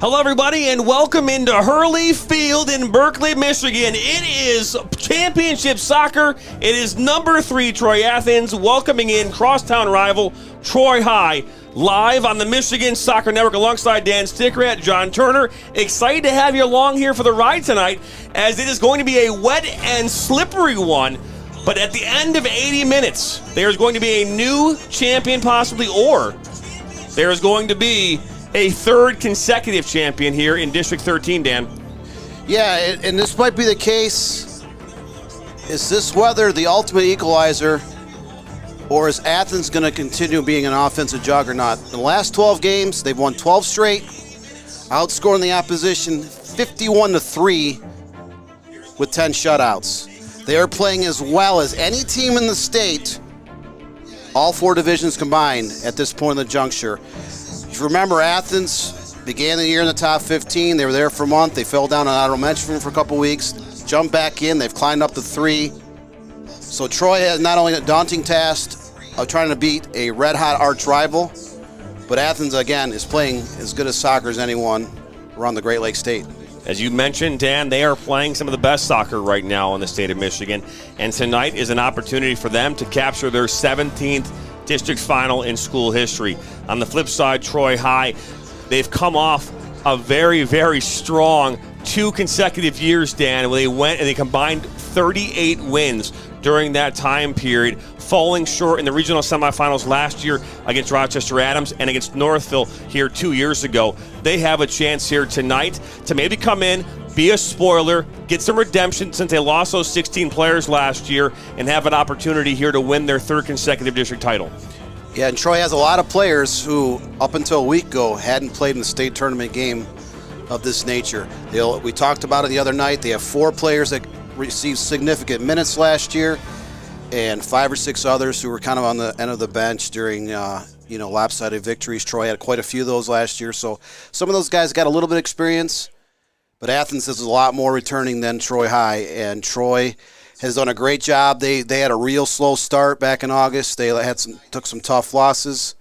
Hello, everybody, and welcome into Hurley Field in Berkeley, Michigan. It is championship soccer. It is number 3 Troy Athens welcoming in crosstown rival Troy High, live on the Michigan Soccer Network alongside Dan Stickerat, John Turner. Excited to have you along here for the ride tonight, as it is going to be a wet and slippery one. But at the end of 80 minutes, there's going to be a new champion possibly, or there's going to be a third consecutive champion here in District 13, Dan. Yeah, and this might be the case. Is this weather the ultimate equalizer, or is Athens going to continue being an offensive juggernaut? In the last 12 games, they've won 12 straight, outscoring the opposition 51-3 with 10 shutouts. They are playing as well as any team in the state, all 4 divisions combined at this point in the juncture. If you remember, Athens began the year in the top 15. They were there for a month. They fell down on honorable mention for a couple weeks, jumped back in. They've climbed up to 3. So Troy has not only a daunting task of trying to beat a red-hot arch rival, but Athens, again, is playing as good a soccer as anyone around the Great Lakes State. As you mentioned, Dan, they are playing some of the best soccer right now in the state of Michigan, and tonight is an opportunity for them to capture their 17th district final in school history. On the flip side, Troy High, they've come off a very, very strong 2 consecutive years, Dan, where they went and they combined 38 wins during that time period, falling short in the regional semifinals last year against Rochester Adams and against Northville here 2 years ago. They have a chance here tonight to maybe come in, be a spoiler, get some redemption since they lost those 16 players last year, and have an opportunity here to win their 3rd consecutive district title. Yeah, and Troy has a lot of players who, up until a week ago, hadn't played in the state tournament game of this nature. We talked about it the other night. They have 4 players that received significant minutes last year, and 5 or 6 others who were kind of on the end of the bench during lopsided victories. Troy had quite a few of those last year, so some of those guys got a little bit of experience. But Athens is a lot more returning than Troy High, and Troy has done a great job. They had a real slow start back in August. They took some tough losses,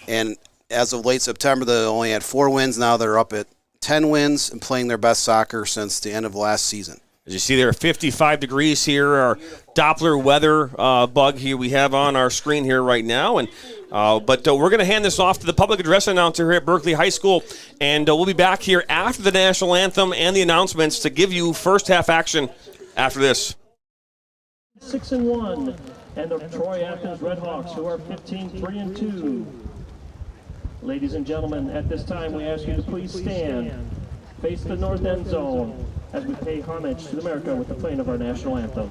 and as of late September, they only had 4 wins. Now they're up at 10 wins and playing their best soccer since the end of last season. As you see, there are 55 degrees here. Our Doppler weather bug here we have on our screen here right now. But we're going to hand this off to the public address announcer here at Berkeley High School. And we'll be back here after the national anthem and the announcements to give you first half action after this. 6-1, and the Troy Athens Redhawks, who are 15-3-2. Ladies and gentlemen, at this time we ask you to please stand, face the north end zone, as we pay homage to America with the playing of our national anthem.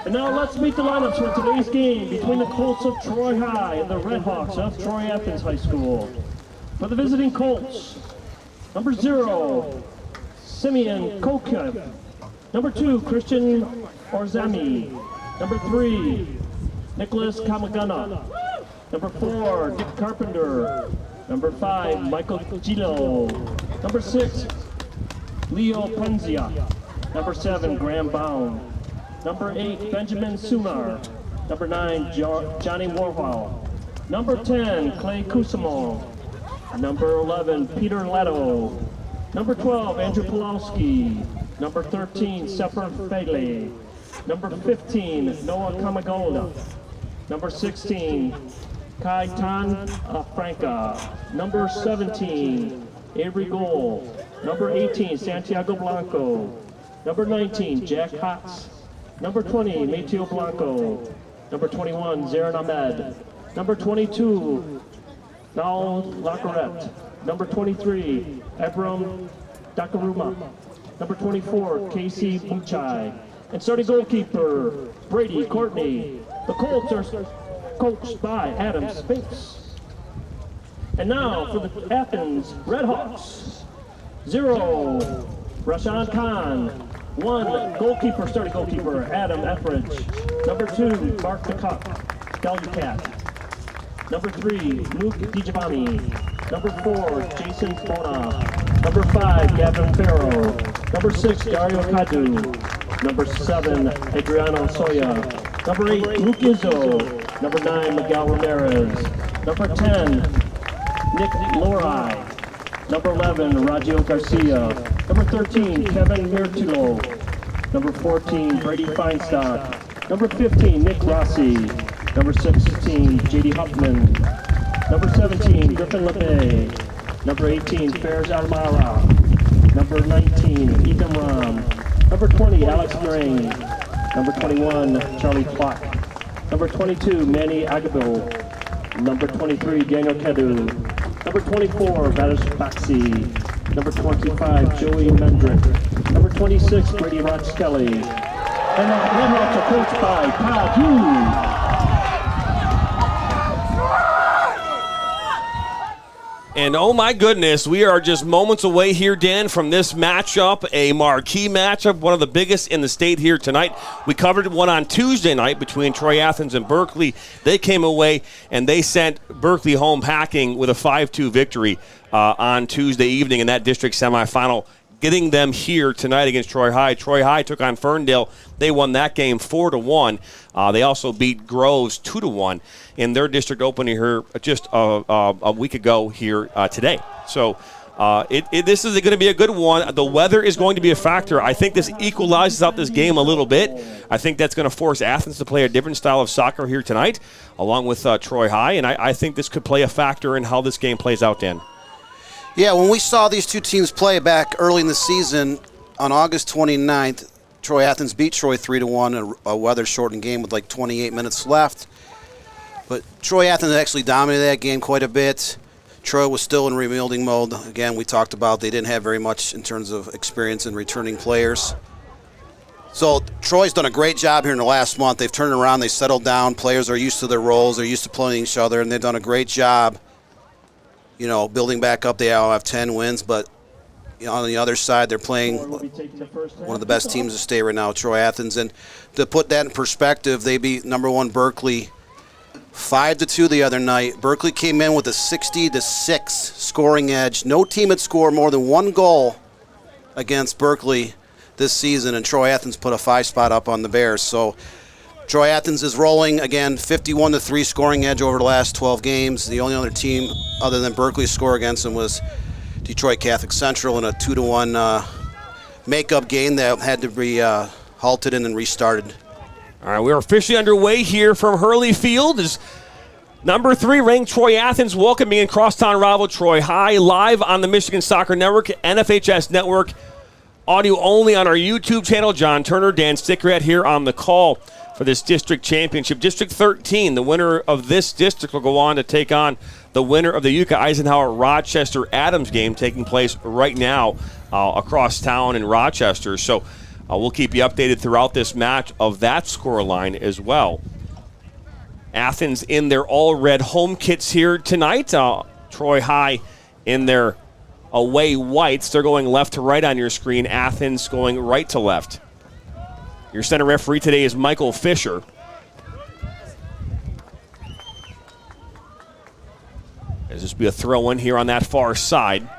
And now let's meet the lineups for today's game between the Colts of Troy High and the Redhawks of Troy Athens High School. For the visiting Colts, number 0, Simeon Kokev. Number 2, Christian Orzami. Number 3, Nicholas Kamagana. Number 4, Dick Carpenter. Number 5, Michael Gilo. Number 6, Leo Penzia. Number 7, Graham Baum. Number 8, Benjamin Sunar. Number 9, Johnny Warhol. Number 10, Clay Kusamo. Number 11, Peter Leto. Number 12, Andrew Pulowski. Number 13, Sefer Fele. Number 15, Noah Kamagola. Number 16, Kai Tan Franca. Number 17, Avery Gold. Number 18, Santiago Blanco. Number 19, Jack Hotz. Number 20, Mateo Blanco. Number 21, Zarin Ahmed. Number 22, Naul Lacaret. Number 23, Ebram Dakaruma. Number 24, Casey Buchai. And starting goalkeeper, Brady Courtney. The Colts are coached by Adam Spinks. And now for the Athens Redhawks. 0, Rashan Khan. 1, goalkeeper, starting goalkeeper, Adam Etheridge. Number 2, Mark DeCup, Delcat. Number 3, Luke DiGiovanni. Number 4, Jason Bona. Number 5, Gavin Farrow. Number 6, Dario Cadu. Number 7, Adriano Soya. Number 8, Luke Izzo. Number 9, Miguel Ramirez. Number 10, Nick Lorai. Number 11, Raggio Garcia. Number 13, Kevin Mirtulo. Number 14, Brady Feinstock. Number 15, Nick Rossi. Number 16, JD Huffman. Number 17, Griffin LeBay. Number 18, Fairs Almara. Number 19, Ethan Ram. Number 20, Alex Moraine. Number 21, Charlie Clark. Number 22, Manny Agabo. Number 23, Daniel Kedu. Number 24, Vadish Baxi. Number 25, Joey Mendrick. Number 26, Brady Rochkelly. And the Redhawks are coached by Todd Hughes. And oh my goodness, we are just moments away here, Dan, from this matchup, a marquee matchup, one of the biggest in the state here tonight. We covered one on Tuesday night between Troy Athens and Berkeley. They came away and they sent Berkeley home packing with a 5-2 victory on Tuesday evening in that district semifinal, getting them here tonight against Troy High. Troy High took on Ferndale. They won that game 4-1. They also beat Groves 2-1 in their district opening here just a week ago here today. So this is going to be a good one. The weather is going to be a factor. I think this equalizes out this game a little bit. I think that's going to force Athens to play a different style of soccer here tonight, along with Troy High. And I think this could play a factor in how this game plays out, Dan. Yeah, when we saw these two teams play back early in the season on August 29th, Troy Athens beat Troy 3-1, a weather-shortened game with like 28 minutes left. But Troy Athens actually dominated that game quite a bit. Troy was still in rebuilding mode. Again, we talked about they didn't have very much in terms of experience in returning players. So Troy's done a great job here in the last month. They've turned around. They settled down. Players are used to their roles. They're used to playing each other, and they've done a great job, building back up. They all have 10 wins, but on the other side, they're playing one of the best teams in the state right now, Troy Athens. And to put that in perspective, they beat number 1 Berkeley 5-2 the other night. Berkeley came in with a 60-6 scoring edge. No team had scored more than 1 goal against Berkeley this season, and Troy Athens put a 5 spot up on the Bears. So Troy Athens is rolling, again, 51-3 scoring edge over the last 12 games. The only other team other than Berkeley score against them was Detroit Catholic Central in a 2-1 makeup game that had to be halted and then restarted. All right, we're officially underway here from Hurley Field as number 3 ranked Troy Athens welcoming in crosstown rival Troy High, live on the Michigan Soccer Network, NFHS Network, audio only on our YouTube channel. John Turner, Dan Stickerett here on the call for this district championship. District 13, the winner of this district will go on to take on the winner of the Yucca Eisenhower Rochester Adams game taking place right now across town in Rochester. So we'll keep you updated throughout this match of that scoreline as well. Athens in their all-red home kits here tonight. Troy High in their away whites. They're going left to right on your screen. Athens going right to left. Your center referee today is Michael Fisher. As this will be a throw-in here on that far side.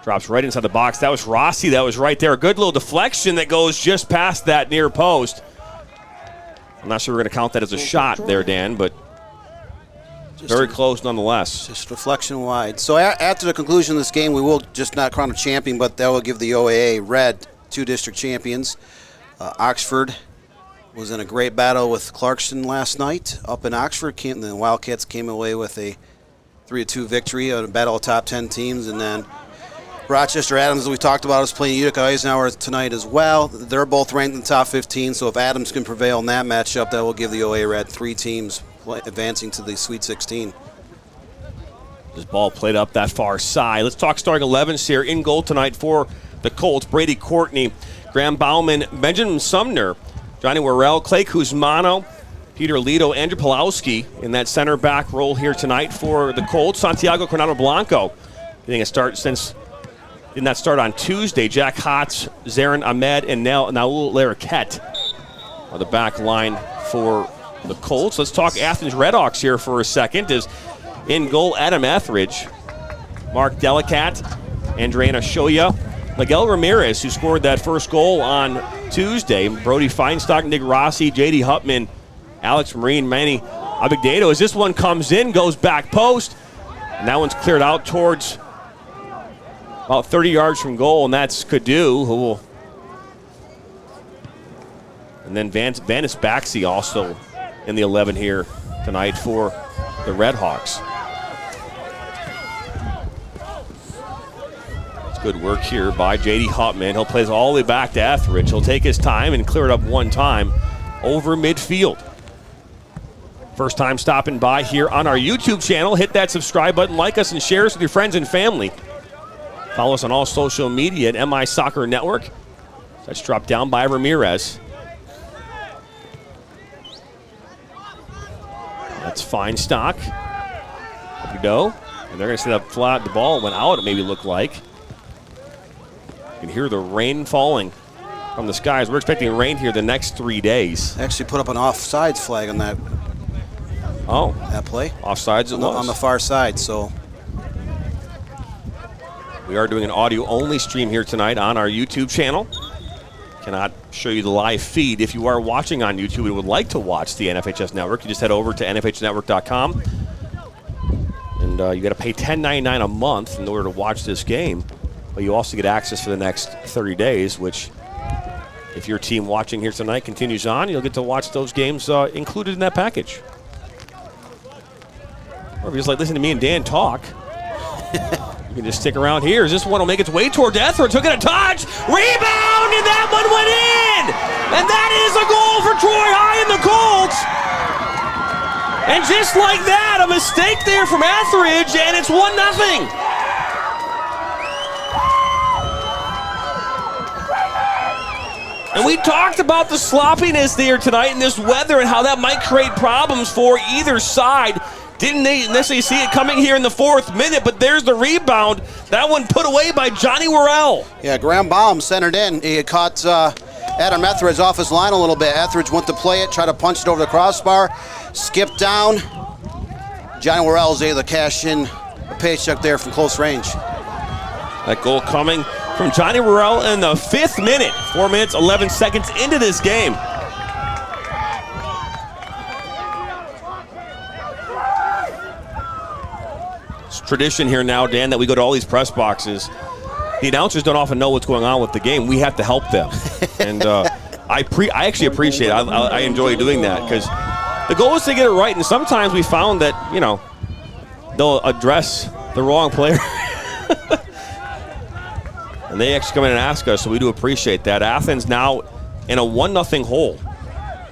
Drops right inside the box. That was Rossi. That was right there. A good little deflection that goes just past that near post. I'm not sure we're going to count that as a shot there, Dan, but very close nonetheless. Just deflection wide. So after the conclusion of this game, we will just not crown a champion, but that will give the OAA Red 2 district champions. Oxford was in a great battle with Clarkson last night up in Oxford. The Wildcats came away with a 3-2 victory on a battle of top 10 teams, and then Rochester Adams, as we talked about, is playing Utica Eisenhower tonight as well. They're both ranked in the top 15, so if Adams can prevail in that matchup, that will give the OAA Red 3 teams advancing to the Sweet 16. This ball played up that far side. Let's talk starting 11s here. In goal tonight for the Colts: Brady Courtney, Graham Bauman, Benjamin Sumner, Johnny Worrell, Clay Kuzmano, Peter Alito, Andrew Pulowski in that center back role here tonight for the Colts. Santiago Coronado Blanco getting a start since did not start on Tuesday. Jack Hotz, Zarin Ahmed, and Naul Laraquette are the back line for the Colts. Let's talk Athens Redhawks here for a second. Is in goal Adam Etheridge, Mark Delicat, Andreana Shoya, Miguel Ramirez, who scored that first goal on Tuesday, Brody Feinstock, Nick Rossi, J.D. Hutman, Alex Marine, Manny Abigdado. As this one comes in, goes back post, and that one's cleared out towards about 30 yards from goal, and that's Kadu, who will. And then Vanis Baxi also in the 11 here tonight for the Redhawks. It's good work here by J.D. Hutman. He'll play all the way back to Etheridge. He'll take his time and clear it up one time over midfield. First time stopping by here on our YouTube channel, hit that subscribe button, like us, and share us with your friends and family. Follow us on all social media at MI Soccer Network. That's dropped down by Ramirez. That's Feinstock. There we go. And they're going to set up flat. The ball went out, it maybe looked like. You can hear the rain falling from the skies. We're expecting rain here the next 3 days. Actually put up an offsides flag on that. That play. Offsides it was. On the far side, so. We are doing an audio-only stream here tonight on our YouTube channel. Cannot show you the live feed. If you are watching on YouTube and would like to watch the NFHS Network, you just head over to NFHNetwork.com. And you got to pay $10.99 a month in order to watch this game. But you also get access for the next 30 days, which, if your team watching here tonight continues on, you'll get to watch those games included in that package. Or if you just like listen to me and Dan talk, you can just stick around here. This one will make its way toward Etheridge. Took it a touch. Rebound, and that one went in. And that is a goal for Troy High and the Colts. And just like that, a mistake there from Etheridge, and it's 1-0. And we talked about the sloppiness there tonight in this weather and how that might create problems for either side. Didn't necessarily see it coming here in the 4th minute, but there's the rebound. That one put away by Johnny Worrell. Yeah, Graham Baum centered in. He caught Adam Etheridge off his line a little bit. Etheridge went to play it, tried to punch it over the crossbar, skipped down. Johnny Worrell was able to cash in a paycheck there from close range. That goal coming from Johnny Worrell in the 5th minute. 4 minutes, 11 seconds into this game. Tradition here now, Dan, that we go to all these press boxes. The announcers don't often know what's going on with the game. We have to help them. And I actually appreciate it. I enjoy doing that because the goal is to get it right. And sometimes we found that, they'll address the wrong player. And they actually come in and ask us, so we do appreciate that. Athens now in a 1-0 hole.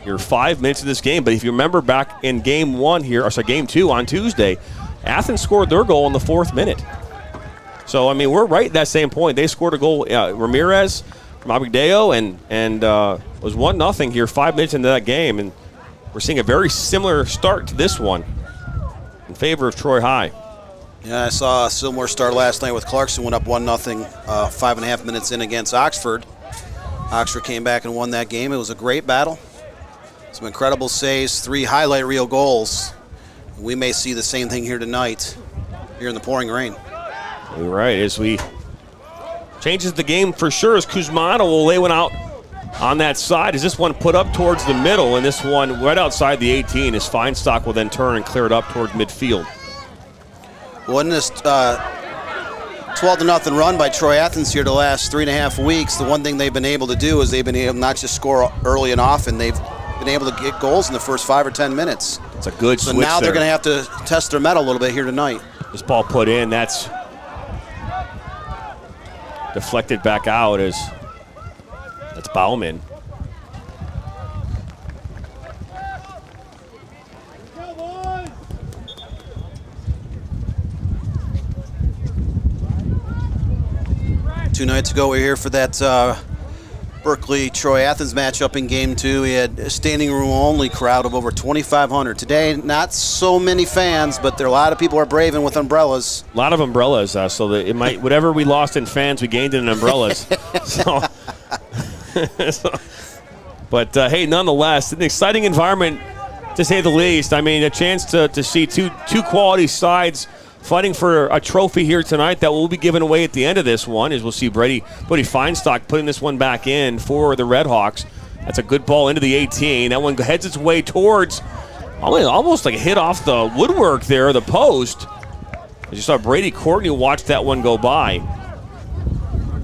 You're 5 minutes of this game. But if you remember back in game 2 on Tuesday, Athens scored their goal in the 4th minute. So, we're right at that same point. They scored a goal, Ramirez from Abigdeo, and it was 1-0 here 5 minutes into that game. And we're seeing a very similar start to this one in favor of Troy High. Yeah, I saw a similar start last night with Clarkson, went up 1-0 5.5 minutes in against Oxford. Oxford came back and won that game. It was a great battle. Some incredible saves, 3 highlight reel goals. We may see the same thing here tonight, here in the pouring rain. You're right, as we changes the game for sure as Kuzmano will lay one out on that side. Is this one put up towards the middle, and this one right outside the 18 as Feinstock will then turn and clear it up toward midfield. Well, in this 12-0 run by Troy Athens here the last 3.5 weeks, the one thing they've been able to do is they've been able not just score early and often, they've been able to get goals in the first 5 or 10 minutes. It's a good switch. So now they're going to have to test their mettle a little bit here tonight. This ball put in, that's deflected back out as that's Bauman. Two nights ago, we were here for that Berkeley-Troy Athens matchup in Game 2. We had a standing room only crowd of over 2,500. Today, not so many fans, but there are a lot of people are braving with umbrellas. A lot of umbrellas, so that it might whatever we lost in fans, we gained in umbrellas. But hey, nonetheless, an exciting environment to say the least. I mean, a chance to see two quality sides fighting for a trophy here tonight that will be given away at the end of this one, as we'll see Brady Feinstock putting this one back in for the Red Hawks. That's a good ball into the 18. That one heads its way towards almost like a hit off the woodwork there, the post. As you saw Brady Courtney watch that one go by.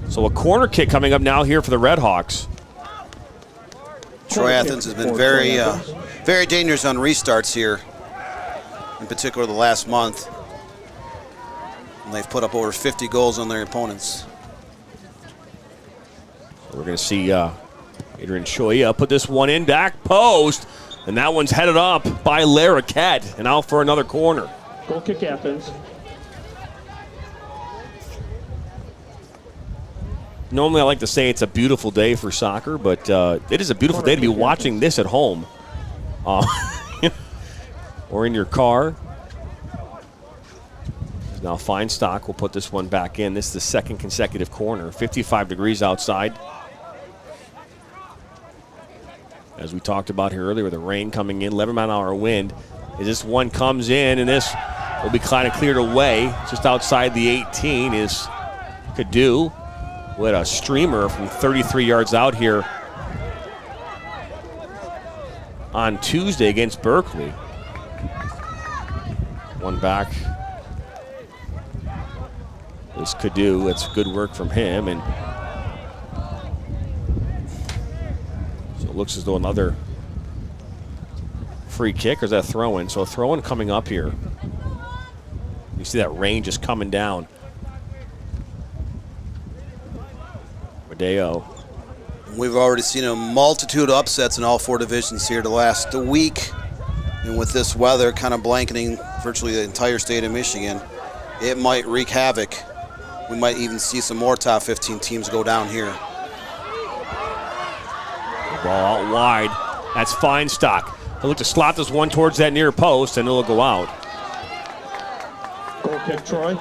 So a corner kick coming up now here for the Red Hawks. Troy Athens has been very dangerous on restarts here, in particular the last month. And they've put up over 50 goals on their opponents. We're going to see Adrian Shoya put this one in, back post, and that one's headed up by Larroquette and out for another corner. Goal kick Athens. Normally I like to say it's a beautiful day for soccer, but it is a beautiful day to be watching this at home. Or in your car. Now Feinstock will put this one back in. This is the second consecutive corner. 55 degrees outside. As we talked about here earlier, with the rain coming in, 11-mile-an-hour wind. As this one comes in, and this will be kind of cleared away. Just outside the 18 is Cadu with a streamer from 33 yards out here on Tuesday against Berkeley. One back is Cadu. That's good work from him, and so it looks as though another free kick, or is that a throw-in? So a throw-in coming up here. You see that rain just coming down. Madeo. We've already seen a multitude of upsets in all 4 divisions here the last week, and with this weather kind of blanketing virtually the entire state of Michigan, it might wreak havoc. We might even see some more top 15 teams go down here. The ball out wide. That's Feinstock. He'll look to slot this one towards that near post, and it'll go out. Goal kick Troy.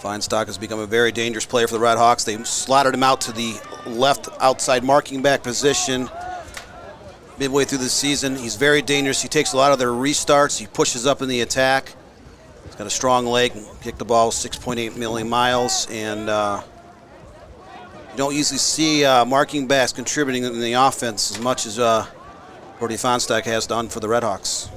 Feinstock has become a very dangerous player for the Red Hawks. They slotted him out to the left outside marking back position midway through the season. He's very dangerous. He takes a lot of their restarts. He pushes up in the attack. He's got a strong leg, kicked the ball 6.8 million miles, and you don't usually see marking backs contributing in the offense as much as Brody Feinstock has done for the Red Hawks.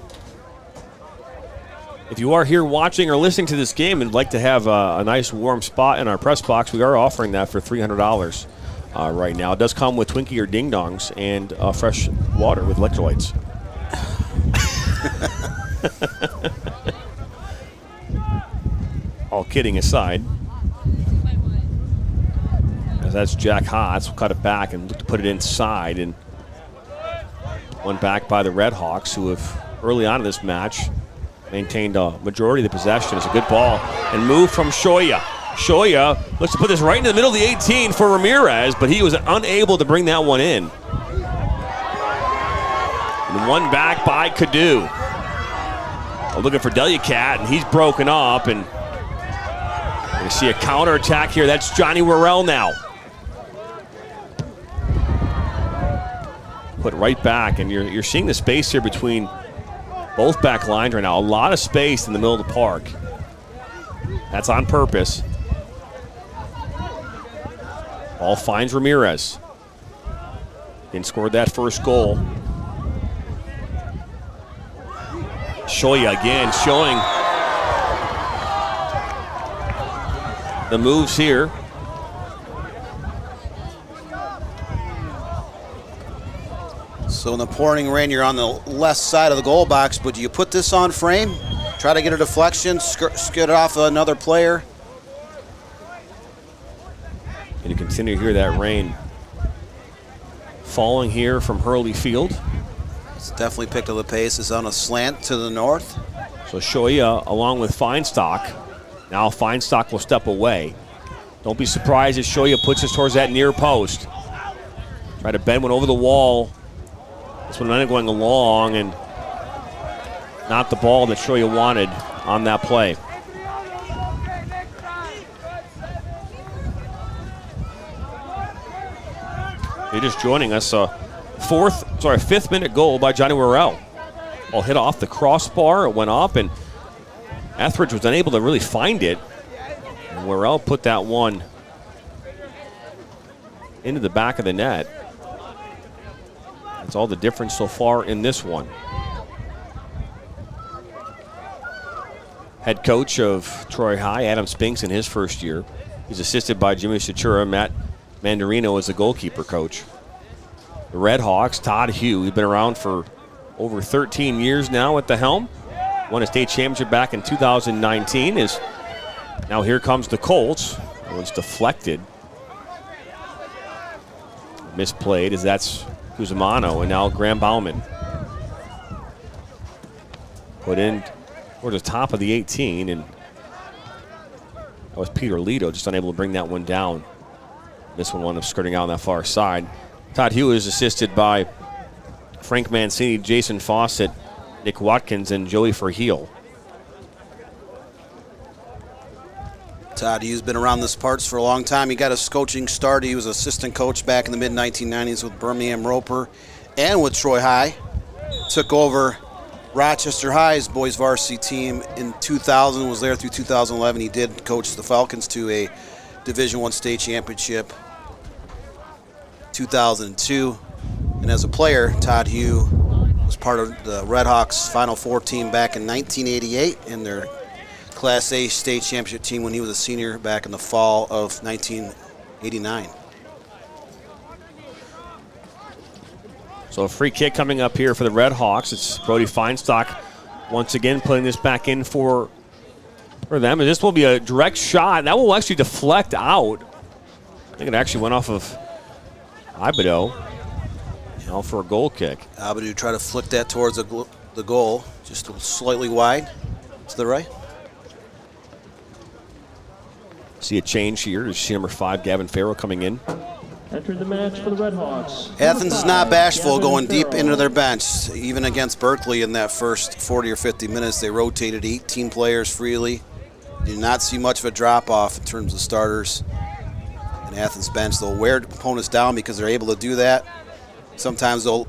If you are here watching or listening to this game and would like to have a nice warm spot in our press box, we are offering that for $300 right now. It does come with Twinkie or Ding Dongs and fresh water with electrolytes. All kidding aside, as that's Jack Haas, will cut it back and look to put it inside, and one back by the Red Hawks, who have early on in this match maintained a majority of the possession. It's a good ball and move from Shoya. Shoya looks to put this right in the middle of the 18 for Ramirez, but he was unable to bring that one in. And one back by Cadu. Looking for Delicat, and he's broken up, and we see a counterattack here. That's Johnny Worrell now. Put right back, and you're seeing the space here between both back lines right now. A lot of space in the middle of the park. That's on purpose. Ball finds Ramirez. And scored that first goal. Shoya again showing the moves here. So in the pouring rain, you're on the left side of the goal box, but do you put this on frame? Try to get a deflection, skid it off another player. And you continue to hear that rain falling here from Hurley Field. It's definitely picked up the pace. It's on a slant to the north. So Shoya along with Feinstock. Now Feinstock will step away. Don't be surprised if Shoya puts this towards that near post. Try to bend one over the wall. This one ended up going along and not the ball that Shoya wanted on that play. You're just joining us. Fifth minute goal by Johnny Worrell. Ball hit off the crossbar. It went up, and Etheridge was unable to really find it. And Worrell put that one into the back of the net. That's all the difference so far in this one. Head coach of Troy High, Adam Spinks, in his first year. He's assisted by Jimmy Citura. Matt Mandarino is the goalkeeper coach. The Red Hawks, Todd Hugh, he's been around for over 13 years now at the helm. Won a state championship back in 2019. Now here comes the Colts. It was deflected. Misplayed as that's Cusimano, and now Graham Bauman. Put in towards the top of the 18, and that was Peter Lito, just unable to bring that one down. This one wound up skirting out on that far side. Todd Hugh is assisted by Frank Mancini, Jason Fawcett, Nick Watkins, and Joey Verheel. Todd Hugh's been around this parts for a long time. He got his coaching start. He was assistant coach back in the mid-1990s with Birmingham Roper and with Troy High. Took over Rochester High's boys varsity team in 2000, was there through 2011. He did coach the Falcons to a Division I state championship 2002. And as a player, Todd Hugh was part of the Red Hawks Final Four team back in 1988 in their Class A state championship team when he was a senior back in the fall of 1989. So a free kick coming up here for the Red Hawks. It's Brody Feinstock once again putting this back in for them. And this will be a direct shot. That will actually deflect out. I think it actually went off of Abido. Now for a goal kick. Abido tried to flick that towards the goal, just slightly wide to the right. See a change here. You see number 5, Gavin Farrow, coming in. Entered the match for the Red Hawks. Athens is not bashful going deep into their bench. Even against Berkeley in that first 40 or 50 minutes, they rotated 18 players freely. Did not see much of a drop-off in terms of starters. And Athens bench, they'll wear opponents down because they're able to do that. Sometimes they'll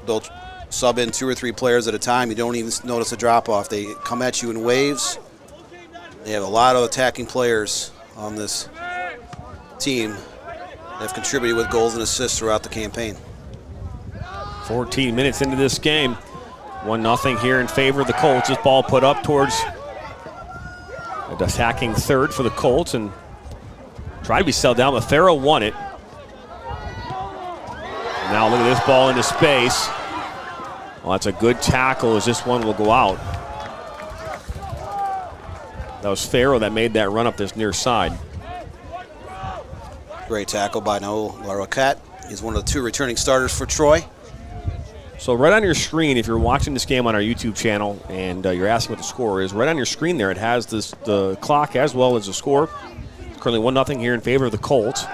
sub in 2 or 3 players at a time. You don't even notice a drop-off. They come at you in waves. They have a lot of attacking players on this team that have contributed with goals and assists throughout the campaign. 14 minutes into this game. 1-0 here in favor of the Colts. This ball put up towards an attacking third for the Colts and tried to be settled down, but Farrow won it. Now look at this ball into space. Well, that's a good tackle as this one will go out. That was Farrow that made that run up this near side. Great tackle by Noel Larroquette. He's one of the 2 returning starters for Troy. So right on your screen, if you're watching this game on our YouTube channel and you're asking what the score is, right on your screen there it has the clock as well as the score. It's currently 1-0 here in favor of the Colts.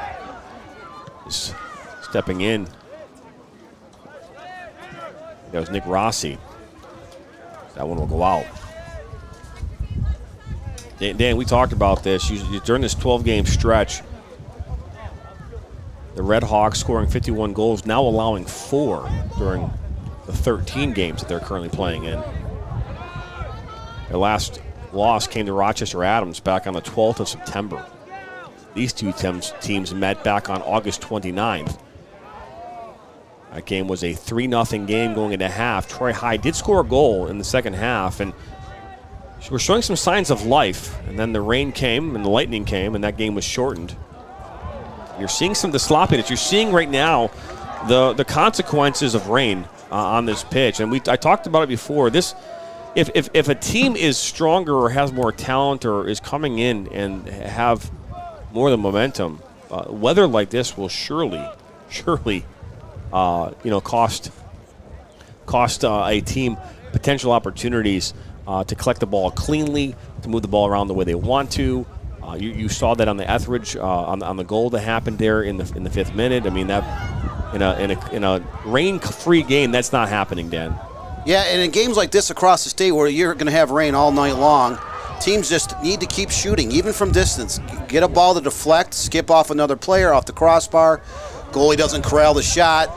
Just stepping in. That was Nick Rossi. That one will go out. Dan, we talked about this. During this 12-game stretch, the Red Hawks scoring 51 goals, now allowing 4 during the 13 games that they're currently playing in. Their last loss came to Rochester Adams back on the 12th of September. These two teams met back on August 29th. That game was a 3-0 game going into half. Troy High did score a goal in the second half, and we're showing some signs of life. And then the rain came and the lightning came, and that game was shortened. You're seeing some of the sloppiness. You're seeing right now the consequences of rain on this pitch. And I talked about it before. If a team is stronger or has more talent or is coming in and have more of the momentum, weather like this will surely cost a team potential opportunities to collect the ball cleanly, to move the ball around the way they want to. You saw that on the Etheridge on the goal that happened there in the 5th minute. I mean, that in a rain-free game, that's not happening, Dan. Yeah, and in games like this across the state where you're going to have rain all night long, teams just need to keep shooting, even from distance. Get a ball to deflect, skip off another player off the crossbar. Goalie doesn't corral the shot.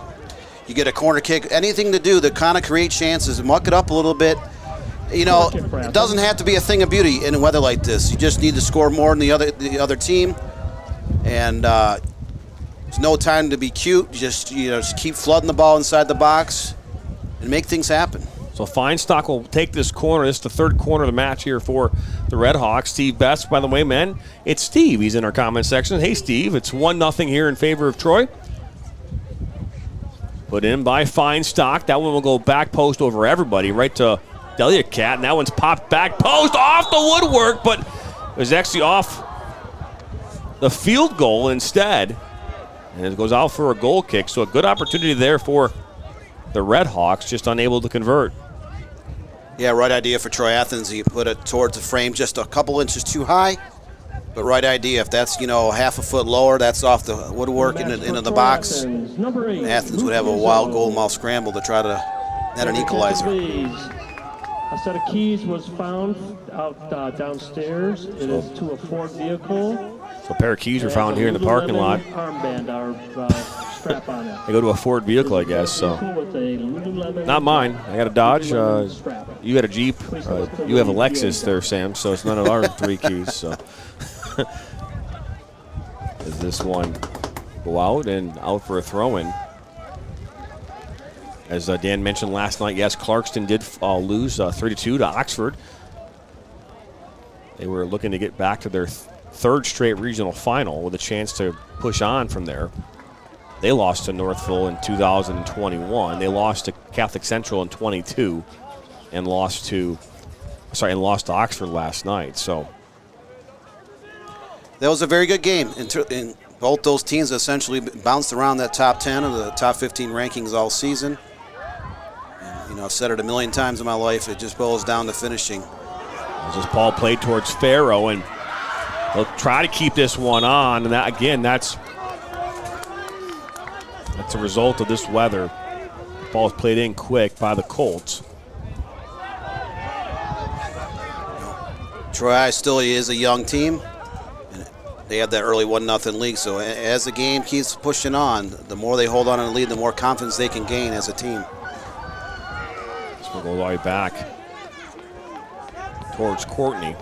You get a corner kick. Anything to do to kind of create chances and muck it up a little bit. You know, it doesn't have to be a thing of beauty in weather like this. You just need to score more than the other team. And there's no time to be cute. Just keep flooding the ball inside the box and make things happen. So Feinstock will take this corner. This is the 3rd corner of the match here for the Red Hawks. Steve Best, by the way, man, it's Steve. He's in our comment section. Hey, Steve, it's 1-0 here in favor of Troy. Put in by Feinstock. That one will go back post over everybody, right to Delia Cat, and that one's popped back post off the woodwork, but it was actually off the field goal instead. And it goes out for a goal kick, so a good opportunity there for the Red Hawks, just unable to convert. Yeah, right idea for Troy Athens. He put it towards the frame just a couple inches too high, but right idea. If that's, half a foot lower, that's off the woodwork into the box. Athens would have a wild goal mouth scramble to try to net an equalizer. A set of keys was found out downstairs. It is to a Ford vehicle. So a pair of keys were found here in the parking lot. Armband, strap on it. They go to a Ford vehicle, I guess. So not mine. I got a Dodge. You got a Jeep. You have a Lexus there, Sam. So it's none of our 3 keys. So does this one go out and out for a throw-in? As Dan mentioned last night, yes, Clarkston did lose 3-2 to Oxford. They were looking to get back to their 3rd straight regional final with a chance to push on from there. They lost to Northville in 2021. They lost to Catholic Central in 22 and lost to Oxford last night. So that was a very good game. In both those teams essentially bounced around that top 10 of the top 15 rankings all season. I've said it a million times in my life. It just boils down to finishing. As this ball played towards Farrow, and they'll try to keep this one on. And that, again, that's a result of this weather. The ball is played in quick by the Colts. Troy High still is a young team. They have that early 1-0 lead. So as the game keeps pushing on, the more they hold on in the lead, the more confidence they can gain as a team. We'll go all the way back towards Courtney.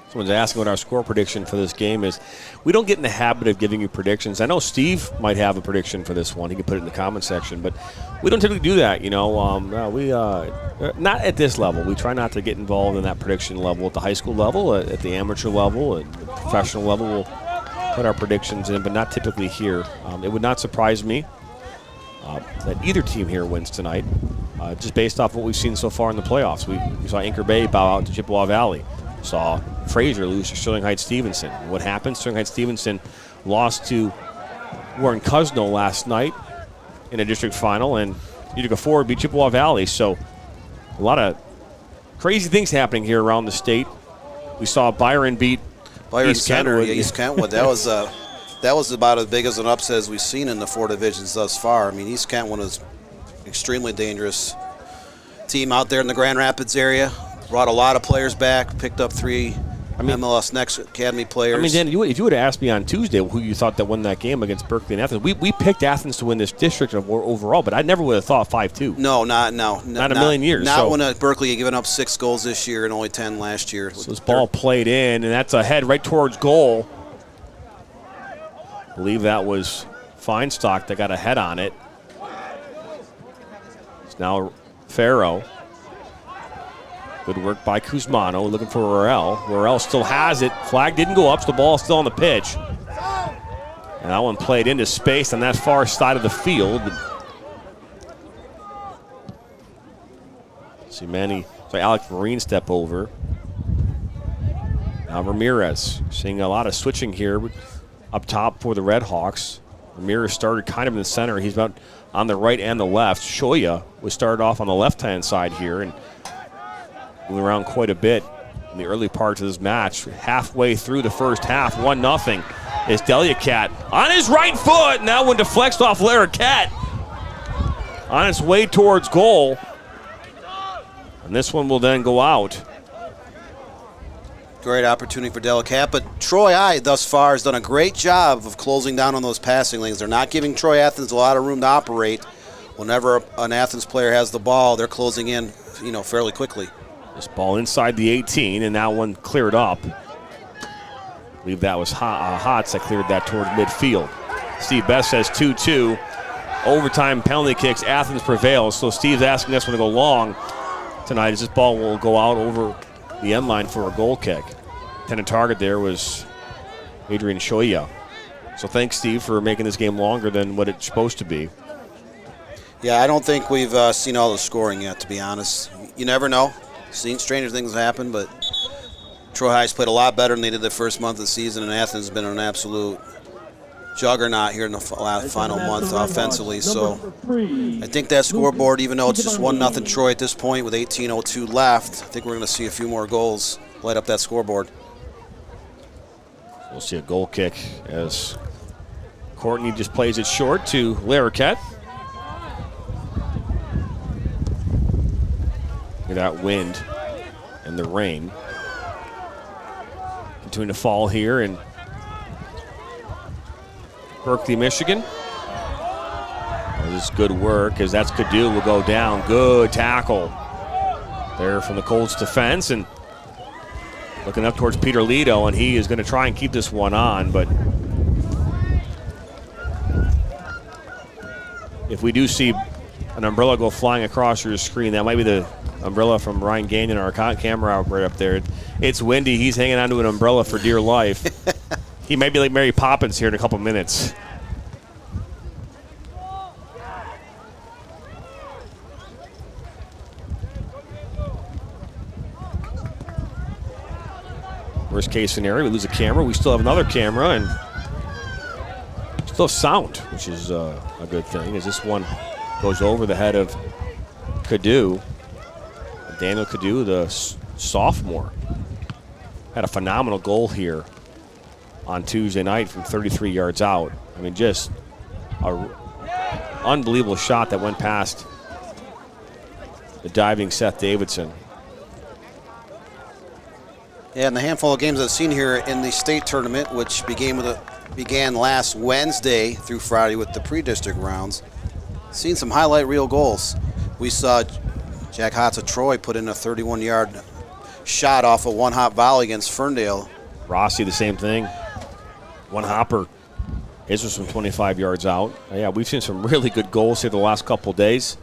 Someone's asking what our score prediction for this game is. We don't get in the habit of giving you predictions. I know Steve might have a prediction for this one. He can put it in the comment section, but we don't typically do that. Not at this level. We try not to get involved in that prediction level at the high school level, at the amateur level, at the professional level. We'll put our predictions in, but not typically here. It would not surprise me that either team here wins tonight, just based off what we've seen so far in the playoffs. We saw Anchor Bay bow out to Chippewa Valley. Saw Fraser lose to Sterling Heights-Stevenson. What happened? Sterling Heights-Stevenson lost to Warren Cusno last night in a district final, and Utica Ford beat Chippewa Valley. So a lot of crazy things happening here around the state. We saw Byron beat East Kentwood. Yeah, East Kentwood. That was about as big as an upset as we've seen in the 4 divisions thus far. I mean, East Kentwood is extremely dangerous team out there in the Grand Rapids area. Brought a lot of players back, picked up 3 MLS Next Academy players. I mean, Dan, if you would have asked me on Tuesday who you thought that won that game against Berkeley and Athens, we picked Athens to win this district overall, but I never would have thought 5-2. Not a million years. Not when Berkeley had given up 6 goals this year and only 10 last year. So this ball played in, and that's a head right towards goal. I believe that was Feinstock that got a head on it. It's now Farrow. Good work by Kuzmano, looking for Worrell. Worrell still has it. Flag didn't go up, so the ball's still on the pitch. And that one played into space on that far side of the field. See Alex Marine step over. Now Ramirez, seeing a lot of switching here up top for the Red Hawks. Ramirez started kind of in the center. He's about on the right and the left. Shoya was started off on the left-hand side here and moving around quite a bit in the early parts of this match. Halfway through the first half, 1-0 is Deliacat on his right foot, and that one deflects off Laracat on its way towards goal. And this one will then go out. Great opportunity for Delicat, but Troy High thus far has done a great job of closing down on those passing lanes. They're not giving Troy Athens a lot of room to operate. Whenever an Athens player has the ball, they're closing in, fairly quickly. This ball inside the 18, and that one cleared up. I believe that was Hotz that cleared that towards midfield. Steve Best says 2-2. Overtime penalty kicks. Athens prevails. So Steve's asking us when to go long tonight as this ball will go out over the end line for a goal kick. Intended target there was Adrian Shoya. So thanks, Steve, for making this game longer than what it's supposed to be. Yeah, I don't think we've seen all the scoring yet, to be honest. You never know. Seen stranger things happen, but Troy High's played a lot better than they did the first month of the season, and Athens has been an absolute juggernaut here in the final month offensively. So I think that scoreboard, even though it's just 1-0 Troy at this point with 18:02 left, I think we're going to see a few more goals light up that scoreboard. We'll see a goal kick as Courtney just plays it short to Laracat. That wind and the rain continuing to fall here in Berkeley, Michigan. This is good work as that's Cadu will go down. Good tackle there from the Colts defense, and looking up towards Peter Lido, and he is going to try and keep this one on, but if we do see an umbrella go flying across your screen, that might be the umbrella from Ryan Gagnon, our camera right up there. It's windy. He's hanging onto an umbrella for dear life. He may be like Mary Poppins here in a couple minutes. Worst case scenario, we lose a camera. We still have another camera and still have sound, which is a good thing, as this one goes over the head of Cadu. Daniel Cadu, the sophomore, had a phenomenal goal here on Tuesday night from 33 yards out. I mean, just an unbelievable shot that went past the diving Seth Davidson. Yeah, and the handful of games I've seen here in the state tournament, which began last Wednesday through Friday with the pre-district rounds, seen some highlight reel goals. We saw Jack Hotz of Troy put in a 31-yard shot off a one-hop volley against Ferndale. Rossi, the same thing. One hopper. His was from 25 yards out. Yeah, we've seen some really good goals here the last couple days.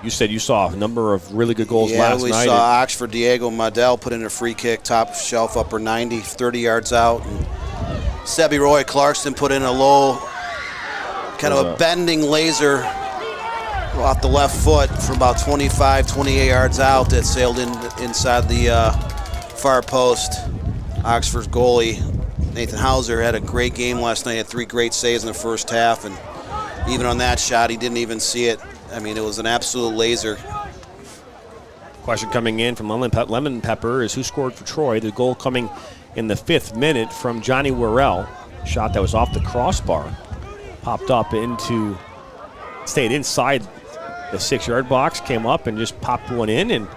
You said you saw a number of really good goals last night. Yeah, we saw Oxford Diego Madel put in a free kick, top shelf, upper 90, 30 yards out. And Sebi Roy Clarkson put in a low, kind of a bending laser off the left foot from about 25, 28 yards out that sailed inside the far post. Oxford's goalie, Nathan Hauser, had a great game last night. Had 3 great saves in the first half, and even on that shot, he didn't even see it. I mean, it was an absolute laser. Question coming in from Lemon Pepper is who scored for Troy. The goal coming in the 5th minute from Johnny Worrell. Shot that was off the crossbar. Popped up stayed inside the 6-yard box, came up and just popped one in and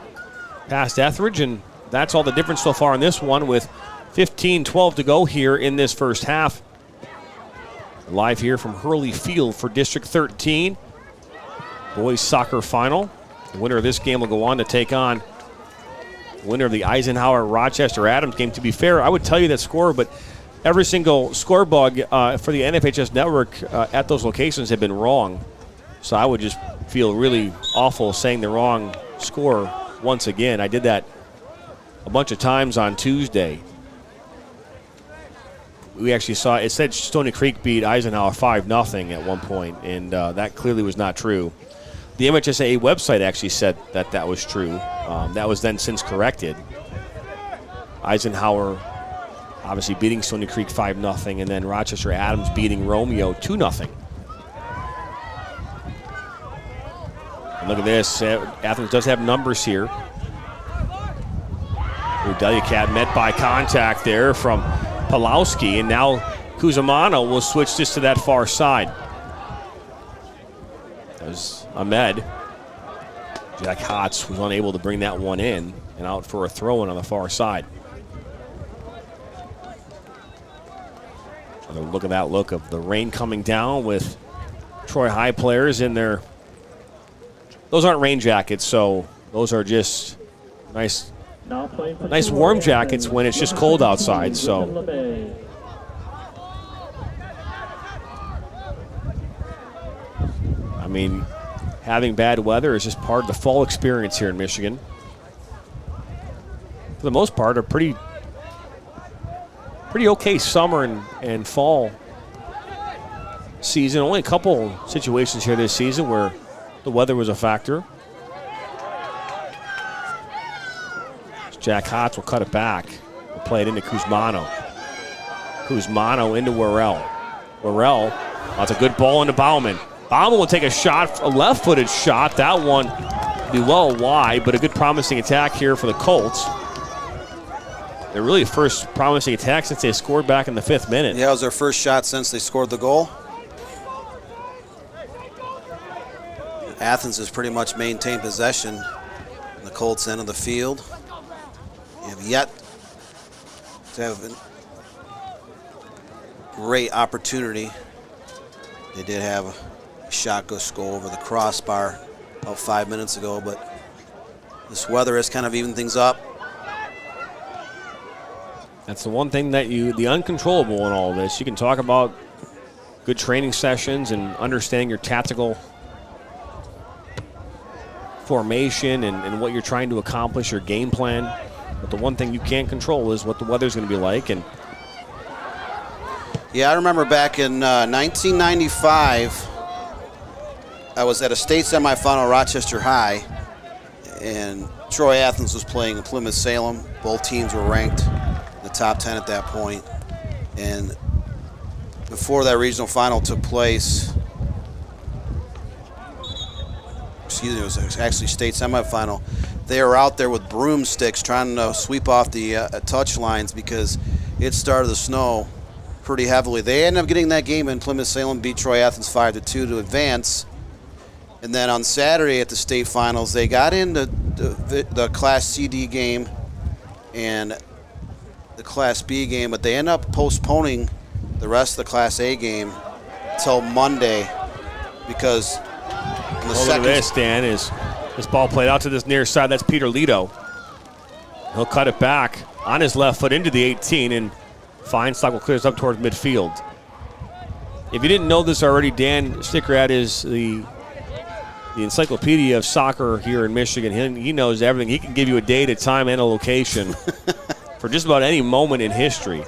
past Etheridge and that's all the difference so far in this one with 15-12 to go here in this first half. Live here from Hurley Field for District 13. Boys soccer final. The winner of this game will go on to take on the winner of the Eisenhower-Rochester Adams game. To be fair, I would tell you that score, but every single score bug for the NFHS network at those locations have been wrong. So I would just feel really awful saying the wrong score once again. I did that a bunch of times on Tuesday. We actually saw, it said Stony Creek beat Eisenhower 5-0 at one point, and that clearly was not true. The MHSAA website actually said that that was true. That was then since corrected. Eisenhower obviously beating Stony Creek 5-0, and then Rochester Adams beating Romeo 2-0. And look at this. Athens does have numbers here. Udeliacat met by contact there from Pulowski, and now Kuzamano will switch this to that far side. That was Ahmed. Jack Hotz was unable to bring that one in, and out for a throw-in on the far side. Another look at that look of the rain coming down with Troy High players in their, those aren't rain jackets, so those are just nice warm jackets when it's just cold outside. So I mean, having bad weather is just part of the fall experience here in Michigan. For the most part, a pretty okay summer and fall season. Only a couple situations here this season where the weather was a factor. Jack Hotz will cut it back. Will play it into Kuzmano. Kuzmano into Worrell. Worrell, that's a good ball into Bauman. Bauman will take a shot, a left-footed shot. That one will be well wide, but a good promising attack here for the Colts. They're really the first promising attack since they scored back in the 5th minute. Yeah, it was their first shot since they scored the goal. Athens has pretty much maintained possession in the Colts end of the field. You have yet to have a great opportunity. They did have a shot go over the crossbar about 5 minutes ago, but this weather has kind of evened things up. That's the one thing that the uncontrollable in all of this. You can talk about good training sessions and understanding your tactical formation and what you're trying to accomplish, your game plan. But the one thing you can't control is what the weather's going to be like. And yeah, I remember back in 1995, I was at a state semifinal, Rochester High, and Troy Athens was playing Plymouth Salem. Both teams were ranked in the top 10 at that point. And before that regional final took place, it was actually state semifinal, they were out there with broomsticks trying to sweep off the touch lines because it started to snow pretty heavily. They ended up getting that game, and Plymouth Salem beat Troy Athens 5-2 to advance. And then on Saturday at the state finals, they got into the Class CD game and the Class B game, but they ended up postponing the rest of the Class A game until Monday because in the second. Look at this, Dan, is this ball played out to this near side. That's Peter Lito. He'll cut it back on his left foot into the 18, and Feinstock will clear us up towards midfield. If you didn't know this already, Dan Stickrad is the encyclopedia of soccer here in Michigan. He knows everything. He can give you a date, a time, and a location for just about any moment in history.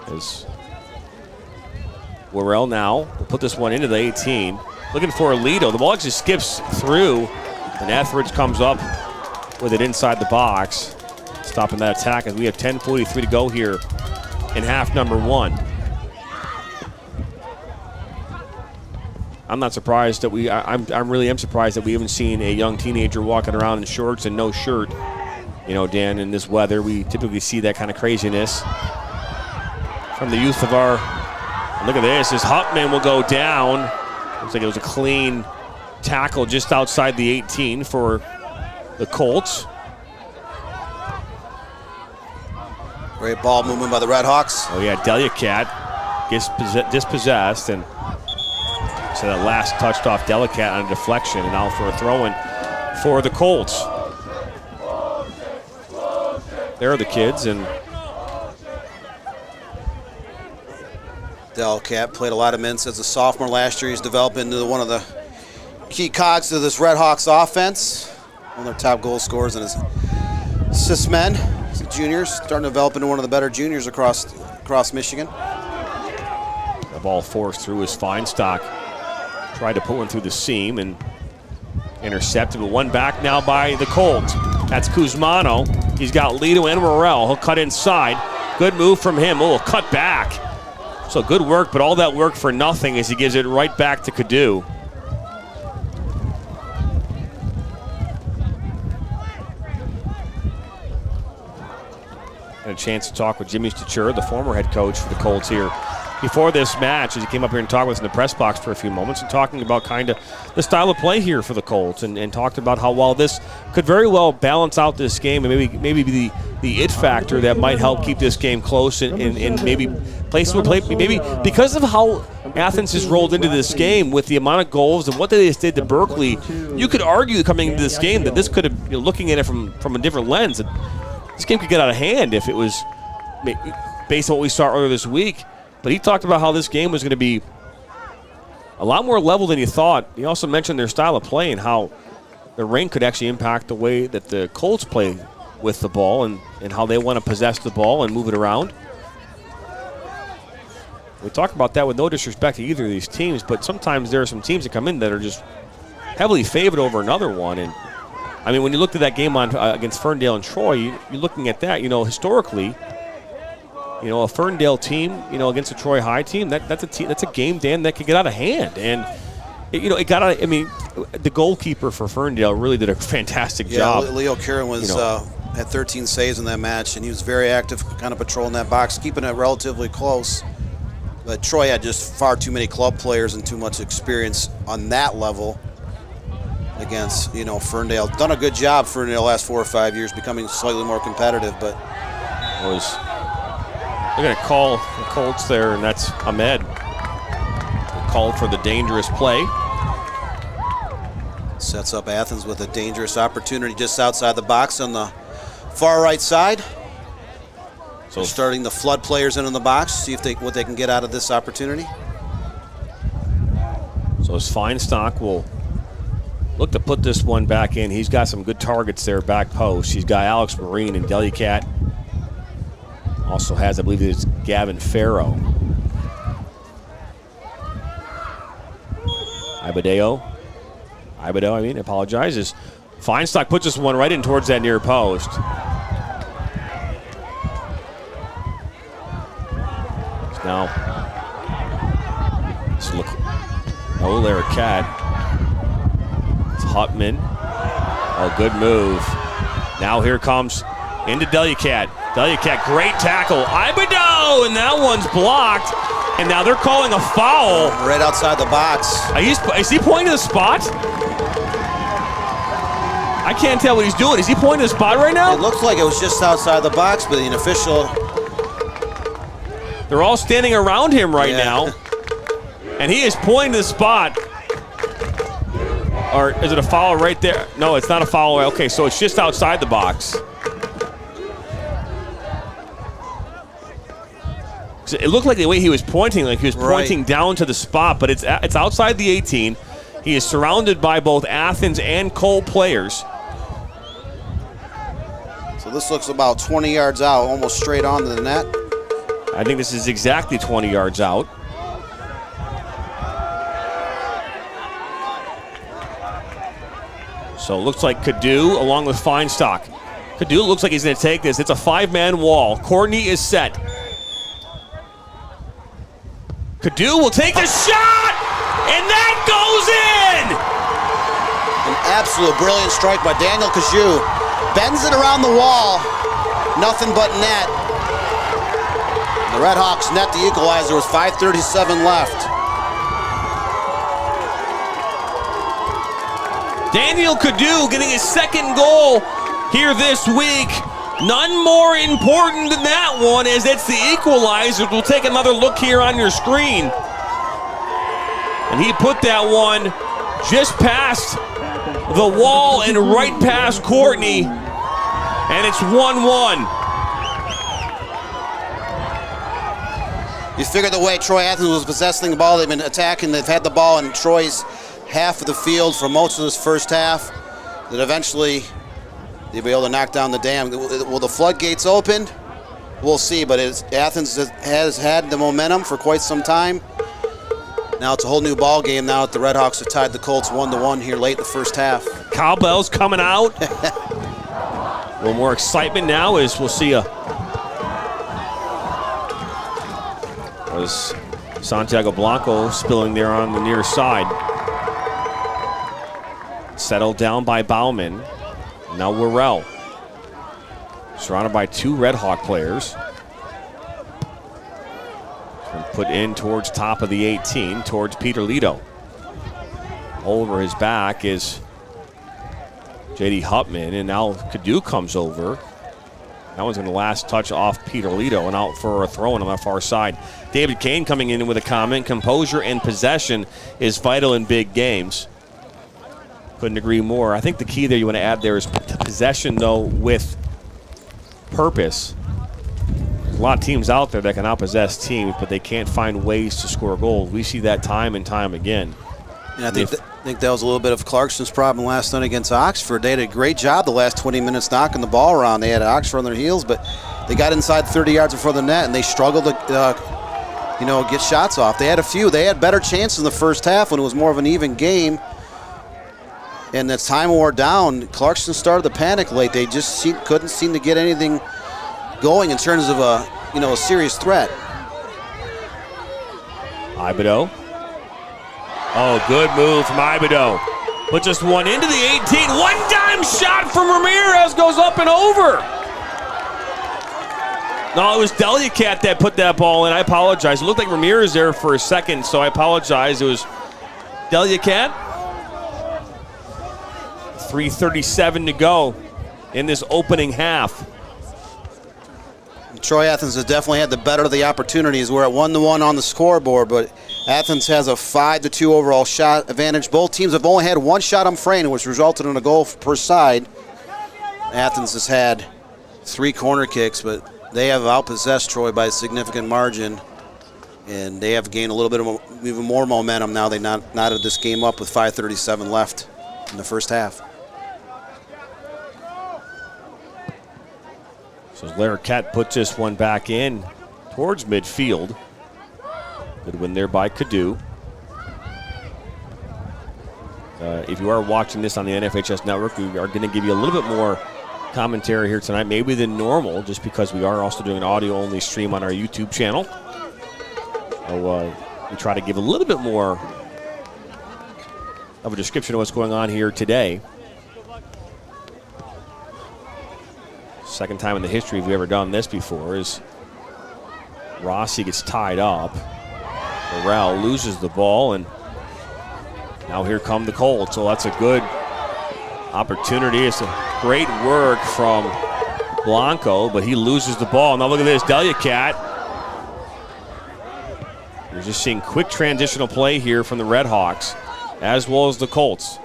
As Worrell now will put this one into the 18. Looking for Alito. The ball actually skips through, and Etheridge comes up with it inside the box, stopping that attack as we have 10:43 to go here in half number 1. I'm not surprised that I really am surprised that we haven't seen a young teenager walking around in shorts and no shirt. You know, Dan, in this weather, we typically see that kind of craziness from the youth of our. Look at this, as Hupman will go down. Looks like it was a clean tackle just outside the 18 for the Colts. Great ball movement by the Red Hawks. Oh yeah, Delicat gets dispossessed, and so that last touched off Delicat on a deflection, and now for a throw-in for the Colts. There are the kids, and Delicat played a lot of minutes as a sophomore last year. He's developed into one of the key cogs of this Red Hawks offense. One of their top goal scorers and his assist men. He's a junior, starting to develop into one of the better juniors across Michigan. The ball forced through his Feinstock. Tried to put one through the seam and intercepted, but one back now by the Colts. That's Kuzmano. He's got Lito and Morrell. He'll cut inside. Good move from him. Oh, cut back. So good work, but all that work for nothing as he gives it right back to Cadu. And a chance to talk with Jimmy Stachura, the former head coach for the Colts here before this match, as he came up here and talked with us in the press box for a few moments and talking about kind of the style of play here for the Colts, and talked about how while this could very well balance out this game and maybe be the it factor that might help keep this game close and maybe places will play, maybe because of how Athens has rolled into this game with the amount of goals and what they just did to Berkeley, you could argue coming into this game that this could have, looking at it from a different lens, that this game could get out of hand if it was based on what we saw earlier this week. But he talked about how this game was going to be a lot more level than you thought. He also mentioned their style of play and how the rain could actually impact the way that the Colts play with the ball and how they want to possess the ball and move it around. We talk about that with no disrespect to either of these teams, but sometimes there are some teams that come in that are just heavily favored over another one. And I mean, when you looked at that game on against Ferndale and Troy, you're looking at that, historically, a Ferndale team, against a Troy High team, that's a game, Dan, that could get out of hand. And it got out. I mean, the goalkeeper for Ferndale really did a fantastic job. Leo Curran was had 13 saves in that match, and he was very active, kind of patrolling that box, keeping it relatively close. But Troy had just far too many club players and too much experience on that level against, Ferndale. Done a good job for the last 4 or 5 years, becoming slightly more competitive, but they're going to call the Colts there, and that's Ahmed. Called for the dangerous play. Sets up Athens with a dangerous opportunity just outside the box on the far right side. So they're starting to flood players into the box, see what they can get out of this opportunity. So as Feinstock will look to put this one back in. He's got some good targets there back post. He's got Alex Marine and Delicat. Also has, I believe it's Gavin Farrow. Ibadeo, apologizes. Feinstock puts this one right in towards that near post. Now, let's look. Oh, Laracat. It's Hutman. Oh, good move. Now here comes into Delicat. Delicat, great tackle. Ibadeo, and that one's blocked. And now they're calling a foul. Right outside the box. Is he pointing to the spot? I can't tell what he's doing. Is he pointing to the spot right now? It looks like it was just outside the box, but the official... They're all standing around him right now. And he is pointing to the spot. Or is it a foul right there? No, it's not a foul. Okay, so it's just outside the box. It looked like the way he was pointing, like he was pointing down to the spot, but it's outside the 18. He is surrounded by both Athens and Colt players. So this looks about 20 yards out, almost straight onto the net. I think this is exactly 20 yards out. So it looks like Cadu along with Feinstock. Cadu looks like he's going to take this. It's a 5-man wall. Courtney is set. Cadu will take the shot, and that goes in! An absolute brilliant strike by Daniel Cadu. Bends it around the wall. Nothing but net. The Red Hawks net the equalizer with 5:37 left. Daniel Cadu getting his second goal here this week. None more important than that one, as it's the equalizer. We'll take another look here on your screen. And he put that one just past the wall and right past Courtney. And it's 1-1. You figure the way Troy Athens was possessing the ball, they've been attacking, they've had the ball in Troy's half of the field for most of this first half, that eventually they'll be able to knock down the dam. Will the floodgates open? We'll see, but Athens has had the momentum for quite some time. Now it's a whole new ball game now that the Redhawks have tied the Colts 1-1 here late in the first half. Cowbells coming out. A little more excitement now as we'll see was Santiago Blanco spilling there on the near side. Settled down by Bauman. Now Worrell. Surrounded by two Red Hawk players. And put in towards top of the 18, towards Peter Lito. Over his back is J.D. Hutman, and now Cadu comes over. That one's going to last touch off Peter Lito and out for a throw-in on the far side. David Kane coming in with a comment. Composure and possession is vital in big games. Couldn't agree more. I think the key there you want to add there is possession, though, with purpose. There's a lot of teams out there that can outpossess teams, but they can't find ways to score goals. We see that time and time again. And I think that was a little bit of Clarkson's problem last night against Oxford. They had a great job the last 20 minutes knocking the ball around. They had Oxford on their heels, but they got inside 30 yards in front of the net, and they struggled to get shots off. They had a few. They had better chances in the first half when it was more of an even game. And as time wore down, Clarkson started to panic late. They just couldn't seem to get anything going in terms of a serious threat. Ibido. Oh, good move from Ibido. Put just one into the 18. One-time shot from Ramirez goes up and over. No, it was Delicat that put that ball in. I apologize. It looked like Ramirez there for a second, so I apologize. It was Delicat. 3:37 to go in this opening half. Troy Athens has definitely had the better of the opportunities. We're at 1-1 on the scoreboard, but Athens has a 5-2 overall shot advantage. Both teams have only had one shot on frame, which resulted in a goal per side. Athens has had 3 corner kicks, but they have outpossessed Troy by a significant margin, and they have gained a little bit of even more momentum now. They knotted this game up with 5:37 left in the first half. So Larroquette puts this one back in towards midfield. Good win there by Cadu. If you are watching this on the NFHS Network, we are going to give you a little bit more commentary here tonight, maybe than normal, just because we are also doing an audio-only stream on our YouTube channel. So we try to give a little bit more of a description of what's going on here today. Second time in the history we've ever done this before is Rossi gets tied up. Burrell loses the ball, and now here come the Colts. So that's a good opportunity. It's a great work from Blanco, but he loses the ball. Now look at this, Delicat. You're just seeing quick transitional play here from the Red Hawks, as well as the Colts.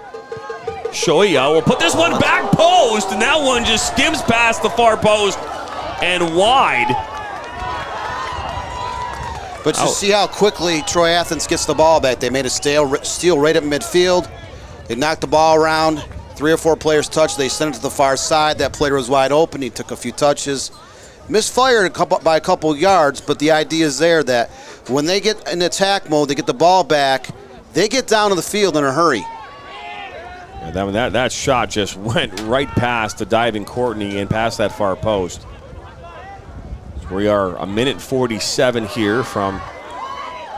Shoya will put this one back post, and that one just skims past the far post and wide. But you see how quickly Troy Athens gets the ball back. They made a steal right up midfield. They knocked the ball around. 3 or 4 players touched. They sent it to the far side. That player was wide open. He took a few touches. Misfired by a couple yards, but the idea is there that when they get in attack mode, they get the ball back, they get down to the field in a hurry. Yeah, that shot just went right past the diving Courtney and past that far post. We are a minute 47 here from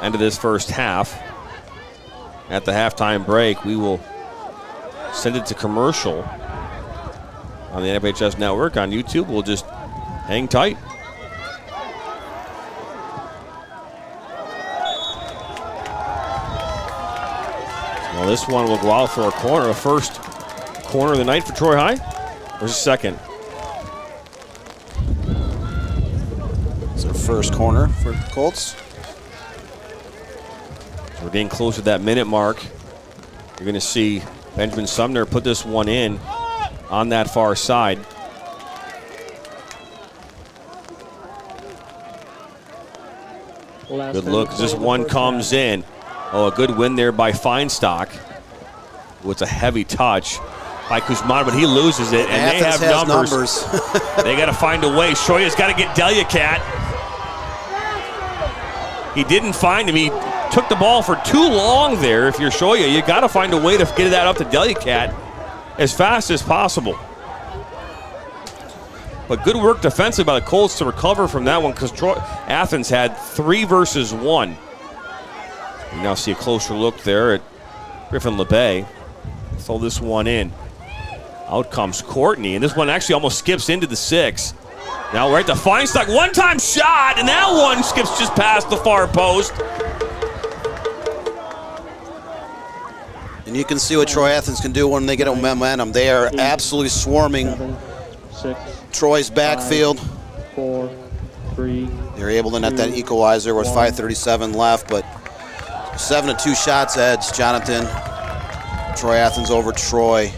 end of this first half. At the halftime break, we will send it to commercial on the NFHS Network. On YouTube, we'll just hang tight. Well, this one will go out for a corner, a first corner of the night for Troy High. Or is it second? It's their first corner for the Colts. We're getting close to that minute mark. You're going to see Benjamin Sumner put this one in on that far side. Good look. This one comes in. Oh, a good win there by Feinstock. With a heavy touch by Kuzman, but he loses it, and Athens they have numbers. They got to find a way. Shoya's got to get Deliacat. He didn't find him. He took the ball for too long there. If you're Shoya, you got to find a way to get that up to Deliacat as fast as possible. But good work defensive by the Colts to recover from that one, because Athens had 3 versus 1. You now see a closer look there at Griffin LeBay. Throw this one in. Out comes Courtney, and this one actually almost skips into the 6. Now right to Feinstock, one-time shot, and that one skips just past the far post. And you can see what Troy Athens can do when they get momentum. They are absolutely swarming Troy's backfield. 4, 3. They're able to net that equalizer with 5:37 left, but 7-2 shots edge, Jonathan. Troy Athens over Troy.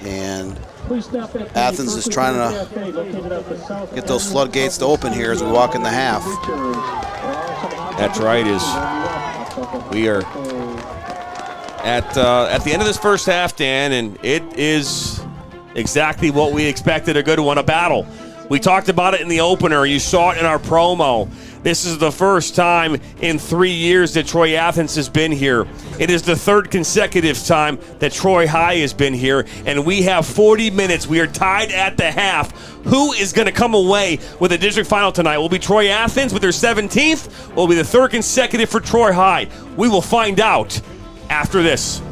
And Athens is trying to get those floodgates to open here as we walk in the half. That's right. We are at the end of this first half, Dan, and it is exactly what we expected, a good one, a battle. We talked about it in the opener. You saw it in our promo. This is the first time in 3 years that Troy Athens has been here. It is the 3rd consecutive time that Troy High has been here, and we have 40 minutes. We are tied at the half. Who is going to come away with a district final tonight? Will it be Troy Athens with their 17th? Or will it be the 3rd consecutive for Troy High? We will find out after this.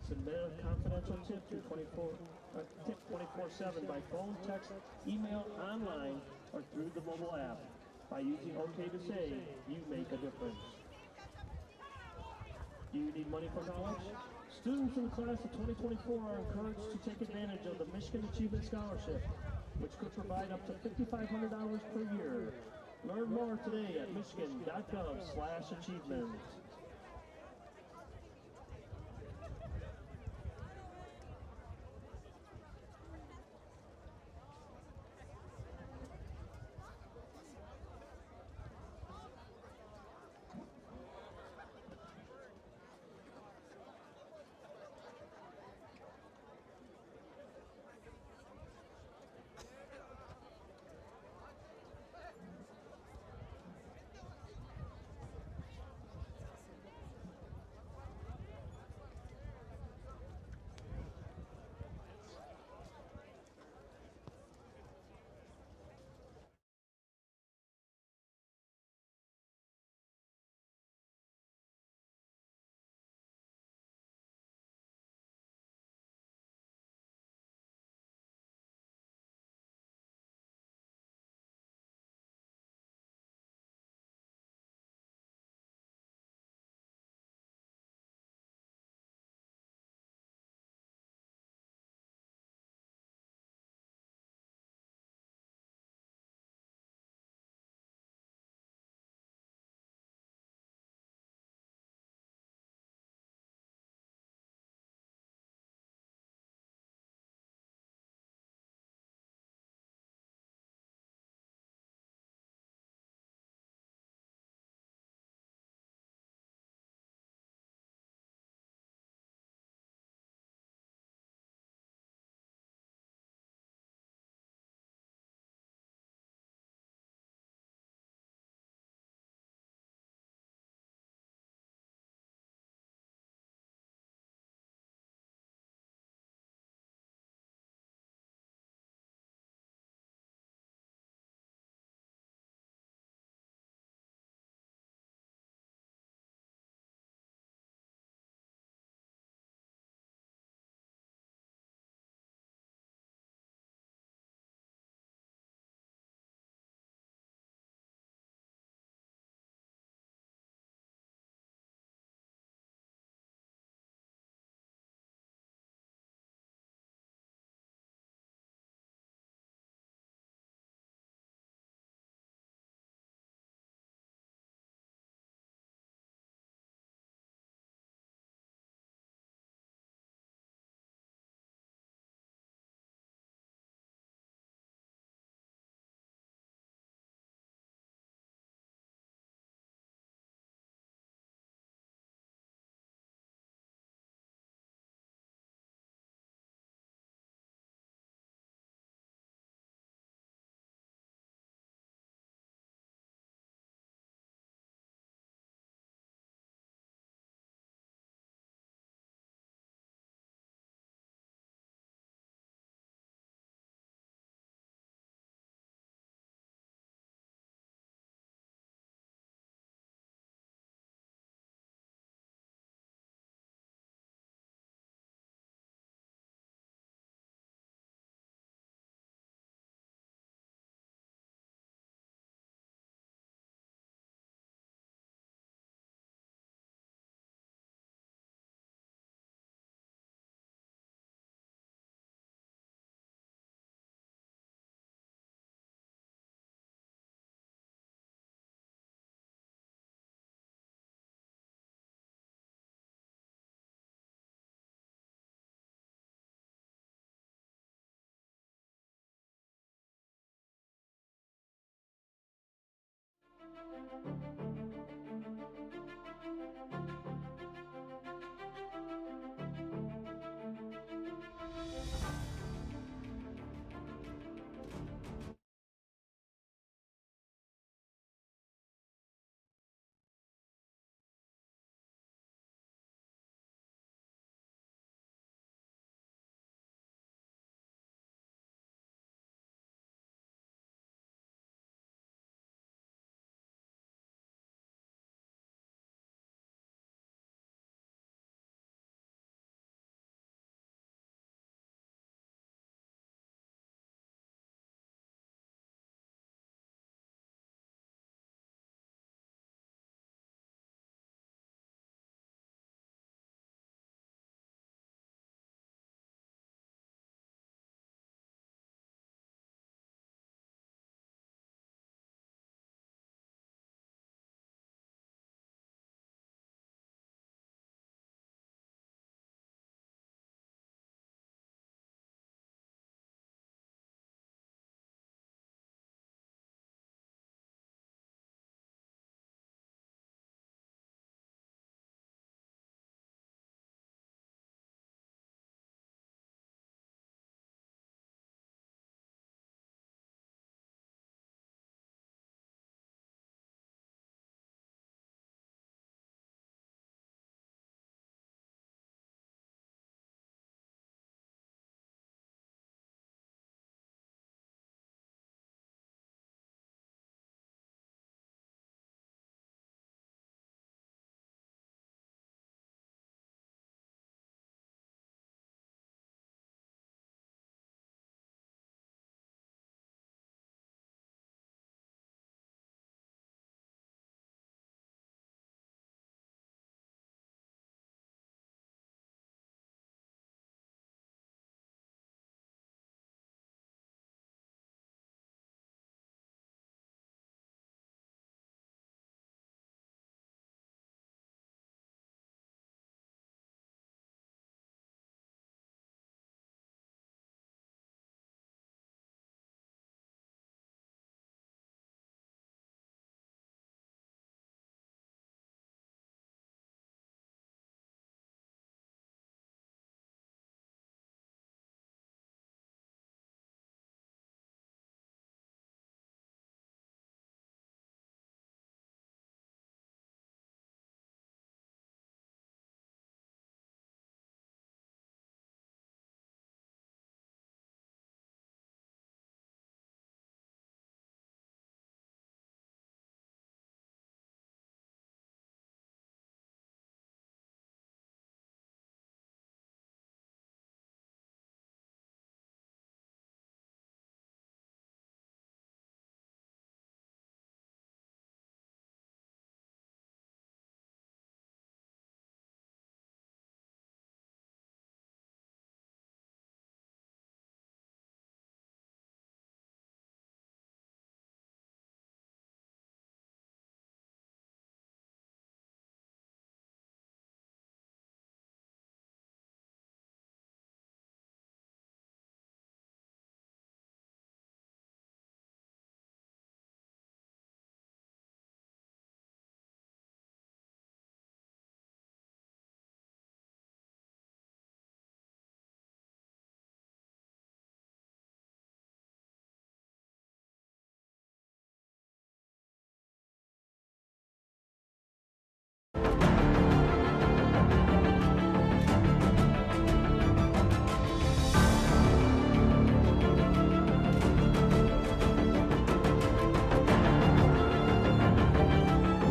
Submit a confidential tip to 24/7 by phone, text, email, online, or through the mobile app. By using OK to Say, you make a difference. Do you need money for college? Students in the class of 2024 are encouraged to take advantage of the Michigan Achievement Scholarship, which could provide up to $5,500 per year. Learn more today at michigan.gov/achievement.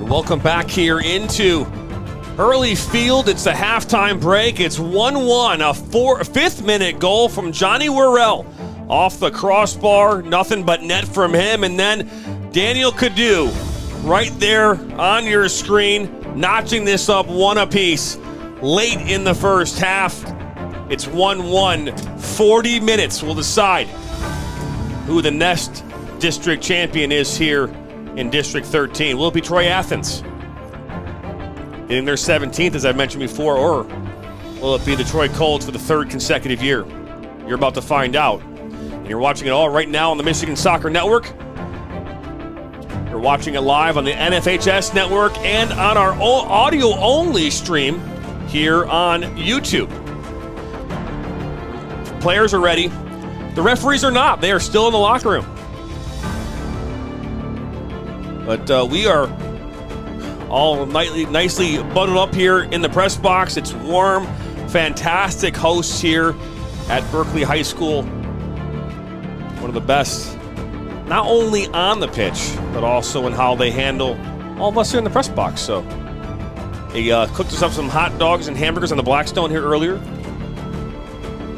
Welcome back here into Hurley Field. It's the halftime break. It's 1-1, a fifth-minute goal from Johnny Worrell off the crossbar. Nothing but net from him. And then Daniel Cadu right there on your screen, notching this up one apiece late in the first half. It's 1-1. 40 minutes will decide who the next district champion is here in District 13. Will it be Troy Athens getting their 17th, as I mentioned before, or will it be the Troy Colts for the third consecutive year? You're about to find out. And you're watching it all right now on the Michigan Soccer Network. You're watching it live on the NFHS Network and on our audio-only stream here on YouTube. Players are ready. The referees are not. They are still in the locker room. But we are all nicely bundled up here in the press box. It's warm, fantastic hosts here at Berkeley High School. One of the best, not only on the pitch, but also in how they handle all of us here in the press box. So they cooked us up some hot dogs and hamburgers on the Blackstone here earlier.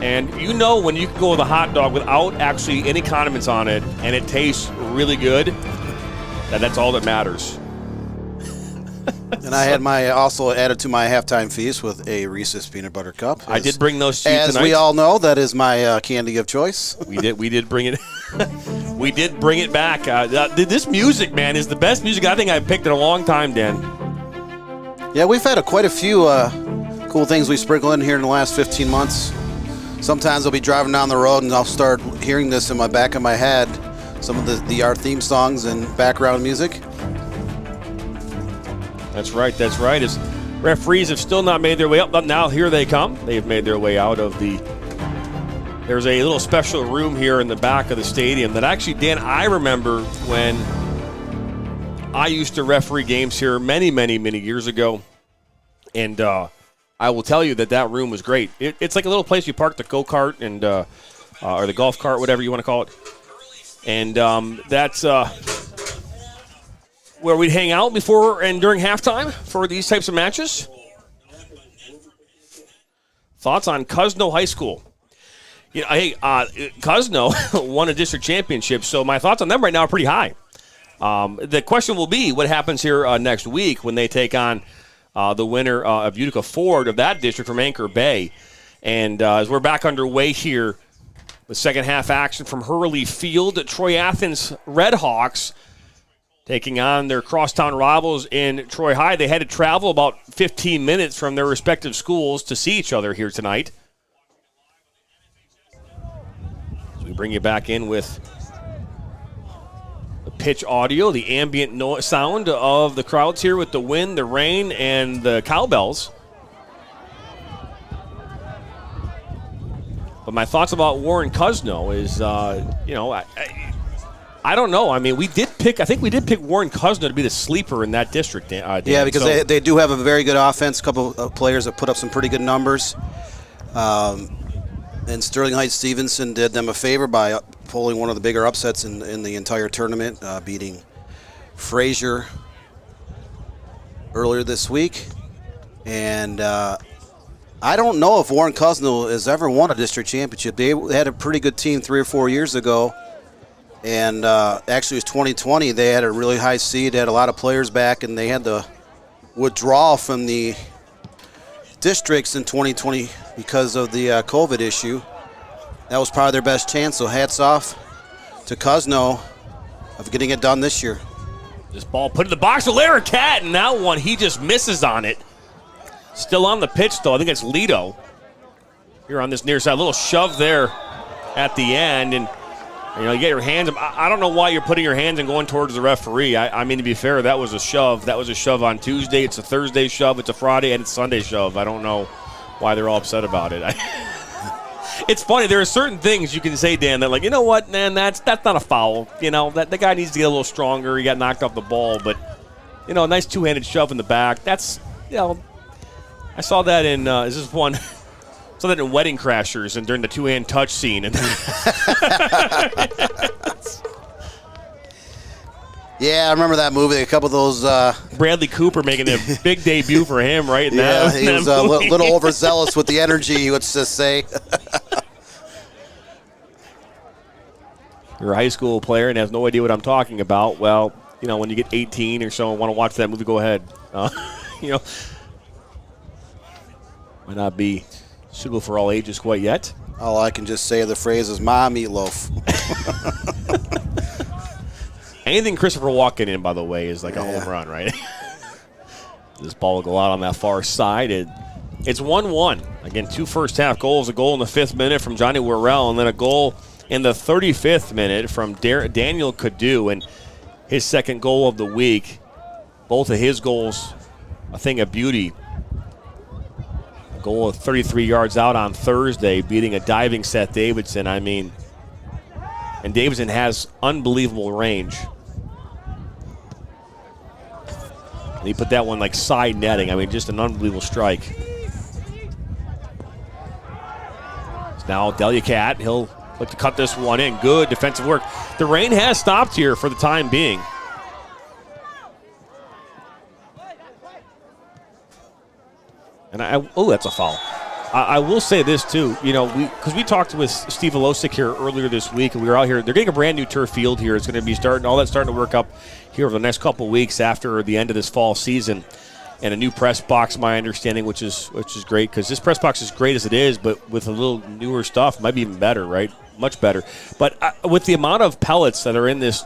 And you know when you can go with a hot dog without actually any condiments on it and it tastes really good, that's all that matters. And I had also added to my halftime feast with a Reese's peanut butter cup. I did bring those to you as tonight. we all know, that is my candy of choice. We did bring it. We did bring it back. This music, man, is the best music I think I've picked in a long time, Dan. Yeah, we've had quite a few cool things we sprinkle in here in the last 15 months. Sometimes I'll be driving down the road and I'll start hearing this in the back of my head, some of our theme songs and background music. That's right. As referees have still not made their way up. Now here they come. They've made their way out of the... There's a little special room here in the back of the stadium that actually, Dan, I remember when I used to referee games here many, many, many years ago. And I will tell you that room was great. It's like a little place you park the go-kart and or the golf cart, whatever you want to call it. And that's... where we'd hang out before and during halftime for these types of matches. Thoughts on Cuzno High School? You know, hey, Cuzno won a district championship, so my thoughts on them right now are pretty high. The question will be what happens here next week when they take on the winner of Utica Ford of that district from Anchor Bay. And as we're back underway here with second half action from Hurley Field, Troy Athens Redhawks taking on their crosstown rivals in Troy High. They had to travel about 15 minutes from their respective schools to see each other here tonight. So we bring you back in with the pitch audio, the ambient sound of the crowds here with the wind, the rain, and the cowbells. But my thoughts about Warren Cuzno is, I don't know. I mean, I think we did pick Warren Cuzno to be the sleeper in that district, Dan. Yeah, because they do have a very good offense, a couple of players that put up some pretty good numbers. And Sterling Heights Stevenson did them a favor by pulling one of the bigger upsets in the entire tournament, beating Frazier earlier this week. And I don't know if Warren Cuzno has ever won a district championship. They had a pretty good team 3 or 4 years ago. And actually, it was 2020. They had a really high seed. They had a lot of players back, and they had to withdraw from the districts in 2020 because of the COVID issue. That was probably their best chance. So hats off to Cuzno of getting it done this year. This ball put in the box with Larry Cat, and that one, he just misses on it. Still on the pitch, though. I think it's Lito here on this near side. A little shove there at the end, and you get your hands. I don't know why you're putting your hands and going towards the referee. I mean, to be fair, that was a shove. That was a shove on Tuesday. It's a Thursday shove. It's a Friday, and it's Sunday shove. I don't know why they're all upset about it. It's funny. There are certain things you can say, Dan, that like, you know what, man, that's not a foul. That the guy needs to get a little stronger. He got knocked off the ball, but a nice two-handed shove in the back. That's I saw that in is this one. Saw that in Wedding Crashers and during the two-hand touch scene. And Yeah, I remember that movie. A couple of those. Bradley Cooper making a big debut for him, right? Yeah, he was a little overzealous with the energy, let's just say. You're a high school player and has no idea what I'm talking about. Well, you know, when you get 18 or so and want to watch that movie, go ahead. You know, might not be suitable for all ages quite yet. All I can just say the phrase is "Ma meatloaf." Anything Christopher Walken in, by the way, is like a home run, right? This ball will go out on that far side. It's 1-1. Again, 2 first-half goals. A goal in the 5th minute from Johnny Worrell, and then a goal in the 35th minute from Daniel Cadu, and his second goal of the week. Both of his goals, a thing of beauty. A goal of 33 yards out on Thursday, beating a diving Seth Davidson. I mean, and Davidson has unbelievable range. And he put that one like side netting. I mean, just an unbelievable strike. It's now Delicat. He'll look to cut this one in. Good defensive work. The rain has stopped here for the time being. And that's a foul. I will say this too, you know, because we talked with Steve Olosik here earlier this week, and we were out here. They're getting a brand new turf field here. It's going to be starting to work up here over the next couple of weeks after the end of this fall season, and a new press box, my understanding, which is great, because this press box is great as it is, but with a little newer stuff, might be even better, right? Much better. But with the amount of pellets that are in this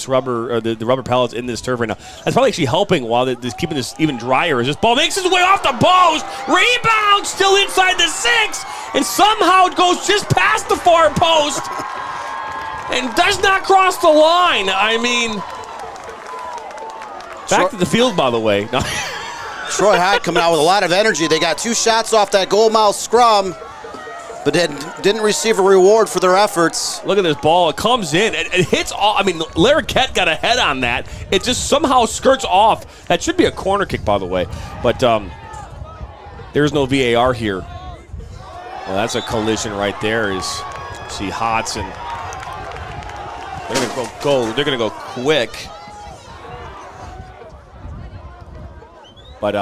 rubber, the rubber pellets in this turf right now, that's probably actually helping while this keeping this even drier. As this ball makes its way off the post, rebound still inside the 6, and somehow it goes just past the far post and does not cross the line. I mean, back to the field, by the way. Troy High coming out with a lot of energy. They got 2 shots off that goal mouth scrum, but didn't receive a reward for their efforts. Look at this ball. It comes in. It hits all. I mean, Larroquette got a head on that. It just somehow skirts off. That should be a corner kick, by the way. But there's no VAR here. Well, that's a collision right there. See Hodson. They're going to go. They're going to go quick. But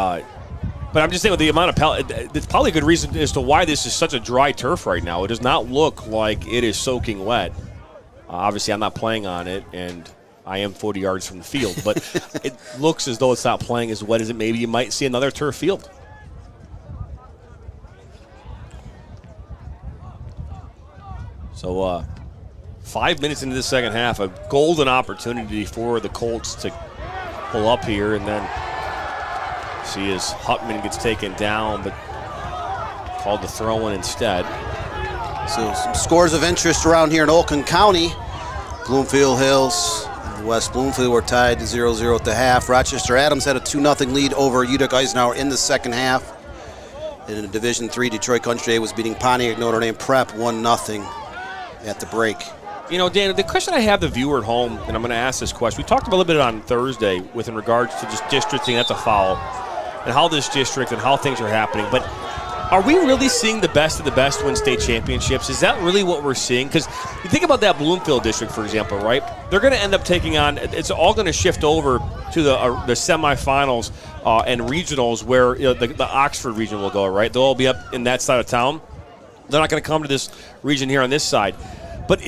I'm just saying, with the amount of pellet, it's probably a good reason as to why this is such a dry turf right now. It does not look like it is soaking wet. Obviously, I'm not playing on it, and I am 40 yards from the field. But it looks as though it's not playing as wet as it maybe you might see another turf field. So 5 minutes into the second half, a golden opportunity for the Colts to pull up here, and then see as Huckman gets taken down, but called the throw-in instead. So some scores of interest around here in Oakland County. Bloomfield Hills and West Bloomfield were tied 0-0 at the half. Rochester Adams had a 2-0 lead over Utica Eisenhower in the second half. And in Division III, Detroit Country was beating Pontiac Notre Dame Prep 1-0 at the break. You know, Dan, the question I have the viewer at home, and I'm going to ask this question. We talked a little bit on Thursday in regards to just districting, that's a foul, and how this district and how things are happening. But are we really seeing the best of the best win state championships? Is that really what we're seeing? Because you think about that Bloomfield district, for example, right? They're going to end up taking on, it's all going to shift over to the semifinals and regionals where the Oxford region will go, right? They'll all be up in that side of town. They're not going to come to this region here on this side. But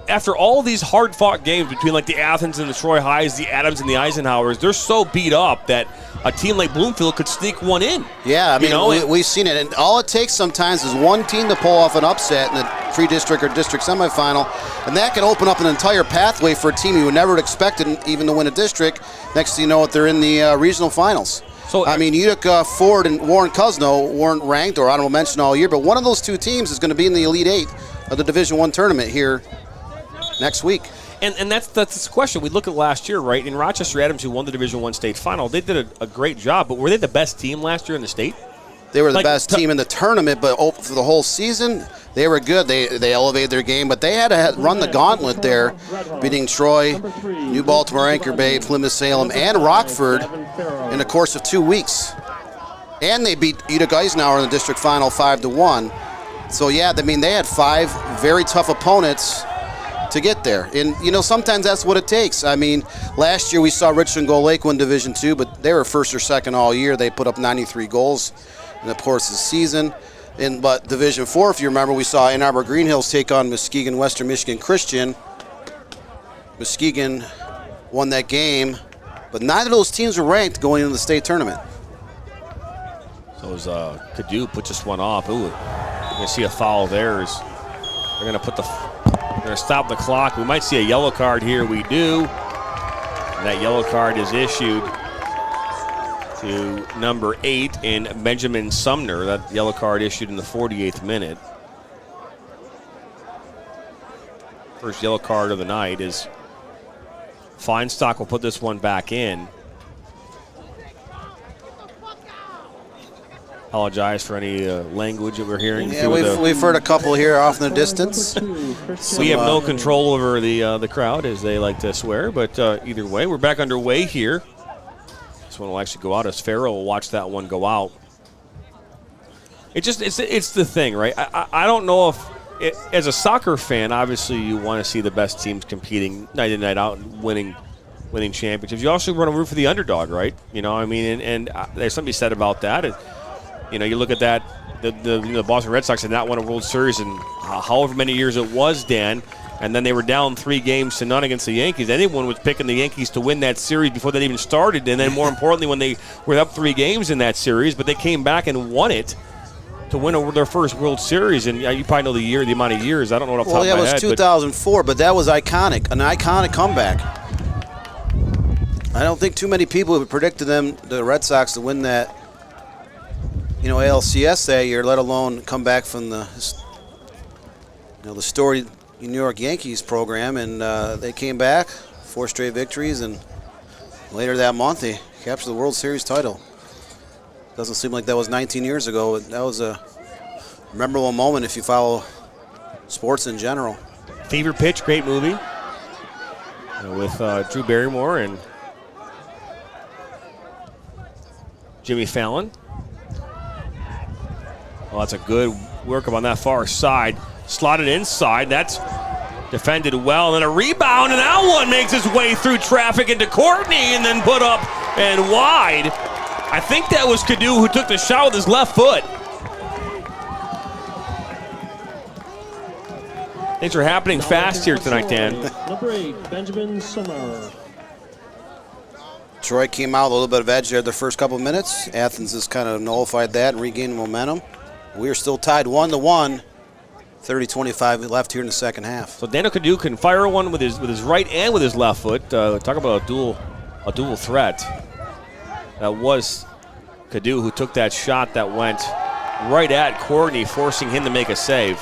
after all these hard-fought games between like the Athens and the Troy Highs, the Adams and the Eisenhowers, they're so beat up that a team like Bloomfield could sneak one in. Yeah, I mean, we've seen it. And all it takes sometimes is one team to pull off an upset in the pre-district or district semifinal, and that can open up an entire pathway for a team you would never have expected even to win a district. Next thing you know, they're in the regional finals. So I mean, Utica, Ford, and Warren Cosno weren't ranked or honorable mention all year, but one of those two teams is going to be in the Elite Eight of the Division I tournament here next week. And that's the question. We look at last year, right? In Rochester Adams, who won the Division I state final, they did a great job. But were they the best team last year in the state? They were the best team in the tournament, but for the whole season, they were good. They elevated their game, but they had to run the gauntlet there, beating Troy, New Baltimore, Anchor Bay, Plymouth Salem, and Rockford in the course of 2 weeks. And they beat Utica Eisenhower in the district final 5-1. So, yeah, I mean, they had 5 very tough opponents to get there. And, sometimes that's what it takes. I mean, last year we saw Richland Gold Lake win Division II, but they were first or second all year. They put up 93 goals in the course of the season. But Division IV, if you remember, we saw Ann Arbor Green Hills take on Muskegon Western Michigan Christian. Muskegon won that game, but neither of those teams were ranked going into the state tournament. So as Cadieux put this one off. Ooh, you're going to see a foul there. They're going to stop the clock. We might see a yellow card here. We do. And that yellow card is issued to number 8 in Benjamin Sumner. That yellow card issued in the 48th minute. First yellow card of the night is Feinstock will put this one back in. Apologize for any language that we're hearing. Yeah, we've heard a couple here off in the distance. We have no control over the crowd, as they like to swear, but either way, we're back underway here. This one will actually go out as Farrell will watch that one go out. It's the thing, right? I don't know if, as a soccer fan, obviously you want to see the best teams competing night in, night out and winning championships. You also want to root for the underdog, right? You know, I mean, and there's something to be said about that. You look at that, the Boston Red Sox had not won a World Series in however many years it was, Dan, and then they were down 3-0 against the Yankees. Anyone was picking the Yankees to win that series before that even started, and then more importantly when they were up 3 games in that series, but they came back and won it to win their first World Series. And you probably know the amount of years. I don't know what off the top of my head. Well, yeah, it was 2004, but that was iconic, an iconic comeback. I don't think too many people have predicted the Red Sox, to win that, ALCS that year, let alone come back from the storied New York Yankees program, and they came back, 4 straight victories, and later that month they captured the World Series title. Doesn't seem like that was 19 years ago, but that was a memorable moment if you follow sports in general. Fever Pitch, great movie with Drew Barrymore and Jimmy Fallon. Well, that's a good workup on that far side. Slotted inside. That's defended well. And then a rebound, and that one makes its way through traffic into Courtney and then put up and wide. I think that was Cadieux who took the shot with his left foot. Things are happening fast here tonight, Dan. Number 8, Benjamin Sumner. Troy came out with a little bit of edge there the first couple of minutes. Athens has kind of nullified that and regained momentum. We are still tied 1-1. 30-25 left here in the second half. So Daniel Cadieux can fire one with his right and with his left foot. Talk about a dual threat. That was Cadieux who took that shot that went right at Courtney, forcing him to make a save.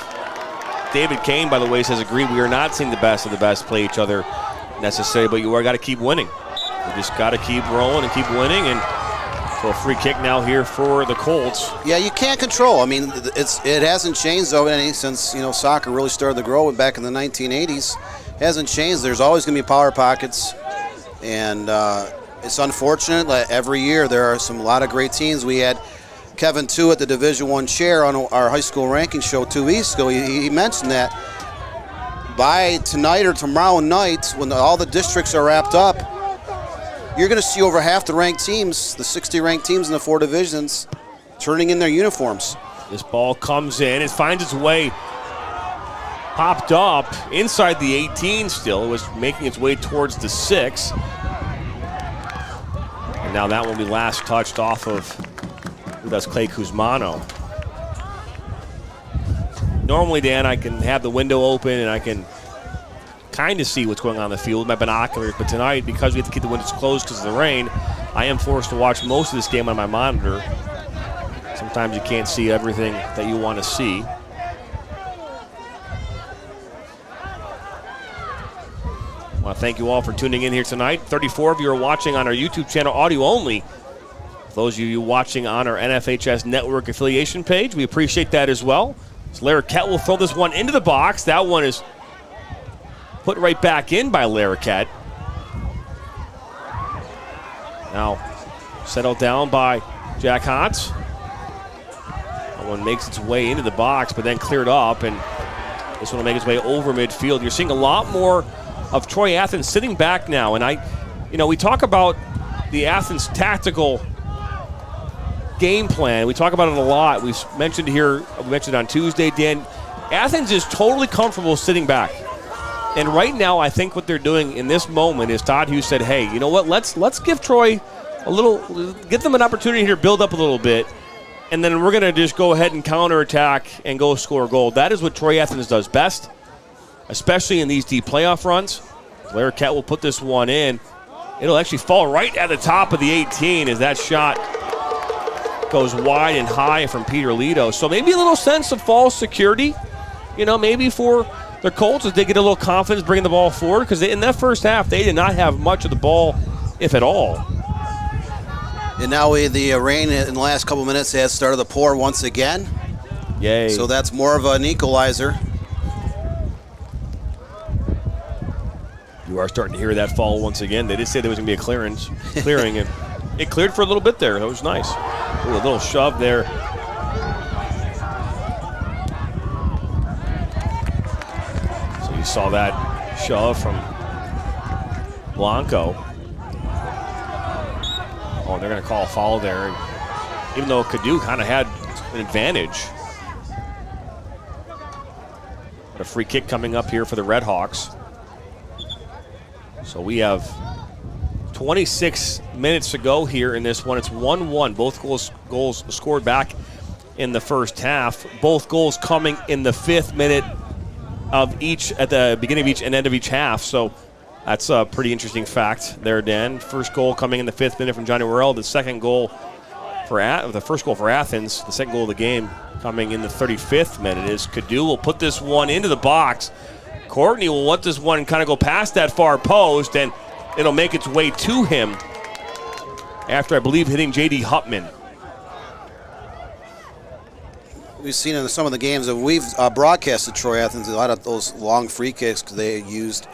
David Kane, by the way, says agreed. We are not seeing the best of the best play each other necessarily, but you are got to keep winning. You just got to keep rolling and keep winning. And so a free kick now here for the Colts. Yeah, you can't control. I mean, it hasn't changed though since soccer really started to grow back in the 1980s. It hasn't changed. There's always going to be power pockets, and it's unfortunate. Every year there are a lot of great teams. We had Kevin Tu at the Division I chair on our high school ranking show 2 weeks ago. He mentioned that by tonight or tomorrow night, when all the districts are wrapped up, you're going to see over half the ranked teams, the 60 ranked teams in the 4 divisions, turning in their uniforms. This ball comes in. It finds its way, popped up inside the 18 still. It was making its way towards the 6. And now that one will be last touched off of, that's Clay Kuzmano. Normally, Dan, I can have the window open and I can kind of see what's going on in the field with my binoculars, but tonight, because we have to keep the windows closed because of the rain, I am forced to watch most of this game on my monitor. Sometimes you can't see everything that you want to see. I want to thank you all for tuning in here tonight. 34 of you are watching on our YouTube channel, audio only. Those of you watching on our NFHS Network affiliation page, we appreciate that as well. So Larroquette will throw this one into the box. That one is put right back in by Larroquette. Now settled down by Jack Hotz. That one makes its way into the box, but then cleared up, and This one will make its way over midfield. You're seeing a lot more of Troy Athens sitting back now. And we talk about the Athens tactical game plan. We talk about it a lot. We mentioned on Tuesday, Dan. Athens is totally comfortable sitting back. And right now, I think what they're doing in this moment is Todd Hughes said, hey, you know what, let's give Troy get them an opportunity here to build up a little bit, and then we're going to just go ahead and counterattack and go score a goal. That is what Troy Athens does best, especially in these deep playoff runs. Blair Kett will put this one in. It'll actually fall right at the top of the 18 as that shot goes wide and high from Peter Lito. So maybe a little sense of false security, maybe for the Colts as they get a little confidence bringing the ball forward, because in that first half they did not have much of the ball, if at all. And now the rain in the last couple minutes has started to pour once again. Yay. So that's more of an equalizer. You are starting to hear that fall once again. They did say there was going to be a clearing, and it cleared for a little bit there. That was nice. Ooh, a little shove there. So you saw that shove from Blanco. Oh, they're going to call a foul there, even though Cadu kind of had an advantage. But a free kick coming up here for the Red Hawks. So we have 26 minutes to go here in this one. It's 1-1. Both goals scored back in the first half. Both goals coming in the 5th minute of each, at the beginning of each and end of each half. So that's a pretty interesting fact there, Dan. First goal coming in the 5th minute from Johnny Worrell. The second goal the first goal for Athens. The second goal of the game coming in the 35th minute is Cadu will put this one into the box. Courtney will let this one kind of go past that far post, and it'll make its way to him after, I believe, hitting J.D. Hutman. We've seen in some of the games that we've broadcasted Troy Athens, a lot of those long free kicks because they used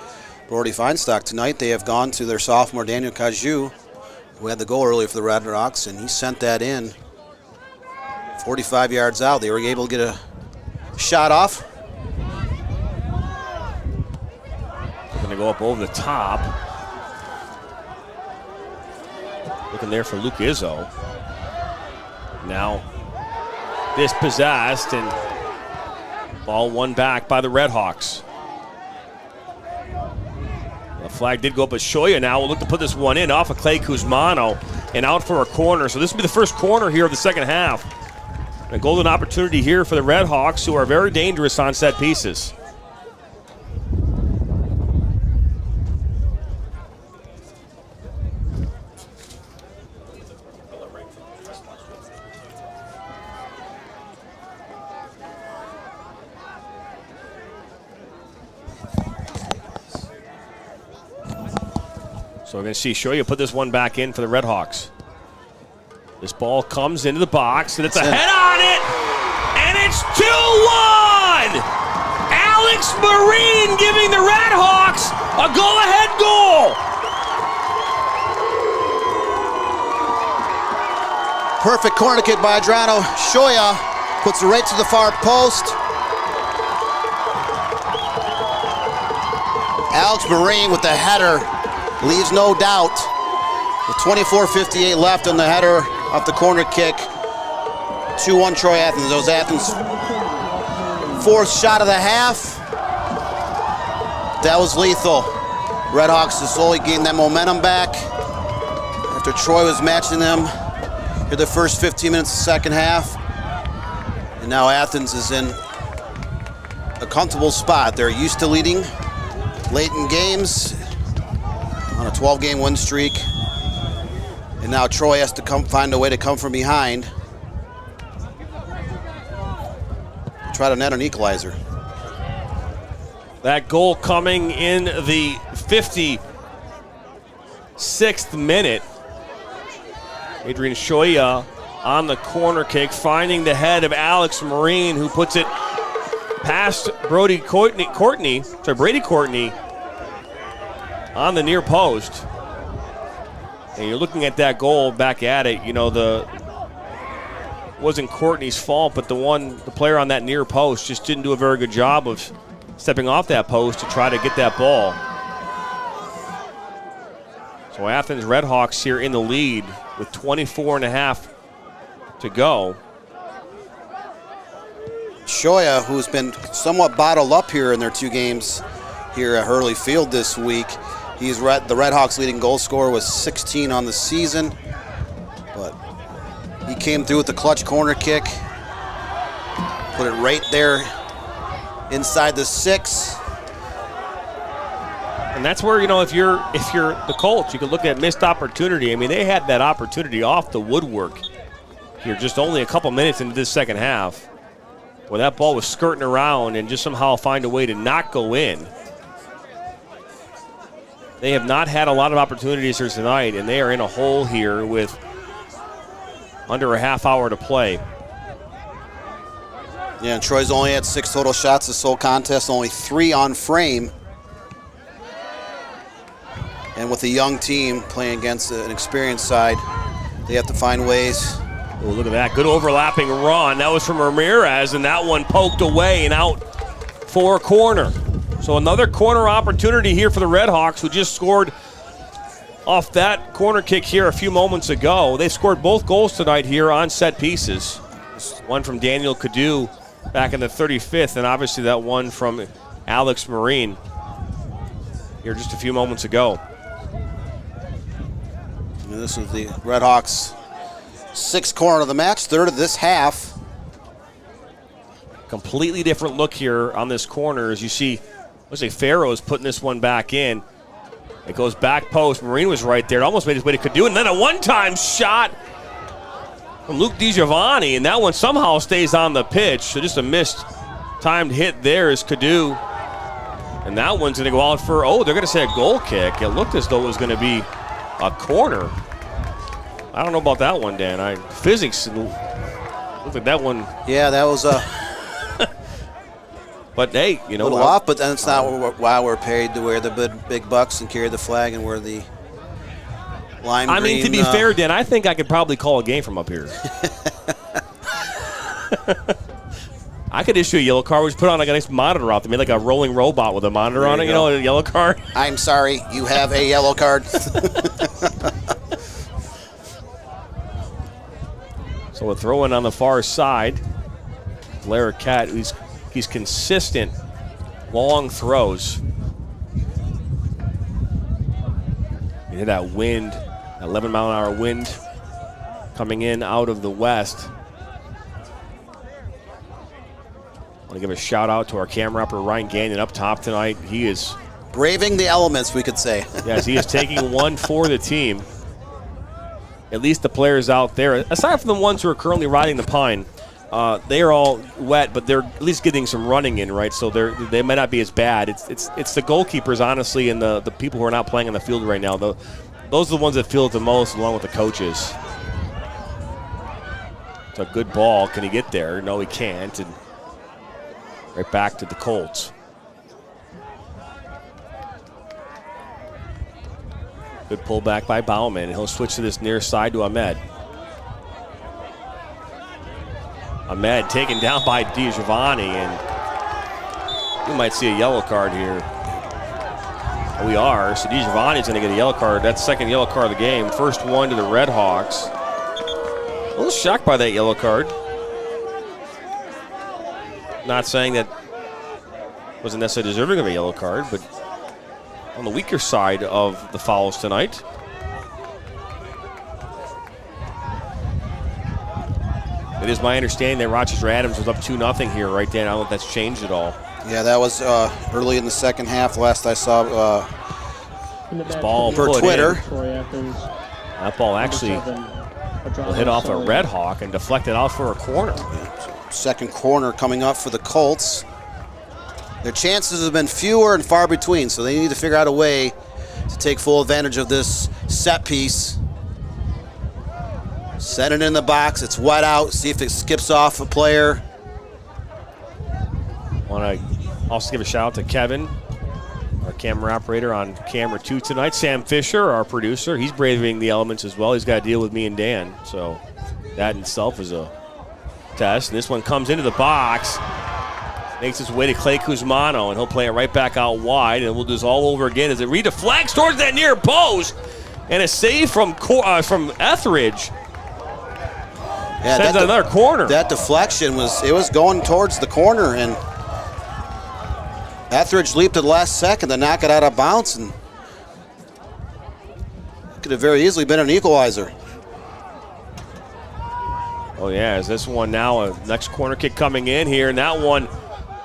Brody Feinstock. Tonight they have gone to their sophomore Daniel Caju, who had the goal earlier for the Red Rocks, and he sent that in 45 yards out. They were able to get a shot off. Going to go up over the top. Looking there for Luke Izzo. Now dispossessed, and ball won back by the Red Hawks. The flag did go up, but Shoya now will look to put this one in off of Clay Kuzmano and out for a corner. So this will be the first corner here of the second half. A golden opportunity here for the Red Hawks, who are very dangerous on set pieces. So we're going to see Shoya put this one back in for the Red Hawks. This ball comes into the box, and it's a head on it, and it's 2-1! Alex Marine giving the Red Hawks a go-ahead goal. Perfect corner kick by Adrano. Shoya puts it right to the far post. Alex Marine with the header leaves no doubt. With 24:58 left on the header off the corner kick. 2-1 Troy Athens. Those Athens' fourth shot of the half. That was lethal. Red Hawks has slowly gained that momentum back after Troy was matching them for the first 15 minutes of the second half. And now Athens is in a comfortable spot. They're used to leading late in games on a 12-game win streak. And now Troy has to find a way to come from behind. Try to net an equalizer. That goal coming in the 56th minute. Adrian Shoya on the corner kick, finding the head of Alex Marine, who puts it past Brady Courtney on the near post. And you're looking at that goal back at it, wasn't Courtney's fault, but the player on that near post just didn't do a very good job of stepping off that post to try to get that ball. So Athens Redhawks here in the lead with 24.5 to go. Shoya, who's been somewhat bottled up here in their 2 games here at Hurley Field this week. He's the Redhawks' leading goal scorer with 16 on the season, but he came through with the clutch corner kick, put it right there inside the 6. And that's where, if you're the Colts, you can look at missed opportunity. I mean, they had that opportunity off the woodwork here just only a couple minutes into this second half, where that ball was skirting around and just somehow find a way to not go in. They have not had a lot of opportunities here tonight, and they are in a hole here with under a half hour to play. Yeah, and Troy's only had 6 total shots this whole contest, only 3 on frame. And with a young team playing against an experienced side, they have to find ways. Oh, look at that. Good overlapping run. That was from Ramirez, and that one poked away and out for a corner. So another corner opportunity here for the Redhawks, who just scored off that corner kick here a few moments ago. They scored both goals tonight here on set pieces. One from Daniel Cadu back in the 35th, and obviously that one from Alex Marine here just a few moments ago. And this is the Redhawks' 6th corner of the match, 3rd of this half. Completely different look here on this corner as you see, let's say Farrow's putting this one back in. It goes back post. Marine was right there. It almost made his way to Cadu, and then a one-time shot from Luke DiGiovanni, and that one somehow stays on the pitch. So just a missed timed hit there is Cadu. And that one's going to go out for, they're going to say a goal kick. It looked as though it was going to be a corner. I don't know about that one, Dan. Physics looked like that one. Yeah, that was a but hey, little off. But then it's not why we're paid to wear the big bucks and carry the flag and wear the lime green. I mean, to be fair, Dan, I think I could probably call a game from up here. I could issue a yellow card. We just put on like a nice monitor out there, made like a rolling robot with a monitor on it. A yellow card. I'm sorry, you have a yellow card. So a throw in on the far side. Blair Cat, he's consistent, long throws. You hear that wind, that 11-mile-an-hour wind coming in out of the west. I want to give a shout out to our camera operator Ryan Gagnon up top tonight. He is braving the elements, we could say. Yes, he is taking one for the team. At least the players out there, aside from the ones who are currently riding the pine, they are all wet, but they're at least getting some running in, right? So they might not be as bad. It's the goalkeepers, honestly, and the people who are not playing on the field right now. Those are the ones that feel it the most, along with the coaches. It's a good ball. Can he get there? No, he can't. And right back to the Colts. Good pullback by Bauman. He'll switch to this near side to Ahmed. Ahmed taken down by DiGiovanni, and we might see a yellow card here. We are. So DiGiovanni's going to get a yellow card. That's second yellow card of the game. First one to the Redhawks. A little shocked by that yellow card. Not saying that wasn't necessarily deserving of a yellow card, but on the weaker side of the fouls tonight. It is my understanding that Rochester Adams was up 2-0 here, right, Dan? I don't know if that's changed at all. Yeah, that was early in the second half. Last I saw this ball for put Twitter. In. That ball actually will hit off a Red Hawk and deflect it out for a corner. Yeah, second corner coming up for the Colts. Their chances have been fewer and far between, so they need to figure out a way to take full advantage of this set piece. Set it in the box. It's wet out. See if it skips off a player. Want to also give a shout out to Kevin, our camera operator on camera 2 tonight. Sam Fisher, our producer. He's braving the elements as well. He's got to deal with me and Dan. So that in itself is a test. And this one comes into the box. Makes his way to Clay Kuzmano, and he'll play it right back out wide, and we'll do this all over again as it redeflects towards that near post, and a save from Etheridge. Yeah, sends another corner. That deflection was going towards the corner, and Etheridge leaped at the last second to knock it out of bounds, and could have very easily been an equalizer. Oh yeah, is this one now a next corner kick coming in here, and that one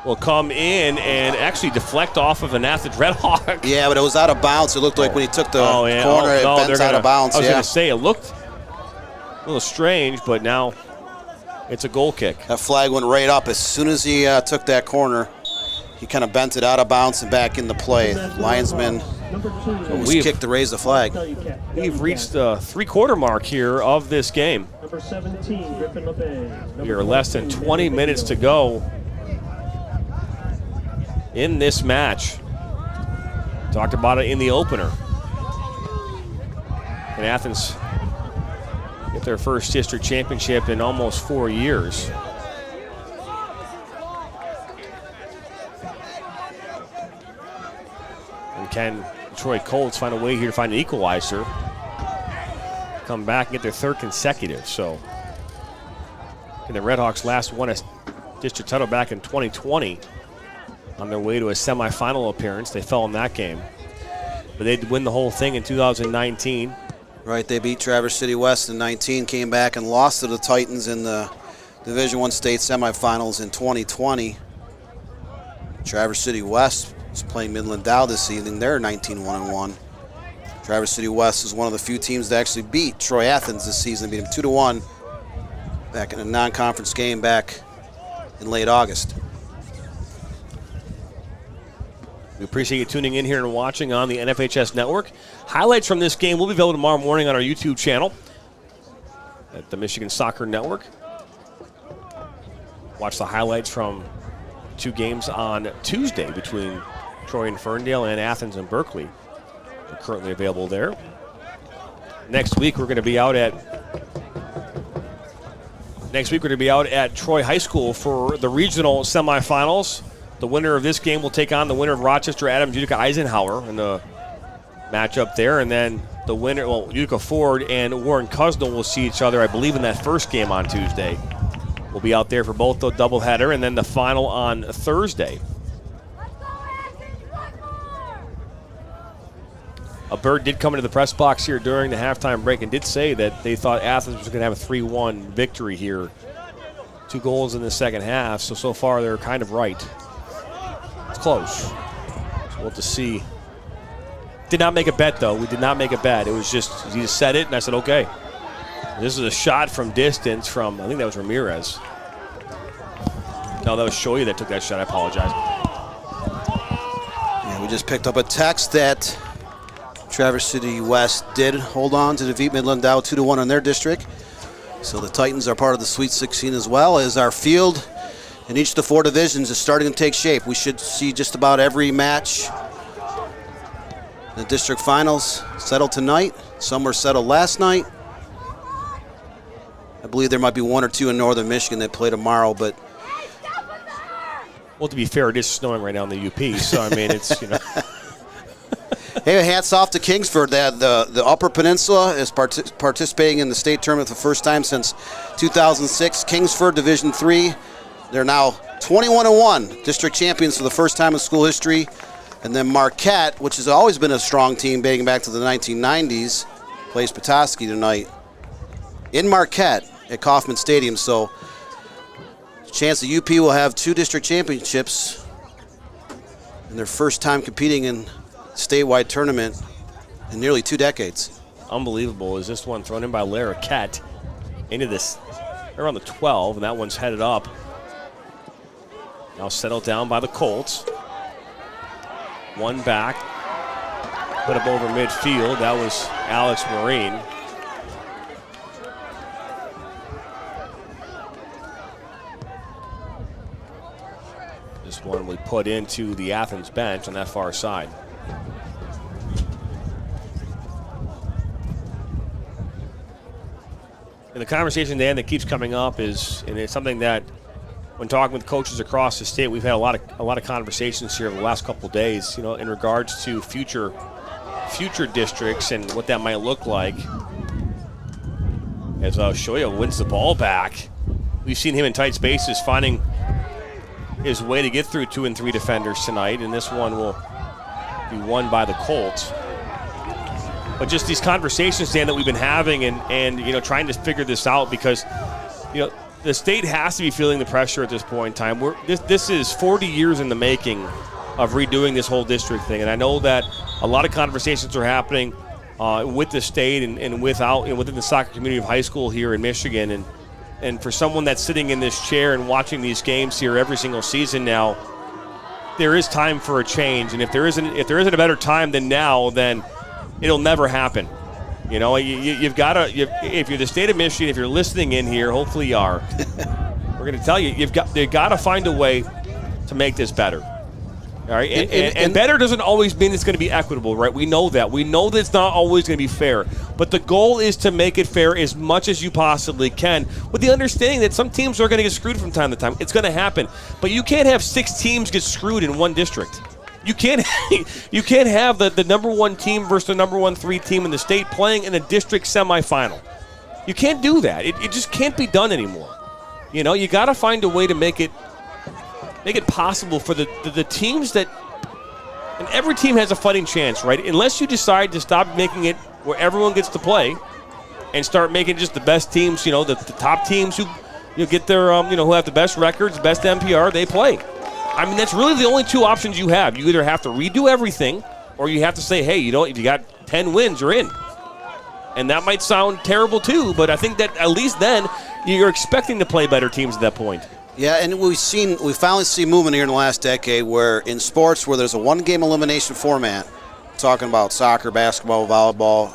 will come in and actually deflect off of an Athens Red Hawk. Yeah, but it was out of bounds. It looked like when he took the corner, it bent out of bounds. I was going to say, it looked a little strange, but now it's a goal kick. That flag went right up. As soon as he took that corner, he kind of bent it out of bounds and back into play. Linesman was kicked to raise the flag. We've reached the three-quarter mark here of this game. Number 17, Griffin LeBay. We are less than 20 minutes to go in this match. Talked about it in the opener. And Athens get their first district championship in almost 4 years. And can Detroit Colts find a way here to find an equalizer? Come back and get their third consecutive. So, and the Redhawks last won a district title back in 2020 on their way to a semifinal appearance. They fell in that game, but they did win the whole thing in 2019. Right, they beat Traverse City West in 19, came back and lost to the Titans in the Division I state semifinals in 2020. Traverse City West is playing Midland Dow this evening. They're 19-1-1. Traverse City West is one of the few teams to actually beat Troy Athens this season, beat them 2-1 back in a non-conference game back in late August. We appreciate you tuning in here and watching on the NFHS Network. Highlights from this game will be available tomorrow morning on our YouTube channel at the Michigan Soccer Network. Watch the highlights from two games on Tuesday between Troy and Ferndale and Athens and Berkeley. They're currently available there. Next week we're going to be out at Troy High School for the regional semifinals. The winner of this game will take on the winner of Rochester Adams Utica Eisenhower in the matchup there, and then the winner, Utica Ford and Warren Cusnell will see each other, I believe, in that first game on Tuesday. We'll be out there for both the doubleheader and then the final on Thursday. A Bird did come into the press box here during the halftime break and did say that they thought Athens was going to have a 3-1 victory here. 2 goals in the second half, so far they're kind of right. It's close. So we'll have to see. Did not make a bet, though. We did not make a bet. It was just, he just said it, and I said, okay. This is a shot from distance from, I think that was Ramirez. No, that was Shoya that took that shot. I apologize. Yeah, we just picked up a text that Traverse City West did hold on to defeat Midland Dow 2-1 in their district. So the Titans are part of the Sweet 16 as well, as our field in each of the 4 divisions is starting to take shape. We should see just about every match in the district finals settled tonight. Some were settled last night. I believe there might be 1 or 2 in northern Michigan that play tomorrow, but well, to be fair, it is snowing right now in the UP, so I mean, it's, you know. Hey, hats off to Kingsford. The Upper Peninsula is participating in the state tournament for the first time since 2006. Kingsford, Division III. They're now 21-1, district champions for the first time in school history. And then Marquette, which has always been a strong team dating back to the 1990s, plays Petoskey tonight in Marquette at Kauffman Stadium. So, chance the UP will have 2 district championships in their first time competing in statewide tournament in nearly 2 decades. Unbelievable. Is this one thrown in by Larroquette into this around the 12, and that one's headed up. Now settled down by the Colts. One back, put up over midfield. That was Alex Marine. This one we put into the Athens bench on that far side. And the conversation, Dan, that keeps coming up is, and it's something that when talking with coaches across the state, we've had a lot of conversations here over the last couple of days, in regards to future districts and what that might look like. As Shoya wins the ball back, we've seen him in tight spaces finding his way to get through 2 and 3 defenders tonight, and this one will be won by the Colts. But just these conversations, Dan, that we've been having and trying to figure this out, because the state has to be feeling the pressure at this point in time. This is 40 years in the making of redoing this whole district thing, and I know that a lot of conversations are happening with the state and within the soccer community of high school here in Michigan, and for someone that's sitting in this chair and watching these games here every single season now, there is time for a change, and if there isn't a better time than now, then it'll never happen. You've got to. If you're the state of Michigan, if you're listening in here, hopefully you are. We're going to tell you, they've got to find a way to make this better. All right, and better doesn't always mean it's going to be equitable, right? We know that. We know that it's not always going to be fair. But the goal is to make it fair as much as you possibly can, with the understanding that some teams are going to get screwed from time to time. It's going to happen. But you can't have 6 teams get screwed in one district. You can't have the number 1 team versus the number 1-3 team in the state playing in a district semifinal. You can't do that. It just can't be done anymore. You got to find a way to make it possible for the teams that, and every team has a fighting chance, right? Unless you decide to stop making it where everyone gets to play and start making just the best teams, the top teams who get their who have the best records, best MPR, they play. I mean, that's really the only 2 options you have. You either have to redo everything, or you have to say, hey, if you got 10 wins, you're in. And that might sound terrible too, but I think that at least then you're expecting to play better teams at that point. Yeah, and we finally see movement here in the last decade where in sports where there's a 1-game elimination format, talking about soccer, basketball, volleyball,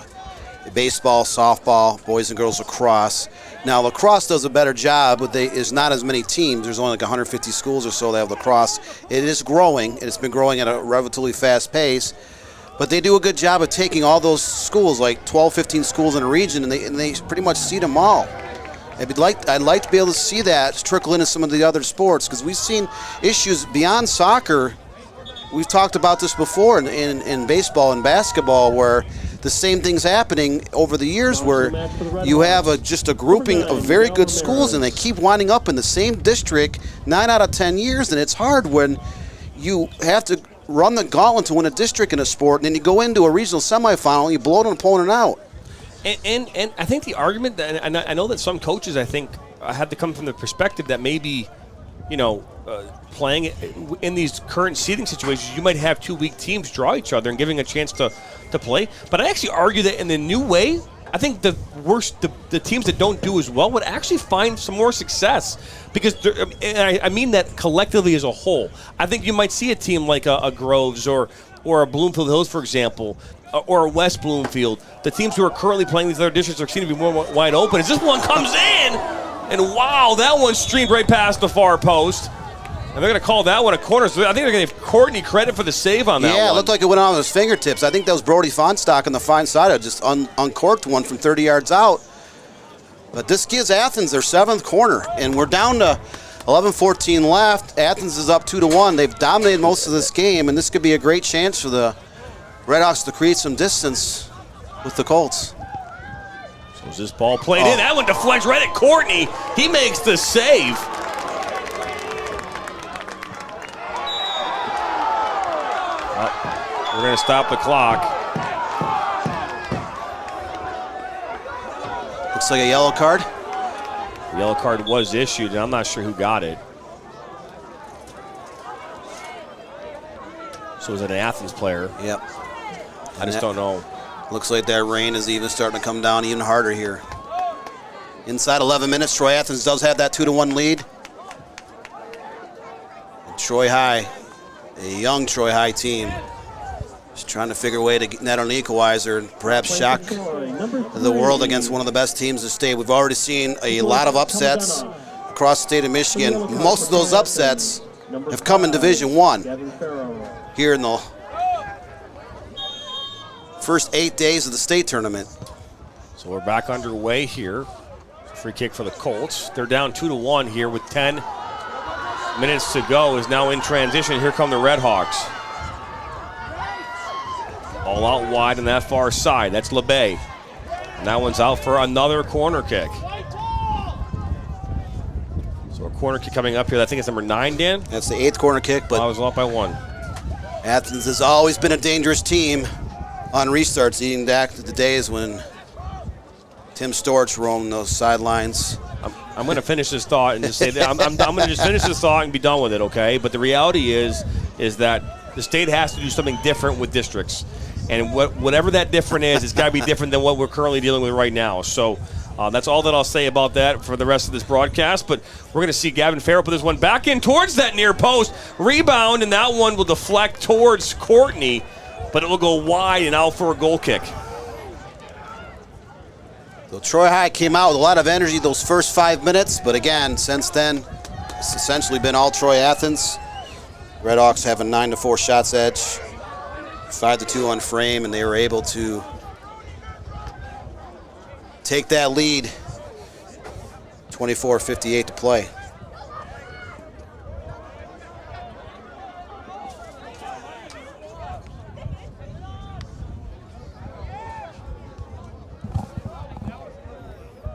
baseball, softball, boys and girls lacrosse. Now, lacrosse does a better job, but there's not as many teams. There's only like 150 schools or so that have lacrosse. It is growing, and it's been growing at a relatively fast pace. But they do a good job of taking all those schools, like 12, 15 schools in a region, and they pretty much seed them all. I'd like to be able to see that trickle into some of the other sports, because we've seen issues beyond soccer. We've talked about this before in baseball and basketball, where the same thing's happening over the years, where you have just a grouping of very good schools, and they keep winding up in the same district 9 out of 10 years, and it's hard when you have to run the gauntlet to win a district in a sport, and then you go into a regional semifinal and you blow an opponent out. And I think the argument, and I know that some coaches, I think, had to come from the perspective that maybe, playing in these current seeding situations, you might have 2 weak teams draw each other and giving a chance to play. But I actually argue that in the new way, I think the teams that don't do as well would actually find some more success, because and I mean that collectively as a whole. I think you might see a team like a Groves or a Bloomfield Hills, for example, or a West Bloomfield. The teams who are currently playing these other districts seem to be more wide open. As this one comes in, and wow, that one streamed right past the far post. And they're going to call that one a corner. So I think they're going to give Courtney credit for the save on that one. Yeah, it looked like it went on his fingertips. I think that was Brody Fonstock on the fine side. I just uncorked one from 30 yards out. But this gives Athens their 7th corner. And we're down to 11-14 left. Athens is up 2-1. They've dominated most of this game, and this could be a great chance for the Redhawks to create some distance with the Colts. So is this ball played in? That one deflects right at Courtney. He makes the save. We're going to stop the clock. Looks like a yellow card. The yellow card was issued, and I'm not sure who got it. So is it an Athens player? Yep. I just don't know. Looks like that rain is even starting to come down even harder here. Inside 11 minutes, Troy Athens does have that 2-1 lead. And Troy High, a young Troy High team, is trying to figure a way to get net on the equalizer and perhaps shock the world against one of the best teams in the state. We've already seen a lot of upsets across the state of Michigan. Most of those upsets have come in Division I here in the first 8 days of the state tournament. So we're back underway here. Free kick for the Colts. They're down 2-1 here with 10 minutes to go is now in transition. Here come the Red Hawks. All out wide on that far side. That's LeBay. And that one's out for another corner kick. So a corner kick coming up here. I think it's number 9, Dan? That's the 8th corner kick, but I was off by 1. Athens has always been a dangerous team on restarts, eating back to the days when Tim Storch roamed those sidelines. I'm going to finish this thought and just say that I'm going to just finish this thought and be done with it, okay? But the reality is that the state has to do something different with districts. And whatever that different is, it's got to be different than what we're currently dealing with right now. So that's all that I'll say about that for the rest of this broadcast. But we're going to see Gavin Farrell put this one back in towards that near post. Rebound, and that one will deflect towards Courtney, but it will go wide and out for a goal kick. So Troy High came out with a lot of energy those first 5 minutes, but again, since then, it's essentially been all Troy Athens. Red Hawks have a 9-4 shots edge, 5-2 on frame, and they were able to take that lead. 24:58 to play.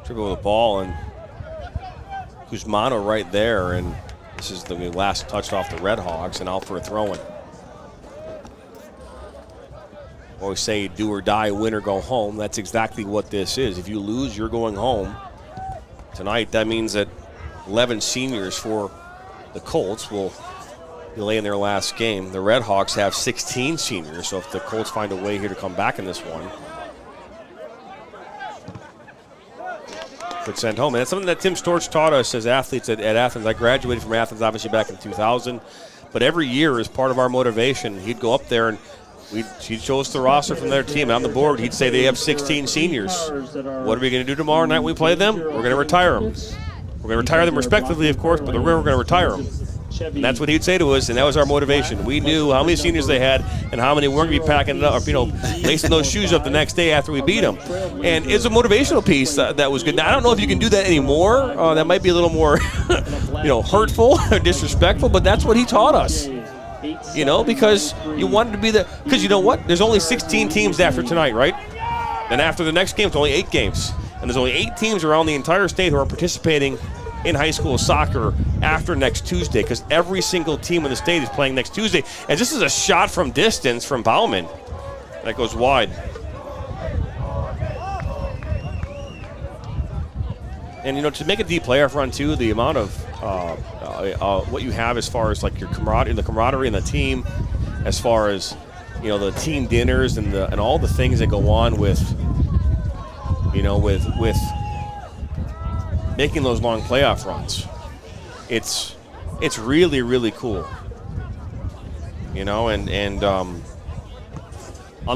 Dribble with the ball, and Guzmano right there, and this is the last touch off the Red Hawks, and out for a throw-in. Always say do or die, win or go home. That's exactly what this is. If you lose, you're going home. Tonight, that means that 11 seniors for the Colts will be laying their last game. The Red Hawks have 16 seniors, so if the Colts find a way here to come back in this one, sent home. And that's something that Tim Storch taught us as athletes at Athens. I graduated from Athens obviously back in 2000, but every year as part of our motivation, he'd go up there and he'd show us the roster from their team. On the board, he'd say they have 16 seniors. What are we going to do tomorrow night when we play them? We're going to retire them. We're going to retire them respectively, of course, but we're going to retire them. And that's what he'd say to us, and that was our motivation. We knew how many seniors they had and how many weren't going to be packing it up, lacing those shoes up the next day after we beat them. And it's a motivational piece that was good. Now, I don't know if you can do that anymore. That might be a little more, hurtful or disrespectful, but that's what he taught us. Because you wanted to be because you know what? There's only 16 teams after tonight, right? And after the next game, it's only 8 games. And there's only 8 teams around the entire state who are participating in high school soccer after next Tuesday, because every single team in the state is playing next Tuesday. And this is a shot from distance from Bauman that goes wide. And to make a deep playoff run too, the amount of what you have as far as like your camaraderie in the team, as far as the team dinners and all the things that go on with with making those long playoff runs. It's really, really cool. And I'll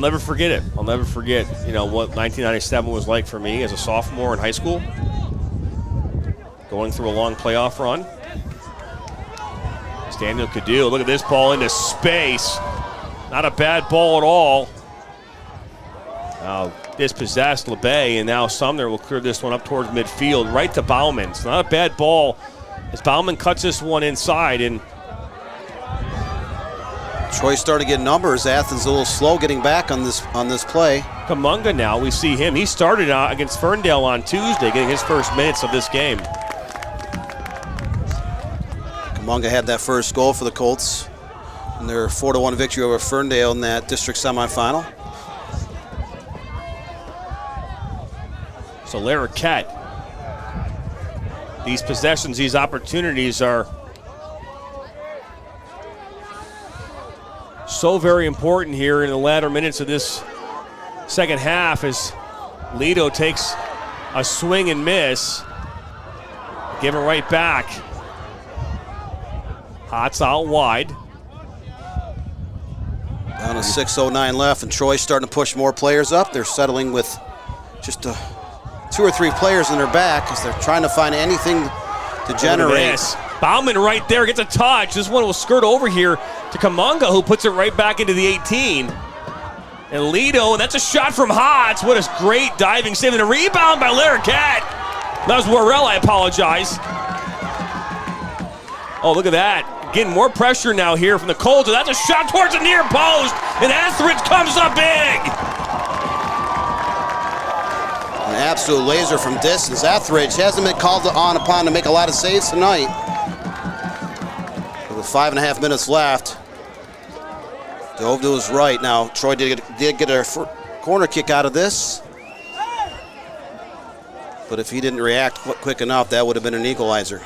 never forget it. I'll never forget, what 1997 was like for me as a sophomore in high school. Going through a long playoff run. It's Daniel Cadill. Look at this ball into space. Not a bad ball at all. Now dispossessed LeBay, and now Sumner will clear this one up towards midfield, right to Bauman. It's not a bad ball as Bauman cuts this one inside. And Troy started getting numbers. Athens a little slow getting back on this play. Kamunga now, we see him. He started out against Ferndale on Tuesday, getting his first minutes of this game. Kamunga had that first goal for the Colts in their 4-1 victory over Ferndale in that district semifinal. So Larroquette, these possessions, these opportunities are so very important here in the latter minutes of this second half as Lido takes a swing and miss. Give it right back. Hots out wide. Down to 6:09 left, and Troy's starting to push more players up. They're settling with just 2 or 3 players in their back as they're trying to find anything to generate. Bauman right there gets a touch. This one will skirt over here to Kamunga, who puts it right back into the 18. And Lido, and that's a shot from Hots. What a great diving save, and a rebound by Larroquette. That was Worrell, I apologize. Oh, look at that. Getting more pressure now here from the Colts. That's a shot towards the near post, and Etheridge comes up big. An absolute laser from distance. Etheridge hasn't been called upon to make a lot of saves tonight. With 5.5 minutes left. Dove to his right. Now, Troy did get a corner kick out of this. But if he didn't react quick enough, that would have been an equalizer.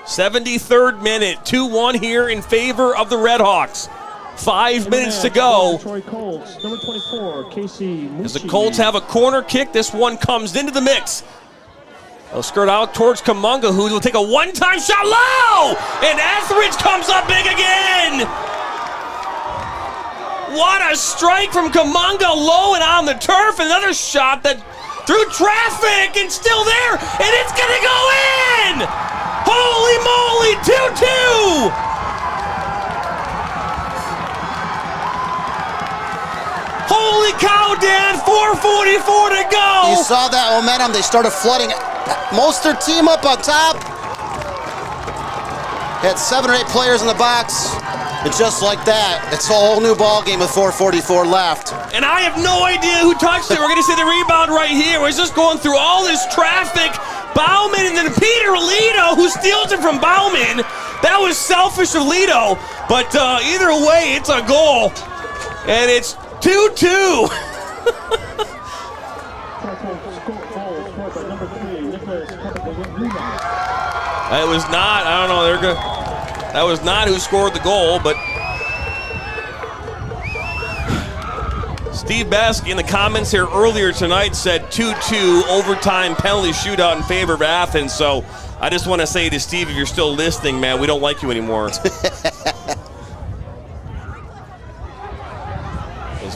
73rd minute, 2-1 here in favor of the Redhawks. 5 minutes to go. Troy Colts, number 24, Casey As the Colts have a corner kick, this one comes into the mix. They'll skirt out towards Kamunga, who will take a one-time shot low! And Etheridge comes up big again! What a strike from Kamunga, low and on the turf. Another shot that through traffic and still there, and it's gonna go in! Holy moly, 2-2! Holy cow, Dan, 4:44 to go! You saw that momentum. They started flooding most of their team up on top. Had 7 or 8 players in the box. And just like that, it's a whole new ball game with 4:44 left. And I have no idea who touched it. We're going to see the rebound right here. We're just going through all this traffic. Bauman and then Peter Lito, who steals it from Bauman. That was selfish of Lito. But either way, it's a goal. And it's 2-2. It was not, I don't know, that was not who scored the goal, but Steve Baskey in the comments here earlier tonight said 2-2 overtime penalty shootout in favor of Athens. So I just want to say to Steve, if you're still listening, man, we don't like you anymore.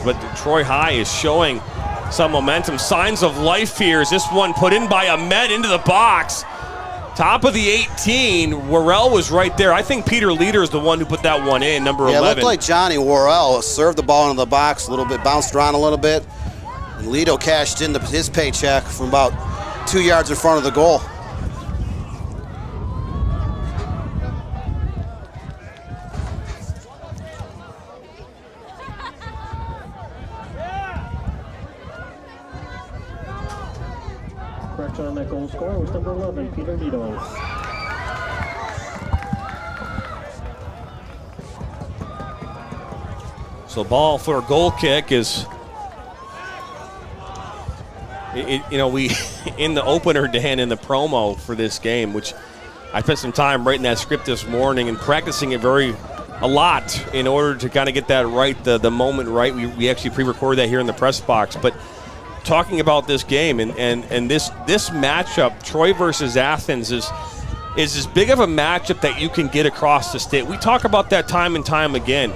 But Troy High is showing some momentum, signs of life here. As this one put in by Ahmed into the box. Top of the 18, Worrell was right there. I think Peter Leader is the one who put that one in, number 11. Yeah, it looked like Johnny Worrell served the ball into the box a little bit, bounced around a little bit. And Lito cashed in his paycheck from about 2 yards in front of the goal. Correction on that goal scorer was number 11, Peter Lito. So ball for a goal kick is, we in the opener, Dan, in the promo for this game, which I spent some time writing that script this morning and practicing it a lot in order to kind of get that right, the moment right. We actually pre-recorded that here in the press box, but talking about this game and this matchup, Troy versus Athens, is as big of a matchup that you can get across the state. We talk about that time and time again.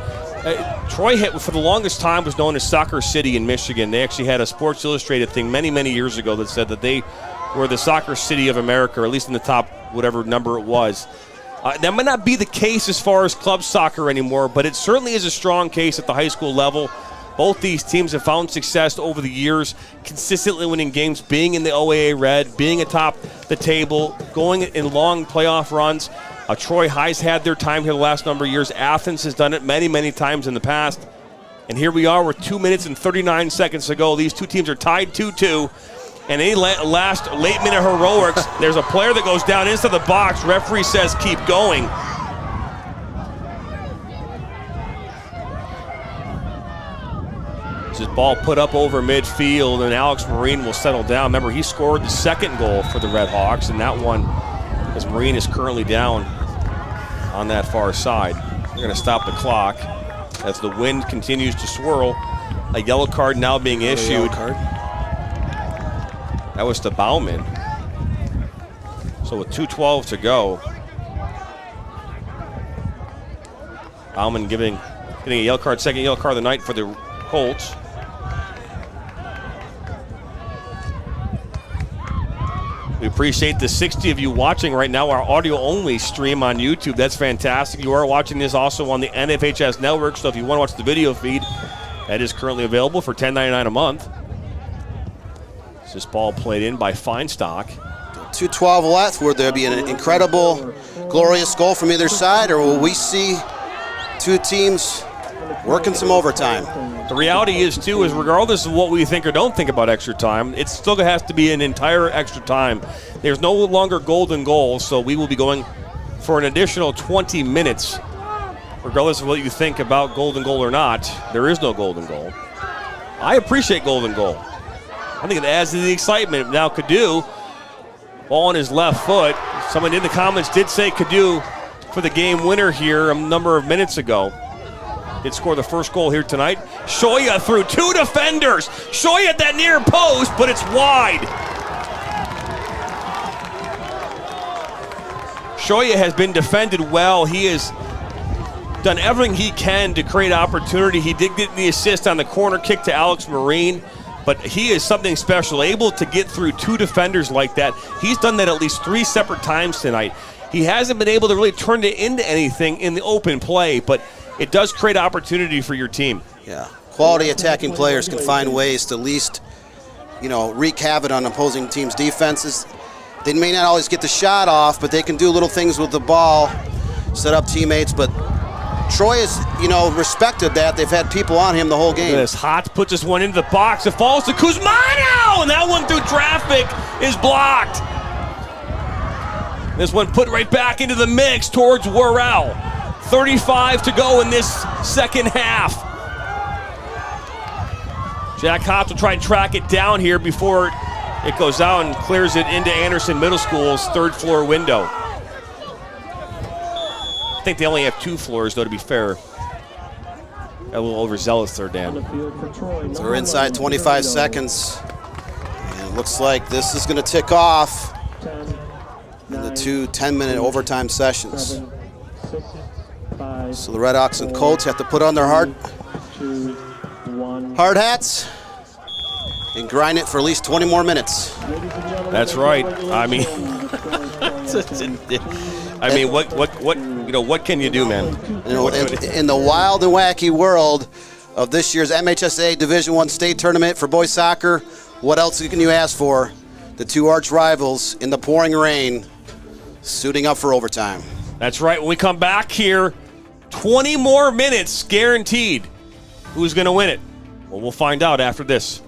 Troy, for the longest time, was known as Soccer City in Michigan. They actually had a Sports Illustrated thing many, many years ago that said that they were the soccer city of America, or at least in the top whatever number it was. That might not be the case as far as club soccer anymore, but it certainly is a strong case at the high school level. Both these teams have found success over the years, consistently winning games, being in the OAA Red, being atop the table, going in long playoff runs. Troy High's had their time here the last number of years. Athens has done it many, many times in the past. And here we are with 2 minutes and 39 seconds to go. These two teams are tied 2-2. And any last late-minute heroics, there's a player that goes down into the box. Referee says keep going. This ball put up over midfield, and Alex Marine will settle down. Remember, he scored the second goal for the Red Hawks, and that one, as Marine is currently down on that far side. They're going to stop the clock as the wind continues to swirl. A yellow card now being issued. That was to Bauman. So with 2:12 to go, Bauman getting a yellow card, second yellow card of the night for the Colts. We appreciate the 60 of you watching right now, our audio-only stream on YouTube. That's fantastic. You are watching this also on the NFHS network, so if you want to watch the video feed, that is currently available for $10.99 a month. This ball played in by Feinstock. 2:12 left, where there'll be an incredible glorious goal from either side, or will we see two teams working some overtime? The reality is, too, is regardless of what we think or don't think about extra time, it still has to be an entire extra time. There's no longer golden goal, so we will be going for an additional 20 minutes. Regardless of what you think about golden goal or not, there is no golden goal. I appreciate golden goal. I think it adds to the excitement. Now, Cadu, ball on his left foot. Someone in the comments did say Cadu for the game winner here a number of minutes ago. Did score the first goal here tonight. Shoya through two defenders. Shoya at that near post, but it's wide. Shoya has been defended well. He has done everything he can to create opportunity. He did get the assist on the corner kick to Alex Marine, but he is something special, able to get through two defenders like that. He's done that at least 3 separate times tonight. He hasn't been able to really turn it into anything in the open play, but it does create opportunity for your team. Yeah, quality attacking players can find ways to at least, wreak havoc on opposing teams' defenses. They may not always get the shot off, but they can do little things with the ball, set up teammates. But Troy has, respected that. They've had people on him the whole game. This Hotz puts this one into the box. It falls to Kuzmano, and that one through traffic is blocked. This one put right back into the mix towards Worrell. 35 to go in this second half. Jack Hotz will try and track it down here before it goes out and clears it into Anderson Middle School's third floor window. I think they only have 2 floors, though, to be fair. A little overzealous there, Dan. So we're inside 25 seconds. And it looks like this is going to tick off in the 2 10-minute overtime sessions. So the Red Hawks and Colts have to put on their hard hats and grind it for at least 20 more minutes. That's right. I mean, what can you do, man? In the wild and wacky world of this year's MHSAA Division I state tournament for boys soccer, what else can you ask for? The 2 arch rivals in the pouring rain, suiting up for overtime. That's right. When we come back here, 20 more minutes guaranteed. Who's going to win it? Well, we'll find out after this.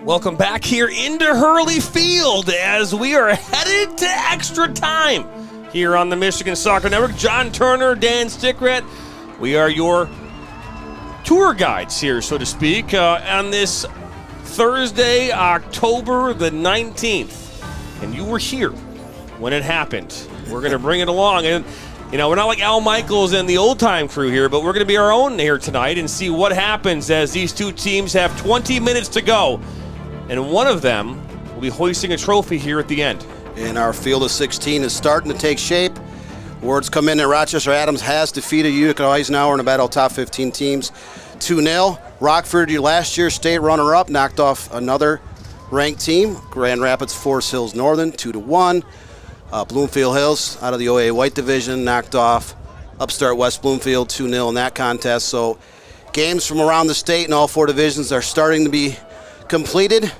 Welcome back here into Hurley Field as we are headed to extra time here on the Michigan Soccer Network. John Turner, Dan Stickrat, we are your tour guides here, so to speak, on this Thursday, October the 19th. And you were here when it happened. We're going to bring it along. And, you know, we're not like Al Michaels and the old-time crew here, but we're going to be our own here tonight and see what happens as these two teams have 20 minutes to go. And one of them will be hoisting a trophy here at the end. And our field of 16 is starting to take shape. Words come in that Rochester Adams has defeated Utica Eisenhower in the battle of top 15 teams 2-0. Rockford, your last year's state runner-up, knocked off another ranked team. Grand Rapids Forest Hills Northern 2-1. Bloomfield Hills out of the OA White Division knocked off Upstart West Bloomfield 2-0 in that contest. So games from around the state in all four divisions are starting to be completed.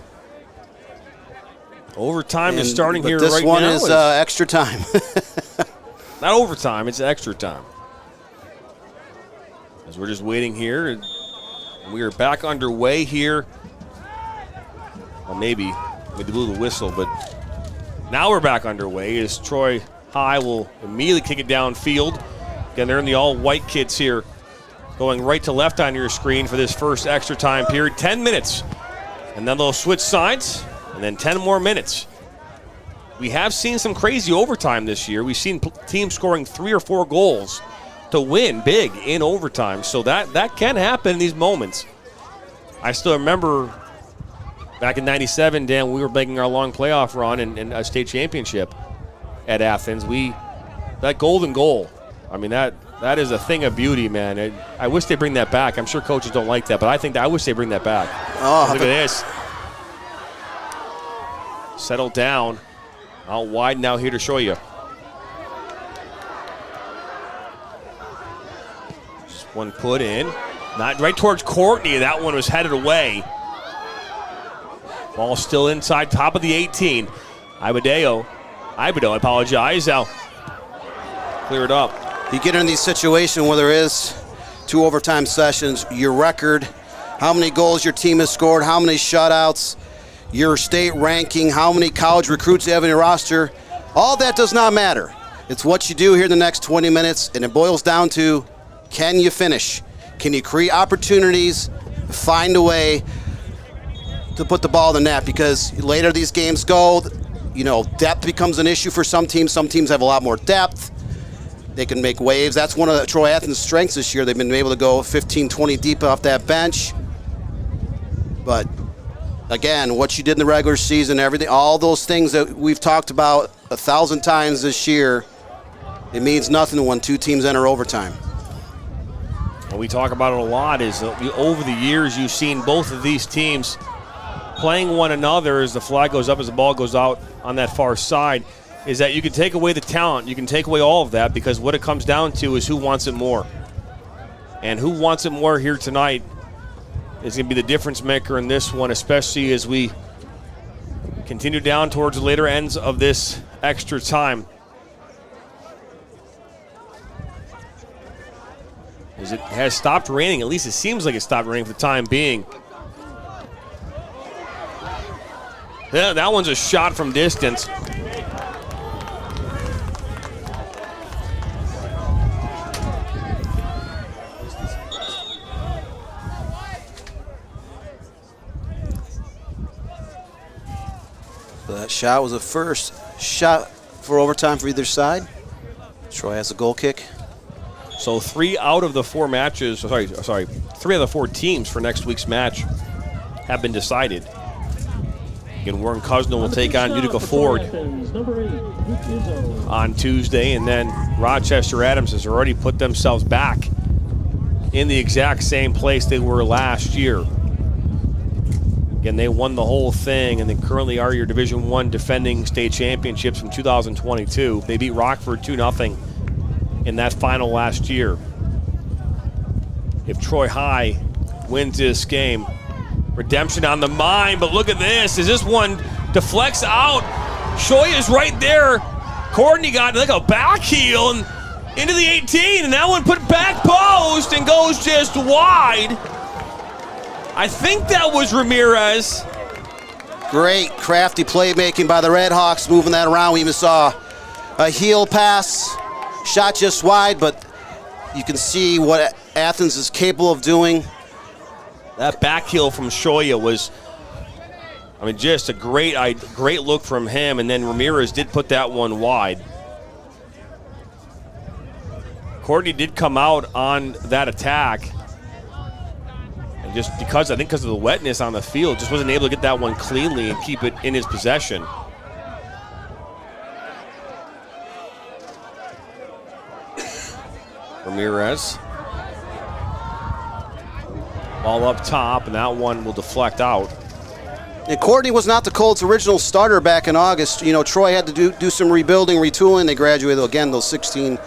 Overtime is starting here right now. This one is extra time. Not overtime, it's extra time. As we're just waiting here, we are back underway here. Well, maybe we blew the whistle, but now we're back underway as Troy High will immediately kick it downfield. Again, they're in the all-white kits here, going right to left on your screen for this first extra time period. 10 minutes, and then they'll switch sides, and then 10 more minutes. We have seen some crazy overtime this year. We've seen teams scoring 3 or 4 goals to win big in overtime. So that can happen in these moments. I still remember back in '97, Dan, we were making our long playoff run and a state championship at Athens. That golden goal, I mean, that is a thing of beauty, man. I wish they bring that back. I'm sure coaches don't like that, but I wish they bring that back. Oh, look at this. Settle down. Out wide now here to show you. Just one put in. Not right towards Courtney. That one was headed away. Ball still inside, top of the 18. Ibido, I apologize. Now clear it up. You get in these situations where there is 2 overtime sessions, your record, how many goals your team has scored, how many shutouts, your state ranking, how many college recruits you have in your roster, all that does not matter. It's what you do here in the next 20 minutes, and it boils down to, can you finish? Can you create opportunities, find a way to put the ball in the net? Because later these games go, you know, depth becomes an issue for some teams. Some teams have a lot more depth. They can make waves. That's one of Troy Athens' strengths this year. They've been able to go 15, 20 deep off that bench. But again, what you did in the regular season, everything, all those things that we've talked about 1,000 times this year, it means nothing when 2 teams enter overtime. And we talk about it a lot is over the years you've seen both of these teams playing one another as the flag goes up, as the ball goes out on that far side, is that you can take away the talent, you can take away all of that, because what it comes down to is who wants it more. And who wants it more here tonight is going to be the difference maker in this one, especially as we continue down towards the later ends of this extra time. As it has stopped raining, at least it seems like it stopped raining for the time being. Yeah, that one's a shot from distance. So that shot was the first shot for overtime for either side. Troy has a goal kick. So 3 out of the 4 matches, 3 out of the 4 teams for next week's match have been decided. Again, Warren Cousino will take on Utica Ford on Tuesday, and then Rochester Adams has already put themselves back in the exact same place they were last year. Again, they won the whole thing, and they currently are your Division I defending state championships from 2022. They beat Rockford 2-0 in that final last year. If Troy High wins this game, redemption on the mind, but look at this. As this one deflects out, Shoya's right there. Courtney got like a back heel and into the 18, and that one put back post and goes just wide. I think that was Ramirez. Great crafty playmaking by the Redhawks, moving that around. We even saw a heel pass, shot just wide, but you can see what Athens is capable of doing. That back heel from Shoya was, I mean, just a great look from him, and then Ramirez did put that one wide. Courtney did come out on that attack, and just because of the wetness on the field, just wasn't able to get that one cleanly and keep it in his possession. Ramirez. Ball up top, and that one will deflect out. And Courtney was not the Colts' original starter back in August. You know, Troy had to do some rebuilding, retooling. They graduated, again, those 16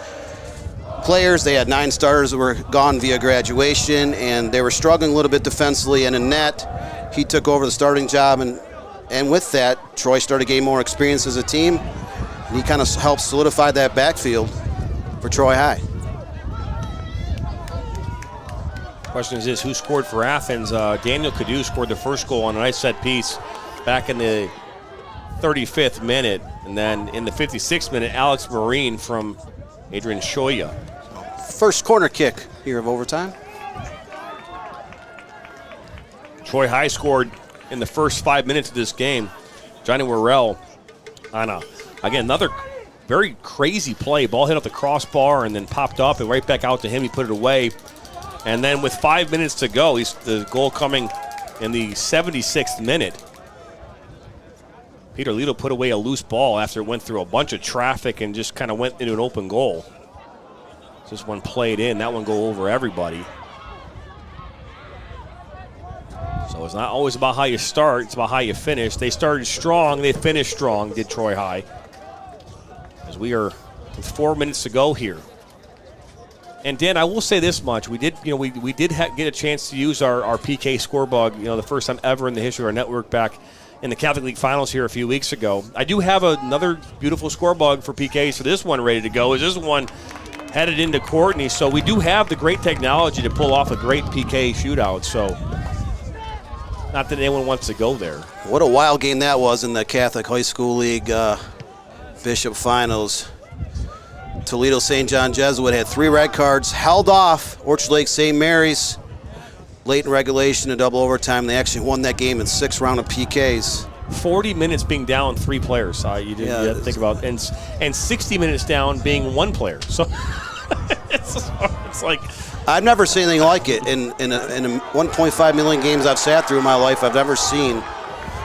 players. They had 9 starters that were gone via graduation, and they were struggling a little bit defensively. And in net, he took over the starting job, and with that, Troy started getting more experience as a team, and he kind of helped solidify that backfield for Troy High. Question is this: who scored for Athens? Daniel Cadu scored the first goal on a nice set piece back in the 35th minute, and then in the 56th minute, Alex Marine from Adrian Shoya. First corner kick here of overtime. Troy High scored in the first 5 minutes of this game. Johnny Worrell on another very crazy play. Ball hit off the crossbar and then popped up and right back out to him. He put it away. And then with 5 minutes to go, the goal coming in the 76th minute. Peter Lito put away a loose ball after it went through a bunch of traffic and just kind of went into an open goal. This one played in, that one go over everybody. So it's not always about how you start, it's about how you finish. They started strong, they finished strong, did Troy High. As we are with 4 minutes to go here. And Dan, I will say this much: we did get a chance to use our PK score bug, the first time ever in the history of our network back in the Catholic League Finals here a few weeks ago. I do have another beautiful score bug for PKs for this one ready to go. Is this one headed into Courtney? So we do have the great technology to pull off a great PK shootout. So not that anyone wants to go there. What a wild game that was in the Catholic High School League Bishop Finals. Toledo St. John Jesuit had 3 red cards, held off Orchard Lake St. Mary's late in regulation and double overtime. They actually won that game in 6 rounds of PKs. 40 minutes being down 3 players. You have to think about, and 60 minutes down being 1 player. So it's like I've never seen anything like it in 1.5 million games I've sat through in my life. I've never seen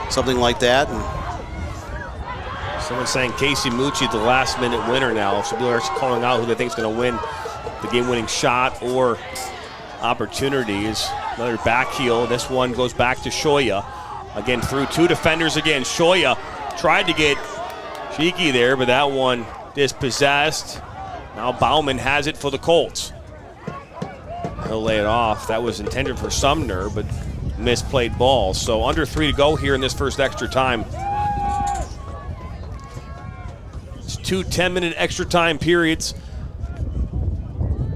something like that. Someone's saying Casey Mucci, the last-minute winner now. So people are calling out who they think is going to win the game-winning shot or opportunities. Another back heel. This one goes back to Shoya. Again, through 2 defenders again. Shoya tried to get cheeky there, but that one dispossessed. Now Bauman has it for the Colts. He'll lay it off. That was intended for Sumner, but misplayed ball. So under 3 to go here in this first extra time. 2 10-minute extra time periods.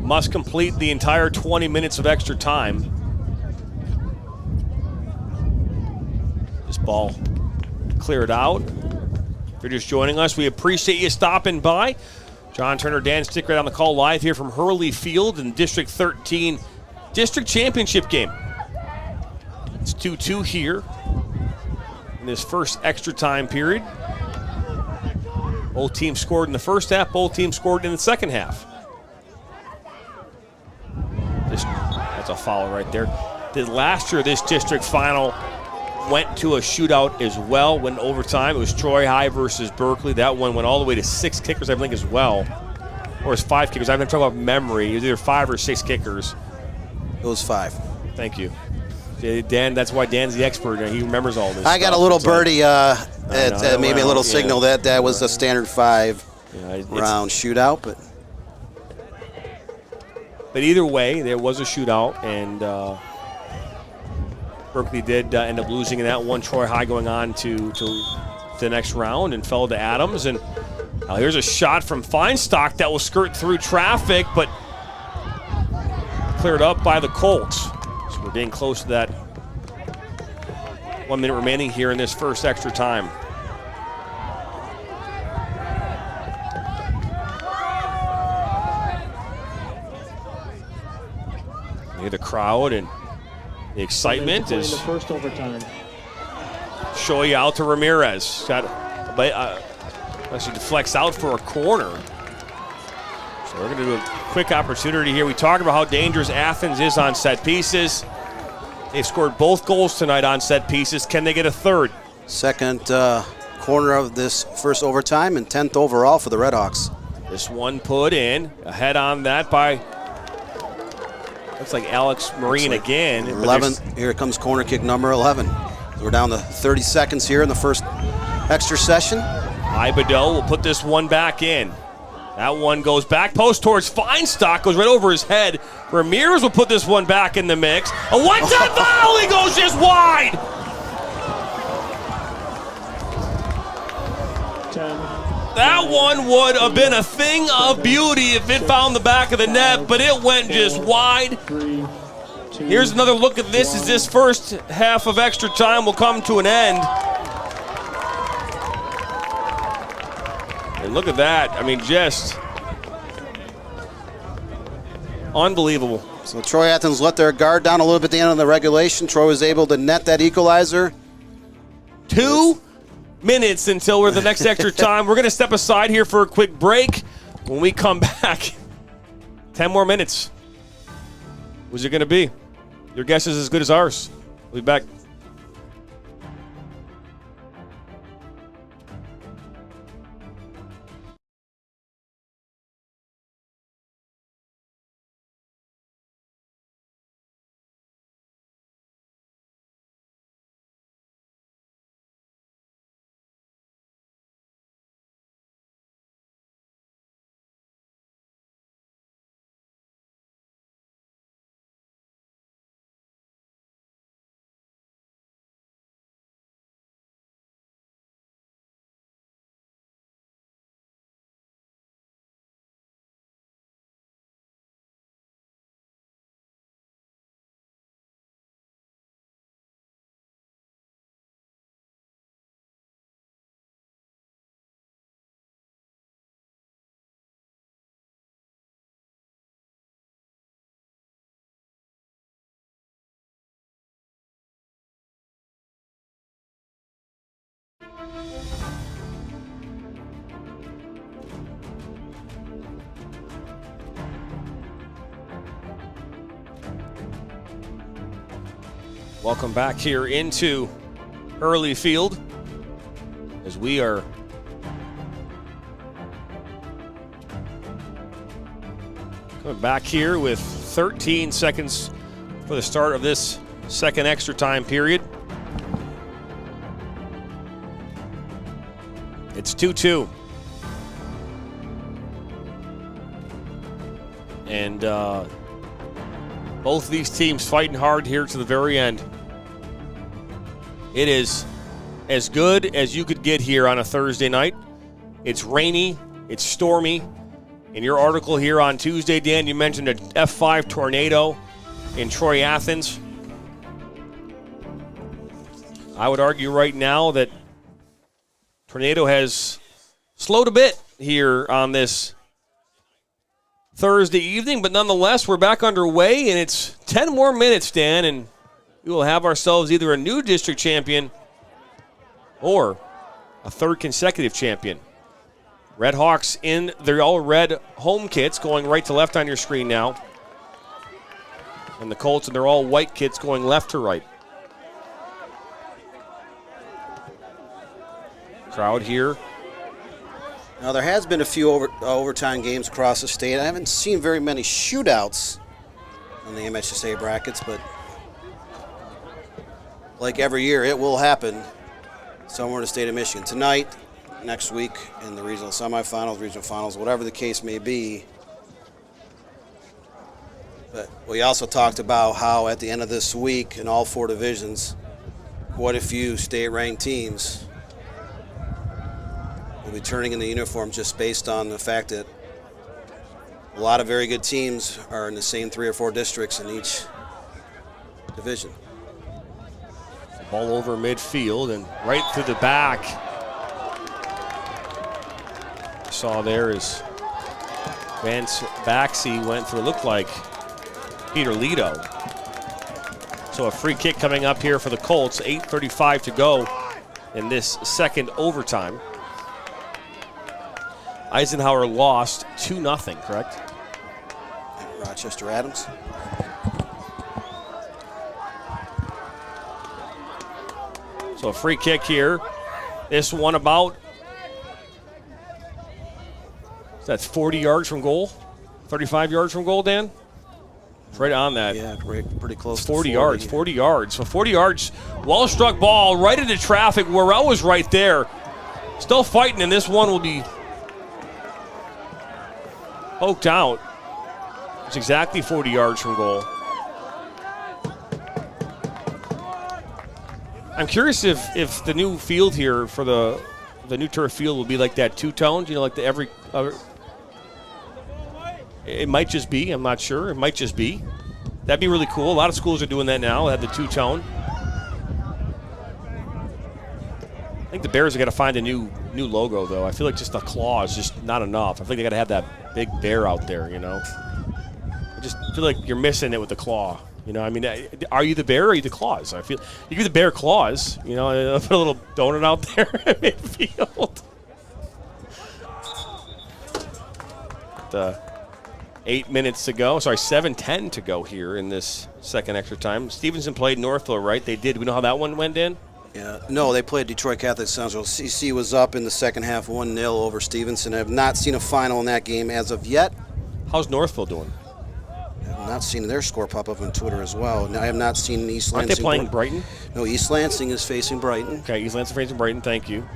Must complete the entire 20 minutes of extra time. This ball cleared out. If you're just joining us, we appreciate you stopping by. John Turner, Dan Stickred on the call live here from Hurley Field in District 13 District Championship game. It's 2-2 here in this first extra time period. Both teams scored in the first half, both teams scored in the second half. That's a foul right there. Last year, this district final went to a shootout as well, went overtime. It was Troy High versus Berkeley. That one went all the way to 6 kickers, I think, as well. Or it's 5 kickers. I've been talking about memory. It was either 5 or 6 kickers. It was 5. Thank you. Dan, that's why Dan's the expert. He remembers all this. I got a little birdie maybe a little signal that was a standard 5 round shootout. But either way, there was a shootout, and Berkeley did end up losing in that one. Troy High going on to the next round and fell to Adams. And here's a shot from Feinstock that will skirt through traffic, but cleared up by the Colts. So we're getting close to that 1 minute remaining here in this first extra time. Hear the crowd and the excitement is the first overtime. Shoy out to Ramirez. Actually deflects out for a corner. So we're going to do a quick opportunity here. We talked about how dangerous Athens is on set pieces. They've scored both goals tonight on set pieces. Can they get a third? Second corner of this first overtime and 10th overall for the Redhawks. This one put in. Ahead on that by, looks like Alex Marine again. 11. Here comes corner kick number 11. We're down to 30 seconds here in the first extra session. Ibedo will put this one back in. That one goes back post towards Feinstock, goes right over his head. Ramirez will put this one back in the mix. A one-time foul, he goes just wide. 10. That one would have been a thing of beauty if it found the back of the net, but it went just wide. 3, 2, Here's another look at this as this first half of extra time will come to an end. And look at that. I mean, just unbelievable. So Troy Athens let their guard down a little bit at the end of the regulation. Troy was able to net that equalizer. 2 minutes until we're the next extra time. We're going to step aside here for a quick break. When we come back, 10 more minutes. Who's it going to be? Your guess is as good as ours. We'll be back. Welcome back here into Early Field as we are coming back here with 13 seconds for the start of this second extra time period. It's 2-2. And both these teams fighting hard here to the very end. It is as good as you could get here on a Thursday night. It's rainy, it's stormy. In your article here on Tuesday, Dan, you mentioned an F5 tornado in Troy, Athens. I would argue right now that tornado has slowed a bit here on this Thursday evening, but nonetheless, we're back underway, and it's 10 more minutes, Dan, and we will have ourselves either a new district champion or a third consecutive champion. Red Hawks in their all-red home kits going right to left on your screen now. And the Colts in their all-white kits going left to right. Crowd here. Now, there has been a few overtime games across the state. I haven't seen very many shootouts on the MHSAA brackets, but like every year, it will happen somewhere in the state of Michigan. Tonight, next week, in the regional semifinals, regional finals, whatever the case may be. But we also talked about how at the end of this week, in all four divisions, quite a few state-ranked teams will be turning in the uniform just based on the fact that a lot of very good teams are in the same 3 or 4 districts in each division. Ball over midfield and right through the back. Saw there is Vance Baxi went for, looked like, Peter Lito. So a free kick coming up here for the Colts. 8:35 to go in this second overtime. Eisenhower lost 2-0, correct? Rochester Adams. So a free kick here. This one about, that's 40 yards from goal? 35 yards from goal, Dan? It's right on that. Yeah, pretty close. It's 40 yards, 40 yards. So 40 yards, well-struck ball right into traffic. Worrell was right there. Still fighting, and this one will be poked out. It's exactly 40 yards from goal. I'm curious if the new field here for the new turf field will be like that two-toned, you know, like the every it might just be, I'm not sure. It might just be. That'd be really cool. A lot of schools are doing that now. They have the two-tone. I think the Bears have got to find a new logo, though. I feel like just the claw is just not enough. I think they got to have that big bear out there, you know. I just feel like you're missing it with the claw. You know, I mean, are you the bear or are you the claws? I feel you give the bear claws. You know, put a little donut out there at midfield. 8 minutes to go. Sorry, 7:10 to go here in this second extra time. Stevenson played Northville, right? They did. We know how that one went, Dan? Yeah. No, they played Detroit Catholic Central. CC was up in the second half 1-0 over Stevenson. I have not seen a final in that game as of yet. How's Northville doing? I have not seen their score pop up on Twitter as well. I have not seen East Lansing. Aren't they playing Brighton? No, East Lansing is facing Brighton. Okay, East Lansing facing Brighton. Thank you.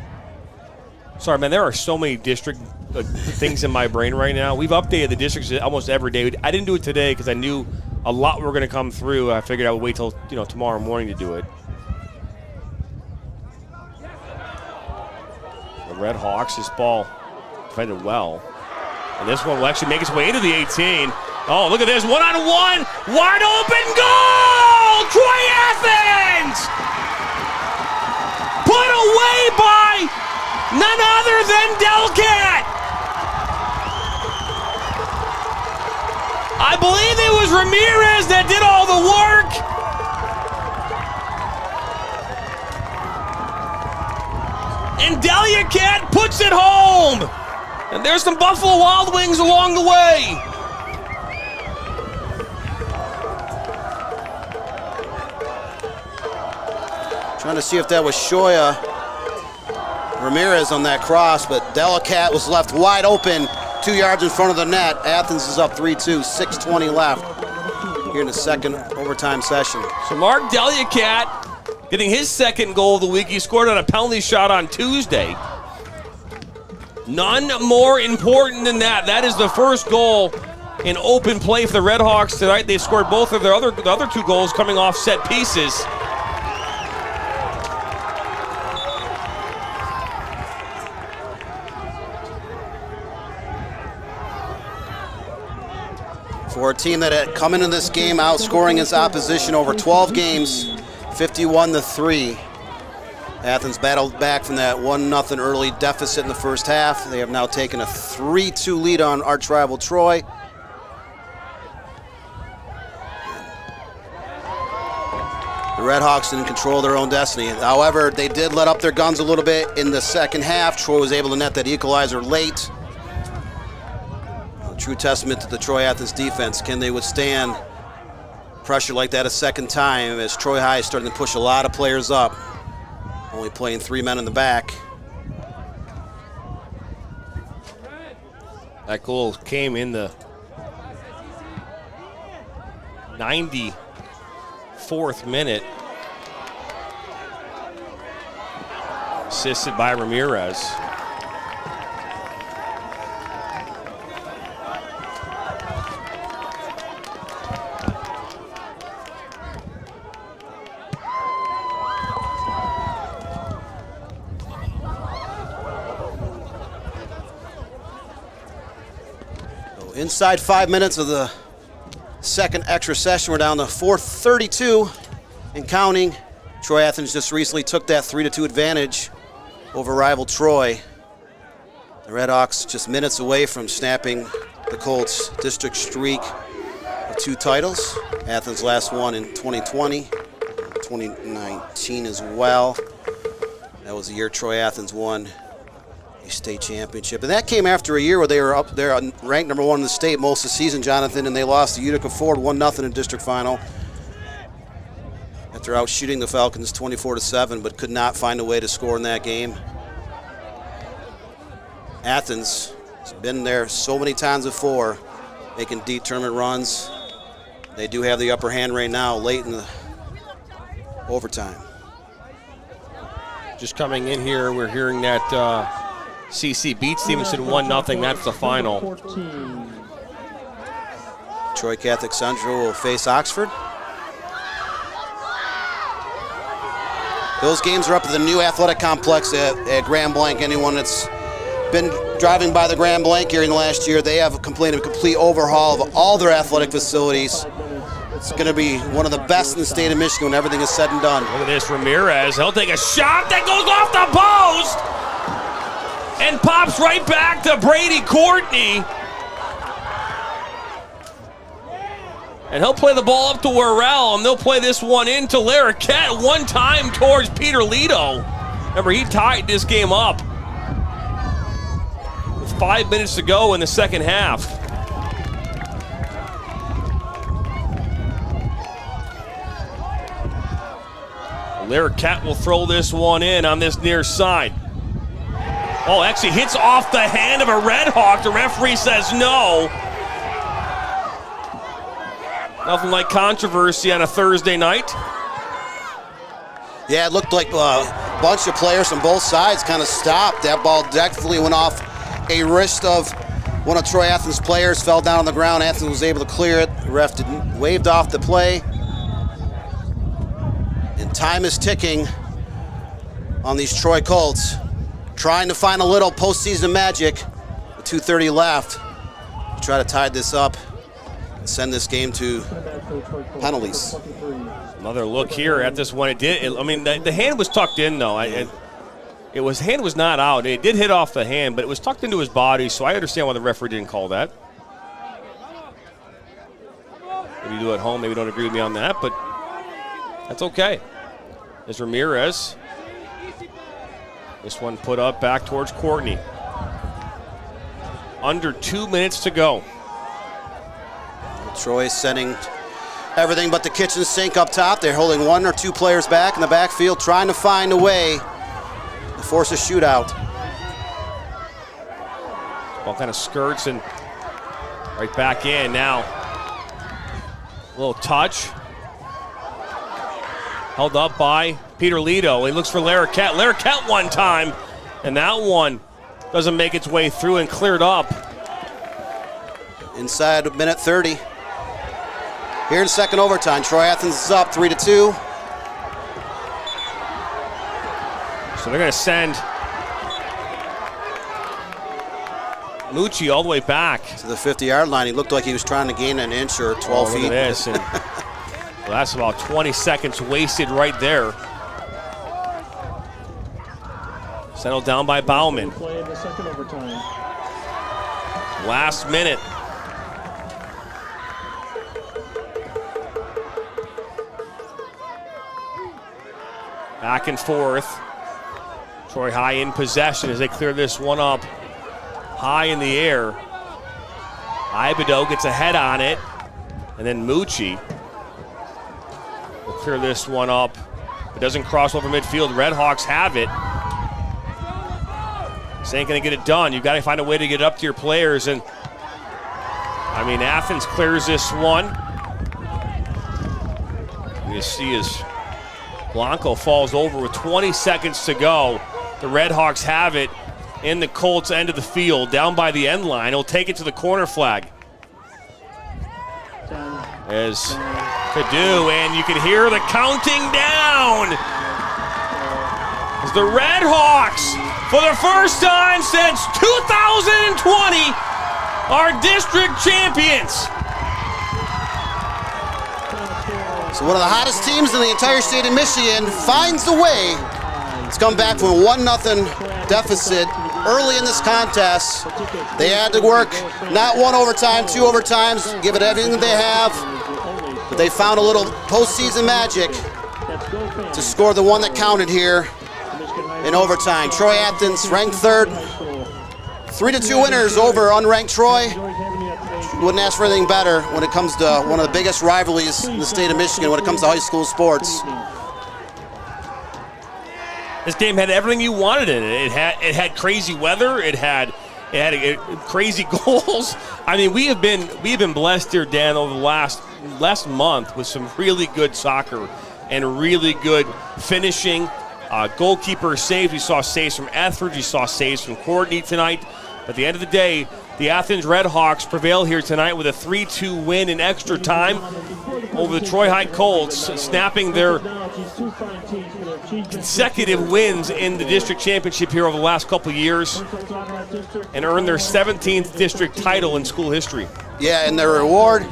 Sorry, man, there are so many district things in my brain right now. We've updated the districts almost every day. I didn't do it today because I knew a lot were going to come through. I figured I would wait till tomorrow morning to do it. The Red Hawks, this ball defended well. And this one will actually make its way into the 18. Oh, look at this, one-on-one, wide open goal! Troy Athens! Put away by none other than Delcat! I believe it was Ramirez that did all the work. And Delcat puts it home. And there's some Buffalo Wild Wings along the way. Trying to see if that was Shoya Ramirez on that cross, but Delcat was left wide open 2 yards in front of the net. Athens is up 3-2, 6:20 left here in the second overtime session. So Mark Delcat getting his second goal of the week. He scored on a penalty shot on Tuesday. None more important than that. That is the first goal in open play for the Red Hawks tonight. They scored both of the other two goals coming off set pieces. For a team that had come into this game outscoring its opposition over 12 games, 51-3. Athens battled back from that 1-0 early deficit in the first half. They have now taken a 3-2 lead on arch rival Troy. The Red Hawks didn't control their own destiny. However, they did let up their guns a little bit in the second half. Troy was able to net that equalizer late. A true testament to the Troy Athens defense. Can they withstand pressure like that a second time as Troy High is starting to push a lot of players up? Only playing 3 men in the back. That goal came in the 94th minute. Assisted by Ramirez. Inside 5 minutes of the second extra session, we're down to 4:32 and counting Troy Athens just recently took that 3-2 advantage over rival Troy. The Redhawks just minutes away from snapping the Colts' district streak of 2 titles. Athens last one in 2020, 2019 as well. That was the year Troy Athens won a state championship. And that came after a year where they were up there ranked number 1 in the state most of the season, Jonathan, and they lost to Utica Ford 1-0 in district final after outshooting the Falcons 24-7, but could not find a way to score in that game. Athens has been there so many times before, making deep tournament runs. They do have the upper hand right now, late in the overtime. Just coming in here, we're hearing that CC beat Stevenson 1-0. That's the final. Troy Catholic Central will face Oxford. Those games are up at the new athletic complex at Grand Blanc. Anyone that's been driving by the Grand Blanc here in the last year, they have completed a complete overhaul of all their athletic facilities. It's going to be one of the best in the state of Michigan when everything is said and done. Look at this, Ramirez. He'll take a shot that goes off the post and pops right back to Brady Courtney. And he'll play the ball up to Worrell, and they'll play this one into Larroquette one time towards Peter Lito. Remember, he tied this game up with 5 minutes to go in the second half. Larroquette will throw this one in on this near side. Oh, actually hits off the hand of a Red Hawk. The referee says no. Nothing like controversy on a Thursday night. Yeah, it looked like a bunch of players from both sides kind of stopped. That ball definitely went off a wrist of one of Troy Athens' players, fell down on the ground. Athens was able to clear it. The ref waved off the play. And time is ticking on these Troy Colts, trying to find a little postseason magic with 2:30 left to try to tie this up and send this game to penalties. Another look here at this one. The hand was tucked in, though. Hand was not out. It did hit off the hand, but it was tucked into his body, so I understand why the referee didn't call that. Maybe you do at home, maybe you don't agree with me on that, but that's okay. There's Ramirez. This one put up back towards Courtney. Under 2 minutes to go. Troy sending everything but the kitchen sink up top. They're holding 1 or 2 players back in the backfield, trying to find a way to force a shootout. Ball kind of skirts and right back in now. A little touch. Held up by Peter Lito. He looks for Larroquette. Larroquette one time, and that one doesn't make its way through and cleared up. Inside a minute 30. Here in second overtime, Troy Athens is up 3-2. So they're going to send Mucci all the way back to the 50-yard line. He looked like he was trying to gain an inch or 12 feet. Look at this. And well, that's about 20 seconds wasted right there. Settled down by Bauman. Play in the second overtime. Last minute. Back and forth. Troy High in possession as they clear this one up high in the air. Ibido gets a head on it. And then Mucci will clear this one up. It doesn't cross over midfield. Red Hawks have it. This ain't going to get it done. You've got to find a way to get it up to your players. And, Athens clears this one. You see as Blanco falls over with 20 seconds to go. The Red Hawks have it in the Colts' end of the field, down by the end line. He'll take it to the corner flag. As to do, and you can hear the counting down. As the Red Hawks, for the first time since 2020, are district champions. So one of the hottest teams in the entire state of Michigan finds a way to come back from a 1-0 deficit early in this contest. They had to work not 1 overtime, 2 overtimes, give it everything they have. But they found a little postseason magic to score the one that counted here in overtime. Troy Athens ranked 3rd. 3-2 winners over unranked Troy. Wouldn't ask for anything better when it comes to one of the biggest rivalries in the state of Michigan when it comes to high school sports. This game had everything you wanted in it. It had crazy weather. It had crazy goals. I mean, we have been blessed here, Dan, over the last month with some really good soccer and really good finishing. Goalkeeper saves. We saw saves from Etheridge. We saw saves from Courtney tonight. But at the end of the day, the Athens Redhawks prevail here tonight with a 3-2 win in extra time over the Troy High Colts, snapping their consecutive wins in the district championship here over the last couple of years and earn their 17th district title in school history. Yeah, and their reward,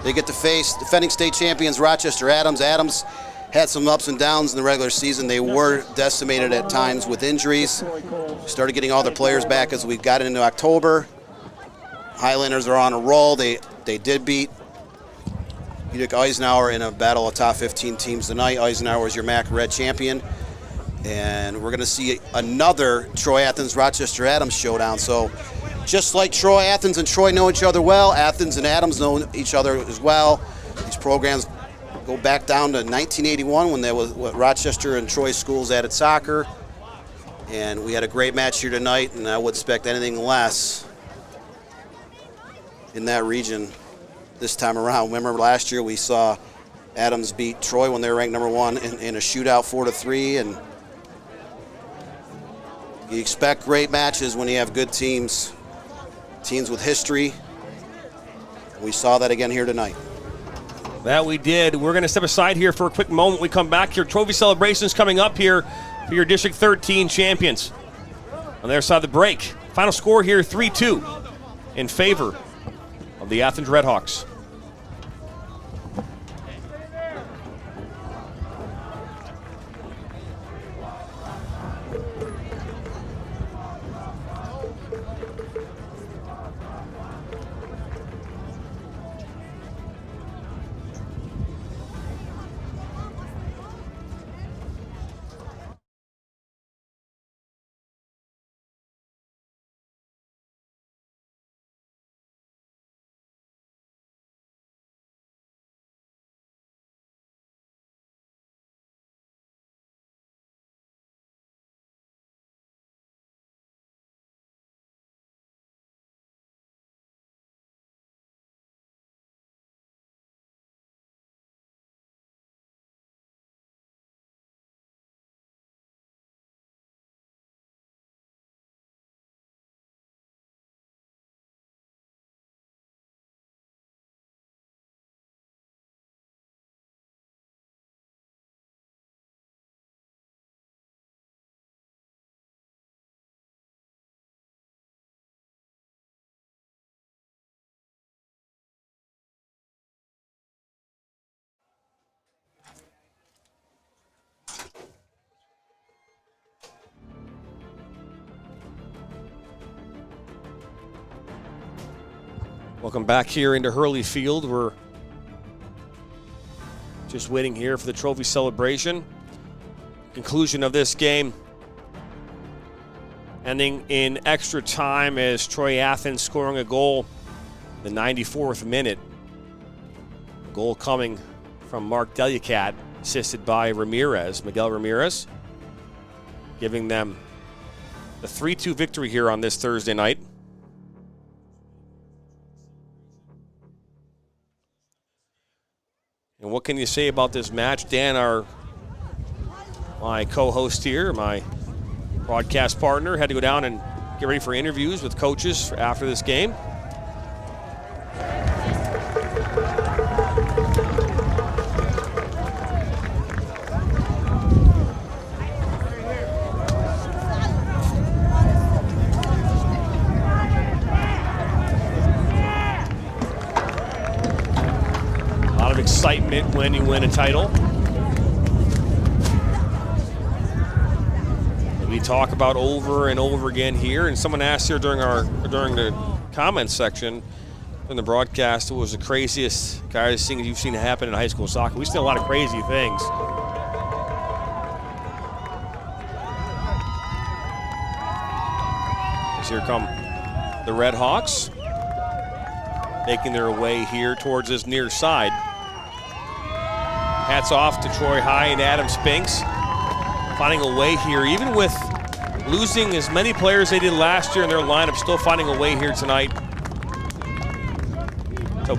they get to face defending state champions Rochester Adams. Adams had some ups and downs in the regular season. They were decimated at times with injuries. Started getting all their players back as we got into October. Highlanders are on a roll. They did beat Utica Eisenhower in a battle of top 15 teams tonight. Eisenhower is your MAC Red champion. And we're going to see another Troy Athens Rochester Adams showdown. So just like Troy, Athens and Troy know each other well, Athens and Adams know each other as well. These programs go back down to 1981 when there was Rochester and Troy schools added soccer. And we had a great match here tonight, and I would expect anything less in that region this time around. Remember last year we saw Adams beat Troy when they were ranked number 1 in a shootout 4-3, and you expect great matches when you have good teams with history. We saw that again here tonight. That we did. We're going to step aside here for a quick moment. We come back here. Trophy celebrations coming up here for your District 13 champions. On the other side of the break, final score here 3-2 in favor of the Athens Redhawks. Welcome back here into Hurley Field. We're just waiting here for the trophy celebration. Conclusion of this game ending in extra time as Troy Athens scoring a goal in the 94th minute. A goal coming from Mark Delicat, assisted by Miguel Ramirez, giving them the 3-2 victory here on this Thursday night. And what can you say about this match? Dan, my co-host here, my broadcast partner, had to go down and get ready for interviews with coaches after this game. excitement when you win a title. We talk about over and over again here, and someone asked here during the comments section in the broadcast, what was the craziest guys things you've seen happen in high school soccer? We've seen a lot of crazy things. As here come the Red Hawks, making their way here towards this near side. Hats off to Troy High and Adam Spinks, finding a way here, even with losing as many players they did last year in their lineup, still finding a way here tonight to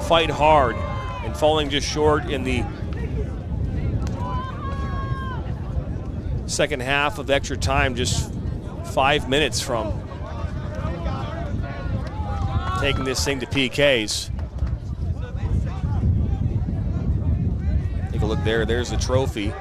fight hard and falling just short in the second half of extra time, just 5 minutes from taking this thing to PKs. Take a look there, there's the trophy.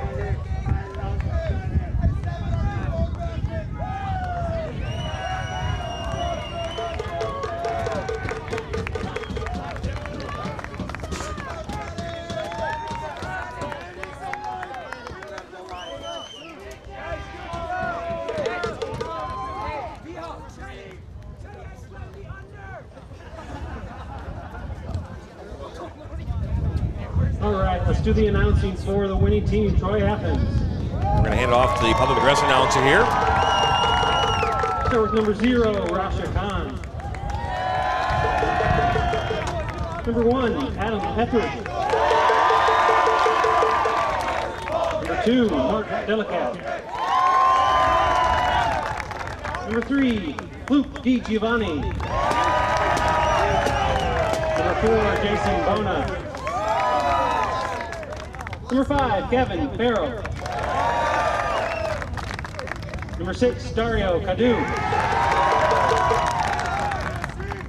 Do the announcing for the winning team, Troy Athens. We're going to hand it off to the public address announcer here. Start with number 0, Rasha Khan. Number 1, Adam Etheridge. Number 2, Mark Delicat. Number 3, Luke Di Giovanni. Number 4, Jason Bona. Number 5, Kevin Farrell. Number 6, Dario Cadu.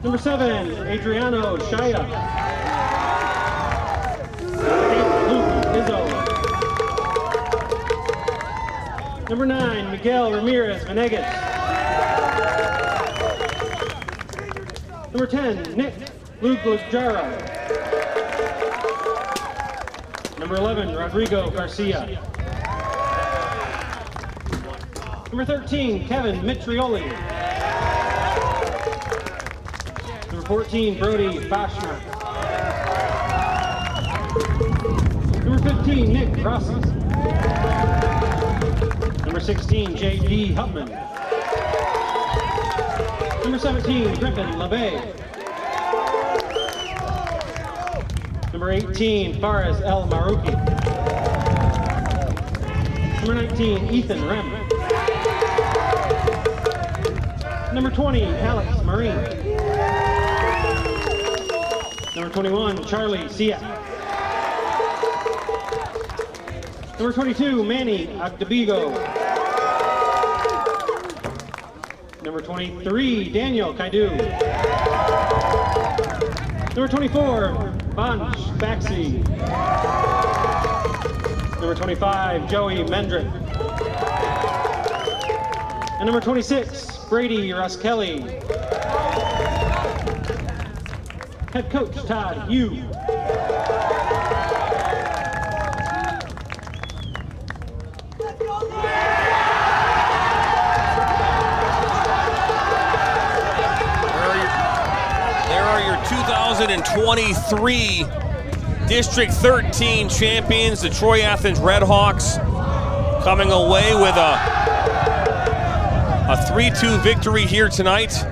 Number 7, Adriano Shaya. Number 8, Luke Izzo. Number 9, Miguel Ramirez Venegas. Number 10, Nick Luglajara. Number 11, Rodrigo Garcia. Number 13, Kevin Mitrioli. Number 14, Brody Bashner. Number 15, Nick Rossi. Number 16, J.D. Hupman. Number 17, Griffin LeBay. Number 18, Faraz El Marouki. Number 19, Ethan Rem. Number 20, Alex Marine. Number 21, Charlie Sia. Number 22, Manny Agdabigo. Number 23, Daniel Kaidu. Number 24, Vansh Baxi. Number 25, Joey Mendrick. And number 26, Brady Roskelley. Head coach, Todd Hugh. There are your 2023 District 13 champions, the Troy Athens Red Hawks, coming away with a 3-2 victory here tonight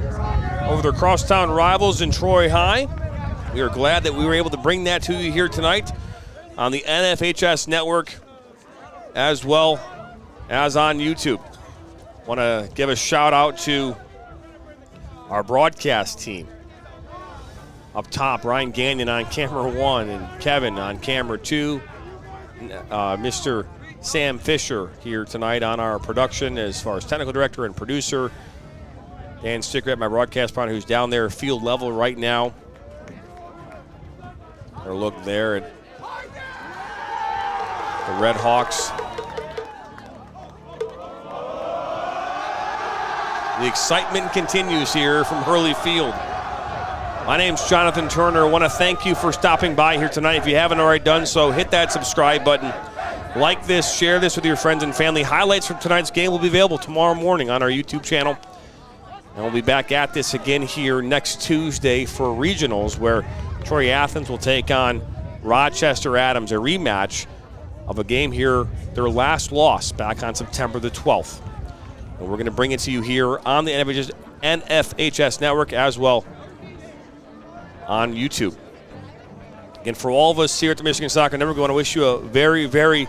over their crosstown rivals in Troy High. We are glad that we were able to bring that to you here tonight on the NFHS network as well as on YouTube. Want to give a shout out to our broadcast team. Up top, Ryan Gagnon on camera 1 and Kevin on camera 2. Mr. Sam Fisher here tonight on our production as far as technical director and producer. Dan Stickert, my broadcast partner, who's down there field level right now. Or look there at the Red Hawks. The excitement continues here from Hurley Field. My name's Jonathan Turner. I want to thank you for stopping by here tonight. If you haven't already done so, hit that subscribe button. Like this, share this with your friends and family. Highlights from tonight's game will be available tomorrow morning on our YouTube channel. And we'll be back at this again here next Tuesday for regionals, where Troy Athens will take on Rochester Adams, a rematch of a game here, their last loss back on September the 12th. And we're going to bring it to you here on the NFHS network as well on YouTube. Again, for all of us here at the Michigan Soccer Network, we want to wish you a very, very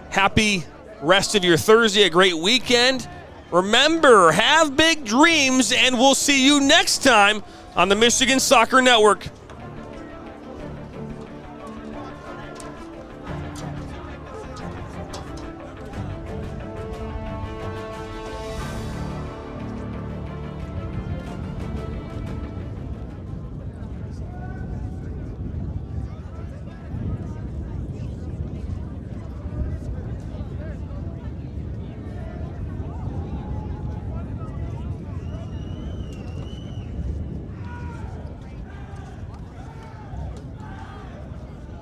happy rest of your Thursday, a great weekend. Remember, have big dreams, and we'll see you next time on the Michigan Soccer Network.